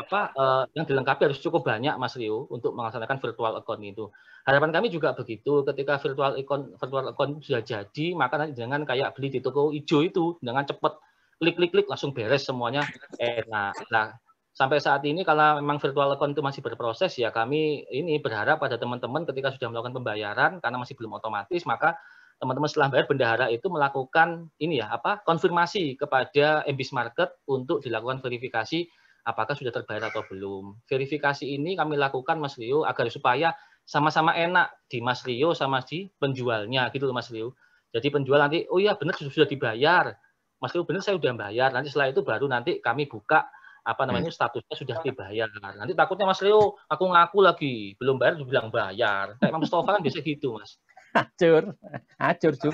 yang dilengkapi harus cukup banyak, Mas Rio, untuk melaksanakan virtual account itu. Harapan kami juga begitu, ketika virtual account sudah jadi, maka nanti jangan kayak beli di toko hijau itu, dengan cepat klik langsung beres semuanya enak. Nah, sampai saat ini kalau memang virtual account itu masih berproses, ya kami ini berharap pada teman-teman ketika sudah melakukan pembayaran karena masih belum otomatis, maka teman-teman setelah bayar bendahara itu melakukan ini ya konfirmasi kepada MBIS Market untuk dilakukan verifikasi apakah sudah terbayar atau belum. Verifikasi ini kami lakukan, Mas Rio, agar supaya sama-sama enak di Mas Rio sama di penjualnya gitu loh, Mas Rio. Jadi penjual nanti oh iya benar sudah dibayar. Mas Rio benar saya sudah bayar. Nanti setelah itu baru nanti kami buka statusnya sudah dibayar. Nanti takutnya Mas Rio aku ngaku lagi belum bayar dibilang bayar. Kayak Mas Mustafa kan biasa gitu, Mas.
Acur Jum.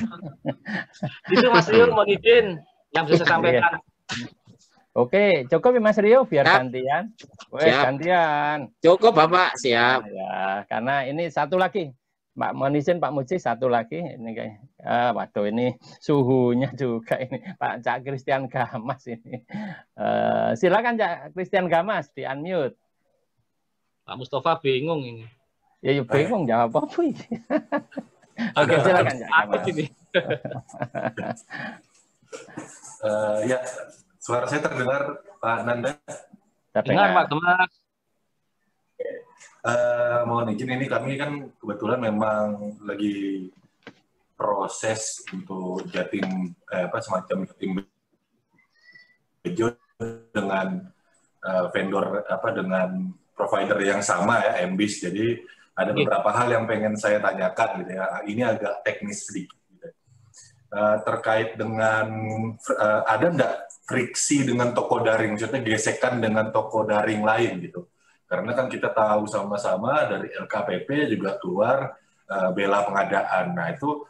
Itu Mas Rio mohon izin yang bisa saya sampaikan.
Oke, cukup ya Mas Rio biar gantian. Gantian.
Cukup Bapak, siap.
Ya, karena ini satu lagi. Mohon izin Pak Muji satu lagi ini kayak waduh ini suhunya juga ini Pak Cak Christian Gamas ini. Silakan Cak Christian Gamas di unmute.
Pak Mustafa bingung ini.
Ya bingung jawab apa ini. Oke, silakan Cak Gamas.
Ya, suara saya terdengar Pak Nanda.
Terdengar Pak Gamas.
Mohon izin ini kami kan kebetulan memang lagi proses untuk Jatim semacam Jatim Bejo dengan vendor dengan provider yang sama ya MBIS. Jadi ada beberapa hal yang pengen saya tanyakan gitu ya. Ini agak teknis sedikit. Gitu. Terkait dengan ada nggak friksi dengan toko daring, maksudnya gesekan dengan toko daring lain gitu. Karena kan kita tahu sama-sama dari LKPP juga keluar bela pengadaan. Nah itu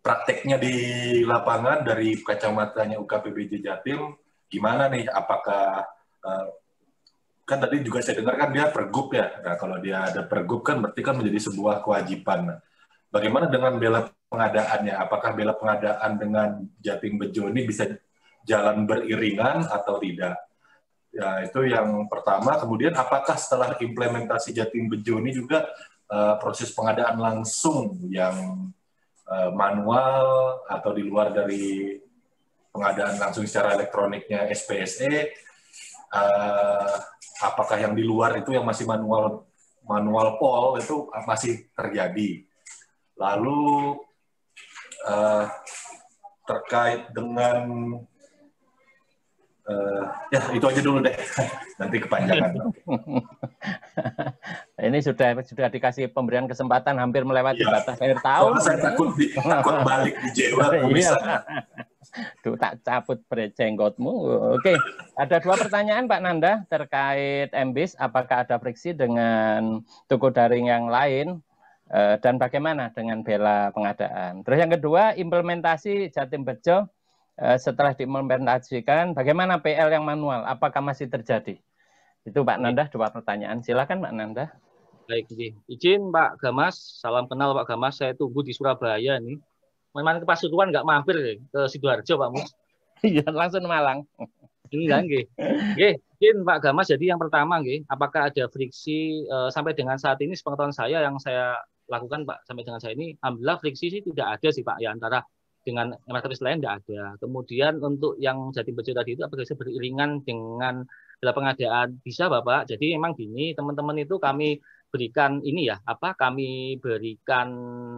prakteknya di lapangan dari kacamatanya UKPBJ Jatim gimana nih? Apakah kan tadi juga saya dengar kan dia pergub ya. Nah kalau dia ada pergub kan berarti kan menjadi sebuah kewajiban. Nah, bagaimana dengan bela pengadaannya? Apakah bela pengadaan dengan Jatim Bejo ini bisa jalan beriringan atau tidak? Ya, itu yang pertama. Kemudian apakah setelah implementasi Jatim Bejo ini juga proses pengadaan langsung yang manual atau di luar dari pengadaan langsung secara elektroniknya SPSE, apakah yang di luar itu yang masih manual POL itu masih terjadi? Lalu terkait dengan ya itu aja dulu deh, nanti kepanjangan.
Ini sudah dikasih pemberian kesempatan hampir melewati batas akhir tahun.
Saya takut balik di Jawa.
Duh, tak cabut brejenggotmu. Oke, ada dua pertanyaan Pak Nanda terkait MBIS. Apakah ada friksi dengan toko daring yang lain dan bagaimana dengan bela pengadaan? Terus yang kedua, implementasi Jatim Bejo. Setelah diimplementasikan, bagaimana PL yang manual? Apakah masih terjadi? Itu Pak Nanda, dua pertanyaan. Silakan Pak Nanda.
Baik, izin Pak Gamas. Salam kenal Pak Gamas. Saya tunggu di Surabaya nih. Memang ke Pasuruan nggak mampir ke Sidoarjo Pak Mus.
Iya, langsung Malang.
Enggak, izin Pak Gamas. Jadi yang pertama, apakah ada friksi sampai dengan saat ini? Sepengetahuan saya yang saya lakukan Pak sampai dengan saya ini, alhamdulillah friksi sih tidak ada sih Pak ya antara dengan marketplace lain tidak ada. Kemudian untuk yang Jatim Bejo tadi itu apakah bisa beriringan dengan bela pengadaan? Bisa Bapak. Jadi memang gini, teman-teman itu kami berikan ini ya, kami berikan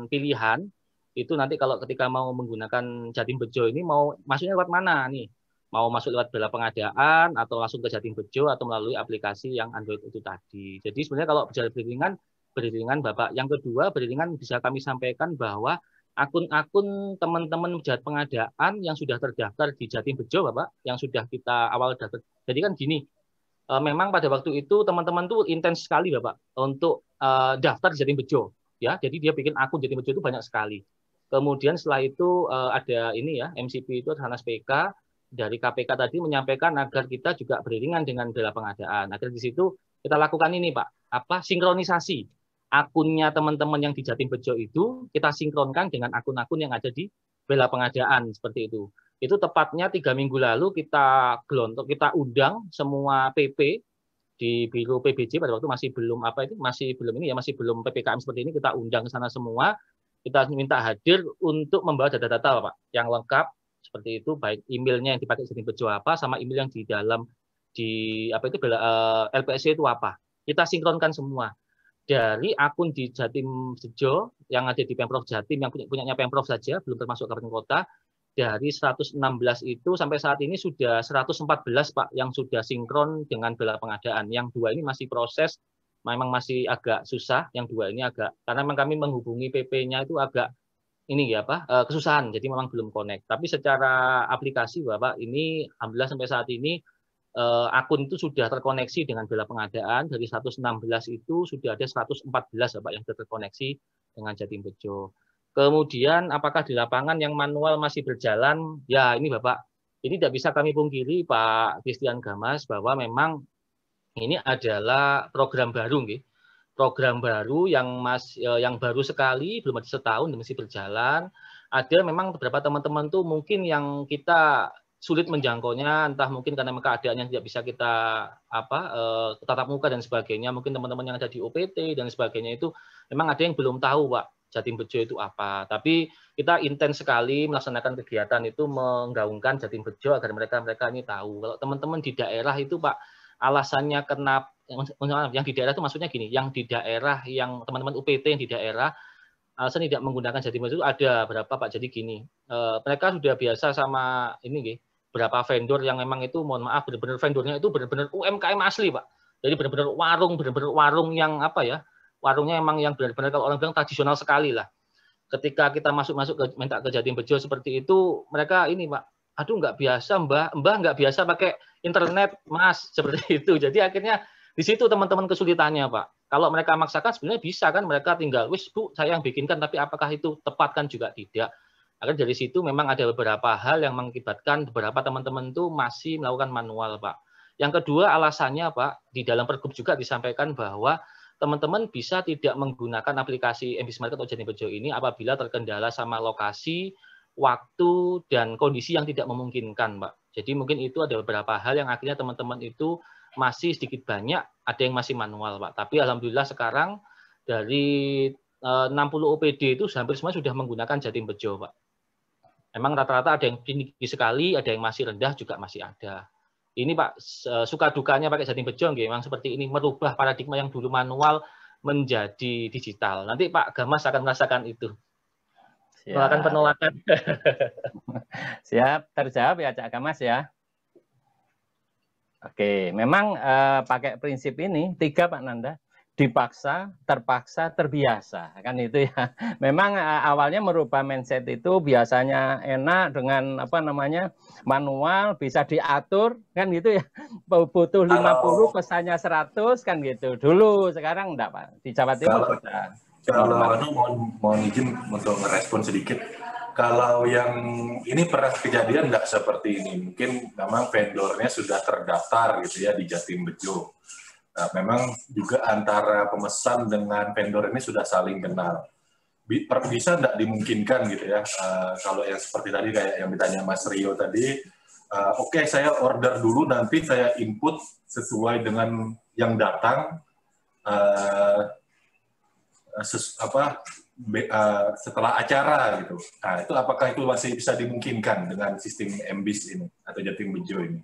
pilihan itu nanti kalau ketika mau menggunakan Jatim Bejo ini mau masuknya lewat mana nih? Mau masuk lewat bela pengadaan atau langsung ke Jatim Bejo atau melalui aplikasi yang Android itu tadi. Jadi sebenarnya kalau bicara beriringan Bapak. Yang kedua, beriringan bisa kami sampaikan bahwa akun-akun teman-teman pejabat pengadaan yang sudah terdaftar di Jatim Bejo, Bapak, yang sudah kita awal daftar. Jadi kan gini, memang pada waktu itu teman-teman tuh intens sekali, Bapak, untuk daftar di Jatim Bejo. Ya, jadi dia bikin akun Jatim Bejo itu banyak sekali. Kemudian setelah itu ada ini ya, MCP itu Harnas PK dari KPK tadi menyampaikan agar kita juga beriringan dengan bela pengadaan. Agar di situ kita lakukan ini, Pak, sinkronisasi. akunnya teman-teman yang di Jatim Bejo itu kita sinkronkan dengan akun-akun yang ada di Bela Pengadaan seperti itu. Itu tepatnya 3 minggu lalu kita gelontok, kita undang semua PP di Biro PBJ pada waktu masih belum masih belum PPKM seperti ini, kita undang ke sana semua, kita minta hadir untuk membawa data-data Pak yang lengkap seperti itu, baik emailnya yang dipakai Jatim Bejo apa sama email yang di dalam LPSC itu apa. Kita sinkronkan semua. Dari akun di Jatim Bejo yang ada di Pemprov Jatim yang punyanya Pemprov saja, belum termasuk kabupaten kota, dari 116 itu sampai saat ini sudah 114 Pak yang sudah sinkron dengan Bela Pengadaan. Yang 2 ini masih proses, memang masih agak susah. Yang 2 ini agak, karena memang kami menghubungi PP-nya itu agak kesusahan, jadi memang belum connect. Tapi secara aplikasi Bapak ini alhamdulillah sampai saat ini akun itu sudah terkoneksi dengan Bela Pengadaan. Dari 116 itu sudah ada 114 Bapak yang terkoneksi dengan Jatim Bejo. Kemudian apakah di lapangan yang manual masih berjalan? Ya ini Bapak, ini tidak bisa kami pungkiri Pak Christian Gamas bahwa memang ini adalah program baru, program baru yang baru sekali, belum ada setahun masih berjalan. Ada memang beberapa teman-teman tuh mungkin yang kita sulit menjangkaunya, entah mungkin karena keadaannya tidak bisa kita tatap muka dan sebagainya. Mungkin teman-teman yang ada di OPT dan sebagainya itu memang ada yang belum tahu Pak Jatim Bejo itu apa. Tapi kita intens sekali melaksanakan kegiatan itu menggaungkan Jatim Bejo agar mereka ini tahu. Kalau teman-teman di daerah itu Pak, alasannya kenapa yang di daerah itu maksudnya gini, yang di daerah yang teman-teman UPT yang di daerah alasan tidak menggunakan Jatim Bejo itu ada berapa Pak. Jadi gini, mereka sudah biasa sama ini berapa vendor yang memang itu mohon maaf benar-benar vendornya itu benar-benar UMKM asli Pak. Jadi benar-benar warung yang warungnya emang yang benar-benar kalau orang bilang tradisional sekali lah. Ketika kita minta ke Jatim Bejo seperti itu, mereka ini Pak, aduh nggak biasa Mbah nggak biasa pakai internet Mas, seperti itu. Jadi akhirnya di situ teman-teman kesulitannya Pak. Kalau mereka maksakan sebenarnya bisa kan, mereka tinggal wis Bu saya yang bikinkan, tapi apakah itu tepat kan juga tidak. Akhirnya dari situ memang ada beberapa hal yang mengakibatkan beberapa teman-teman itu masih melakukan manual Pak. Yang kedua alasannya Pak, di dalam pergub juga disampaikan bahwa teman-teman bisa tidak menggunakan aplikasi MBIS Market atau Jatim Bejo ini apabila terkendala sama lokasi, waktu, dan kondisi yang tidak memungkinkan Pak. Jadi mungkin itu ada beberapa hal yang akhirnya teman-teman itu masih sedikit banyak, ada yang masih manual Pak. Tapi alhamdulillah sekarang dari 60 OPD itu hampir semua sudah menggunakan Jatim Bejo Pak. Memang rata-rata ada yang tinggi sekali, ada yang masih rendah juga masih ada. Ini Pak, suka dukanya pakai Jatim Bejo memang seperti ini, merubah paradigma yang dulu manual menjadi digital. Nanti Pak Gamas akan merasakan itu. Penolakan.
Siap, terjawab ya Cak Gamas ya. Oke, memang pakai prinsip ini 3 Pak Nanda. Dipaksa, terpaksa, terbiasa, kan itu ya. Memang awalnya merubah mindset itu biasanya enak dengan manual, bisa diatur, kan gitu ya. Butuh 50, pesannya 100, kan gitu. Dulu, sekarang enggak Pak. Di Jawa Timur sudah.
Kalau mohon izin untuk merespon sedikit. Kalau yang ini pernah kejadian enggak seperti ini? Mungkin memang vendornya sudah terdaftar gitu ya di Jatim Bejo. Nah, memang juga antara pemesan dengan vendor ini sudah saling kenal. Bisa tidak dimungkinkan gitu ya, kalau yang seperti tadi kayak yang ditanya Mas Rio tadi, oke, saya order dulu, nanti saya input sesuai dengan yang datang, setelah acara gitu. Nah, itu apakah itu masih bisa dimungkinkan dengan sistem MBIS ini atau Jatim Bejo ini?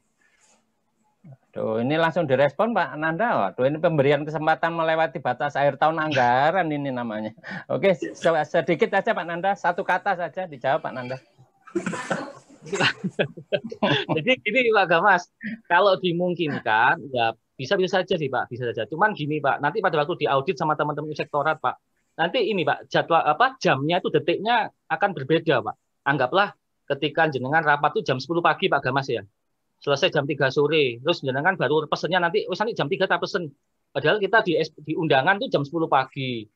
Tuh, ini langsung direspon Pak Nanda. Waduh, ini pemberian kesempatan melewati batas akhir tahun anggaran ini namanya. Oke, sedikit saja Pak Nanda, 1 kata saja dijawab Pak Nanda.
Jadi gini Pak Gamas, kalau dimungkinkan ya bisa-bisa saja sih Pak, bisa saja. Cuman gini Pak, nanti pada waktu diaudit sama teman-teman sektorat Pak, nanti ini Pak, jadwal jamnya itu detiknya akan berbeda Pak. Anggaplah ketika jenengan rapat itu jam 10 pagi Pak Gamas ya. Selesai jam 3 sore, terus jenengan baru pesennya nanti jam 3 tak pesen. Padahal kita di undangan tuh jam 10 pagi.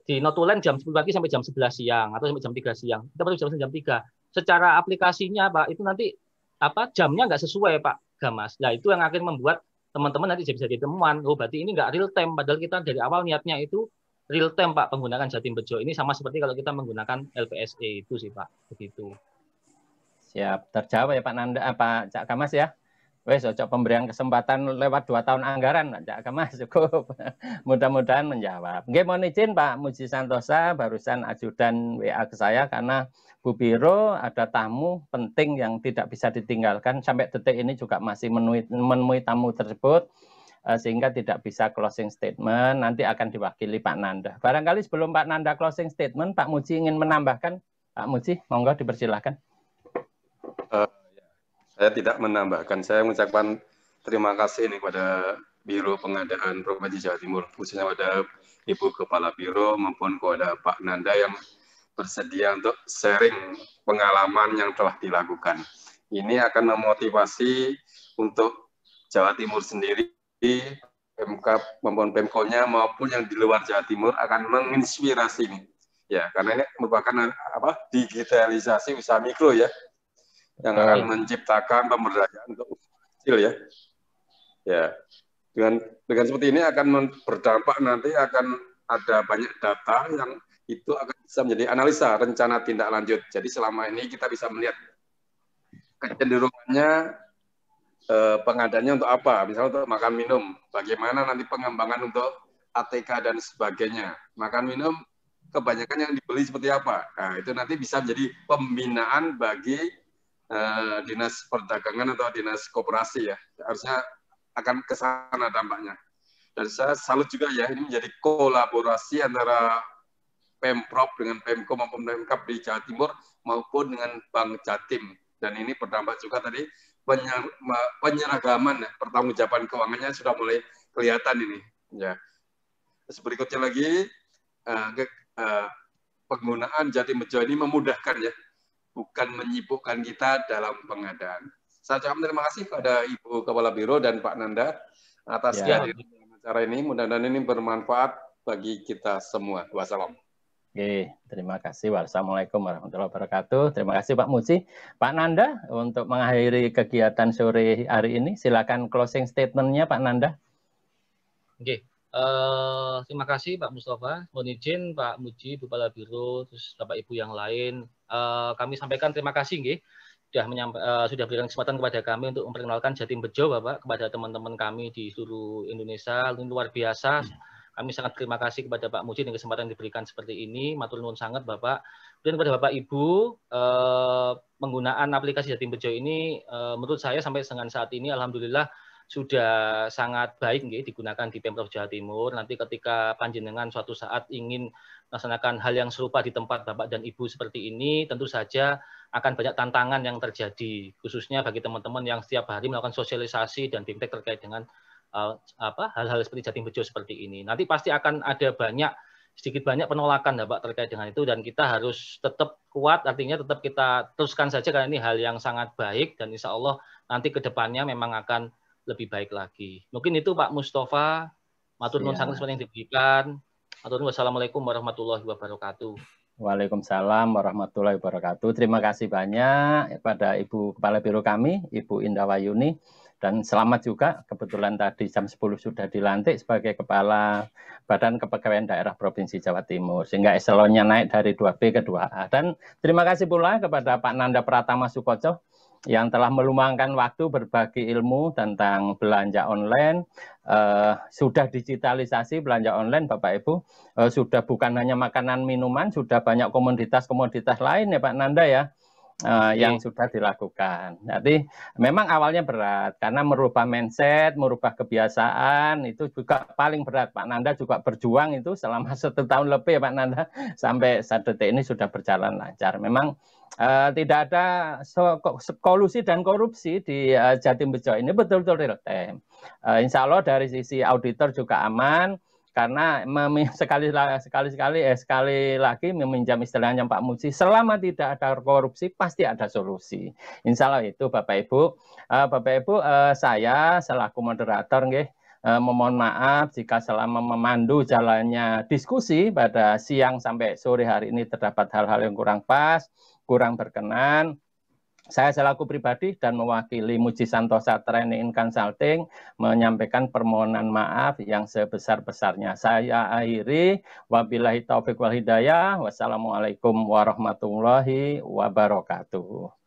Di notulen jam 10 pagi sampai jam 11 siang atau sampai jam 3 siang. Kita baru jam 3. Secara aplikasinya Pak, itu nanti jamnya nggak sesuai Pak Gamas. Nah, itu yang akhirnya membuat teman-teman nanti bisa jadi temuan. Oh, berarti ini nggak real time, padahal kita dari awal niatnya itu real time Pak penggunaan Jatim Bejo ini sama seperti kalau kita menggunakan LPSE itu sih Pak, begitu.
Siap, terjawab ya Pak Nanda, Pak Cak Kamas ya. Wes, cocok pemberian kesempatan lewat 2 tahun anggaran, Cak Kamas cukup. Mudah-mudahan menjawab. Nggih, mohon izin Pak Muji Santosa, barusan ajudan WA ke saya karena Bu Biro ada tamu penting yang tidak bisa ditinggalkan. Sampai detik ini juga masih menemui tamu tersebut, sehingga tidak bisa closing statement. Nanti akan diwakili Pak Nanda. Barangkali sebelum Pak Nanda closing statement, Pak Muji ingin menambahkan. Pak Muji, monggo dipersilahkan.
Saya tidak menambahkan, saya mengucapkan terima kasih nih kepada Biro Pengadaan Provinsi Jawa Timur, khususnya pada Ibu Kepala Biro maupun kepada Pak Nanda yang bersedia untuk sharing pengalaman yang telah dilakukan. Ini akan memotivasi untuk Jawa Timur sendiri, Pemkab maupun Pemko-nya maupun yang di luar Jawa Timur akan menginspirasi nih. Ya, karena ini merupakan digitalisasi usaha mikro ya, yang akan menciptakan pemberdayaan untuk kecil ya. Ya, dengan seperti ini akan berdampak nanti akan ada banyak data yang itu akan bisa menjadi analisa rencana tindak lanjut. Jadi selama ini kita bisa melihat kecenderungannya pengadaannya untuk apa, misalnya untuk makan minum, bagaimana nanti pengembangan untuk ATK dan sebagainya. Makan minum kebanyakan yang dibeli seperti apa. Nah, itu nanti bisa menjadi pembinaan bagi dinas perdagangan atau dinas koperasi ya, harusnya akan ke sana dampaknya. Dan saya salut juga ya, ini menjadi kolaborasi antara Pemprov dengan Pemko maupun Pemkab di Jawa Timur maupun dengan Bank Jatim. Dan ini berdampak juga tadi penyeragaman, pertanggungjawaban keuangannya sudah mulai kelihatan ini. Ya. Terus berikutnya lagi penggunaan Jatim Bejo ini memudahkan ya, bukan menyibukkan kita dalam pengadaan. Saya ucapkan terima kasih kepada Ibu Kepala Biro dan Pak Nanda atas kehadiran dalam acara ini. Mudah-mudahan ini bermanfaat bagi kita semua. Wassalam.
Oke, terima kasih. Wassalamualaikum warahmatullahi wabarakatuh. Terima kasih Pak Muji. Pak Nanda, untuk mengakhiri kegiatan sore hari ini, silakan closing statement-nya Pak Nanda.
Oke. Terima kasih Pak Mustafa. Mohon izin Pak Muji, Kepala Biro, terus Bapak Ibu yang lain. Kami sampaikan terima kasih nggih, sudah berikan kesempatan kepada kami untuk memperkenalkan Jatim Bejo Bapak kepada teman-teman kami di seluruh Indonesia. Ini luar biasa. Kami sangat terima kasih kepada Pak Muji dan kesempatan diberikan seperti ini. Matur nuwun sangat Bapak. Dan kepada Bapak Ibu, penggunaan aplikasi Jatim Bejo ini menurut saya sampai dengan saat ini alhamdulillah sudah sangat baik nggih, digunakan di Pemprov Jawa Timur. Nanti ketika panjenengan suatu saat ingin melaksanakan hal yang serupa di tempat Bapak dan Ibu seperti ini, tentu saja akan banyak tantangan yang terjadi, khususnya bagi teman-teman yang setiap hari melakukan sosialisasi dan bimtek terkait dengan hal-hal seperti Jatim Bejo seperti ini. Nanti pasti akan ada sedikit banyak penolakan Bapak terkait dengan itu, dan kita harus tetap kuat, artinya tetap kita teruskan saja karena ini hal yang sangat baik dan insya Allah nanti ke depannya memang akan lebih baik lagi. Mungkin itu Pak Mustafa. Matur nuwun sangat seperti yang diberikan. Matur nuwun. Wassalamualaikum warahmatullahi wabarakatuh.
Waalaikumsalam warahmatullahi wabarakatuh. Terima kasih banyak pada Ibu Kepala Biro kami, Ibu Indah Wayuni. Dan selamat juga, kebetulan tadi jam 10 sudah dilantik sebagai Kepala Badan Kepegawaian Daerah Provinsi Jawa Timur. Sehingga eselonnya naik dari 2B ke 2A. Dan terima kasih pula kepada Pak Nanda Pratama Sukoco yang telah meluangkan waktu berbagi ilmu tentang belanja online. Sudah digitalisasi belanja online Bapak Ibu, sudah bukan hanya makanan minuman, sudah banyak komoditas-komoditas lain ya Pak Nanda ya, yang sudah dilakukan. Jadi memang awalnya berat karena merubah mindset, merubah kebiasaan itu juga paling berat. Pak Nanda juga berjuang itu selama 1 tahun lebih ya Pak Nanda, sampai saat detik ini sudah berjalan lancar. Memang tidak ada kolusi dan korupsi di Jatim Bejo ini, betul-betul real time. Insya Allah dari sisi auditor juga aman, karena sekali lagi meminjam istilahnya Pak Muji, selama tidak ada korupsi pasti ada solusi. Insya Allah itu Bapak Ibu. Saya selaku moderator memohon maaf jika selama memandu jalannya diskusi pada siang sampai sore hari ini terdapat hal-hal yang kurang pas, kurang berkenan. Saya selaku pribadi dan mewakili Muji Santosa Training and Consulting menyampaikan permohonan maaf yang sebesar-besarnya. Saya akhiri, wabillahi taufiq wal hidayah. Wassalamualaikum warahmatullahi wabarakatuh.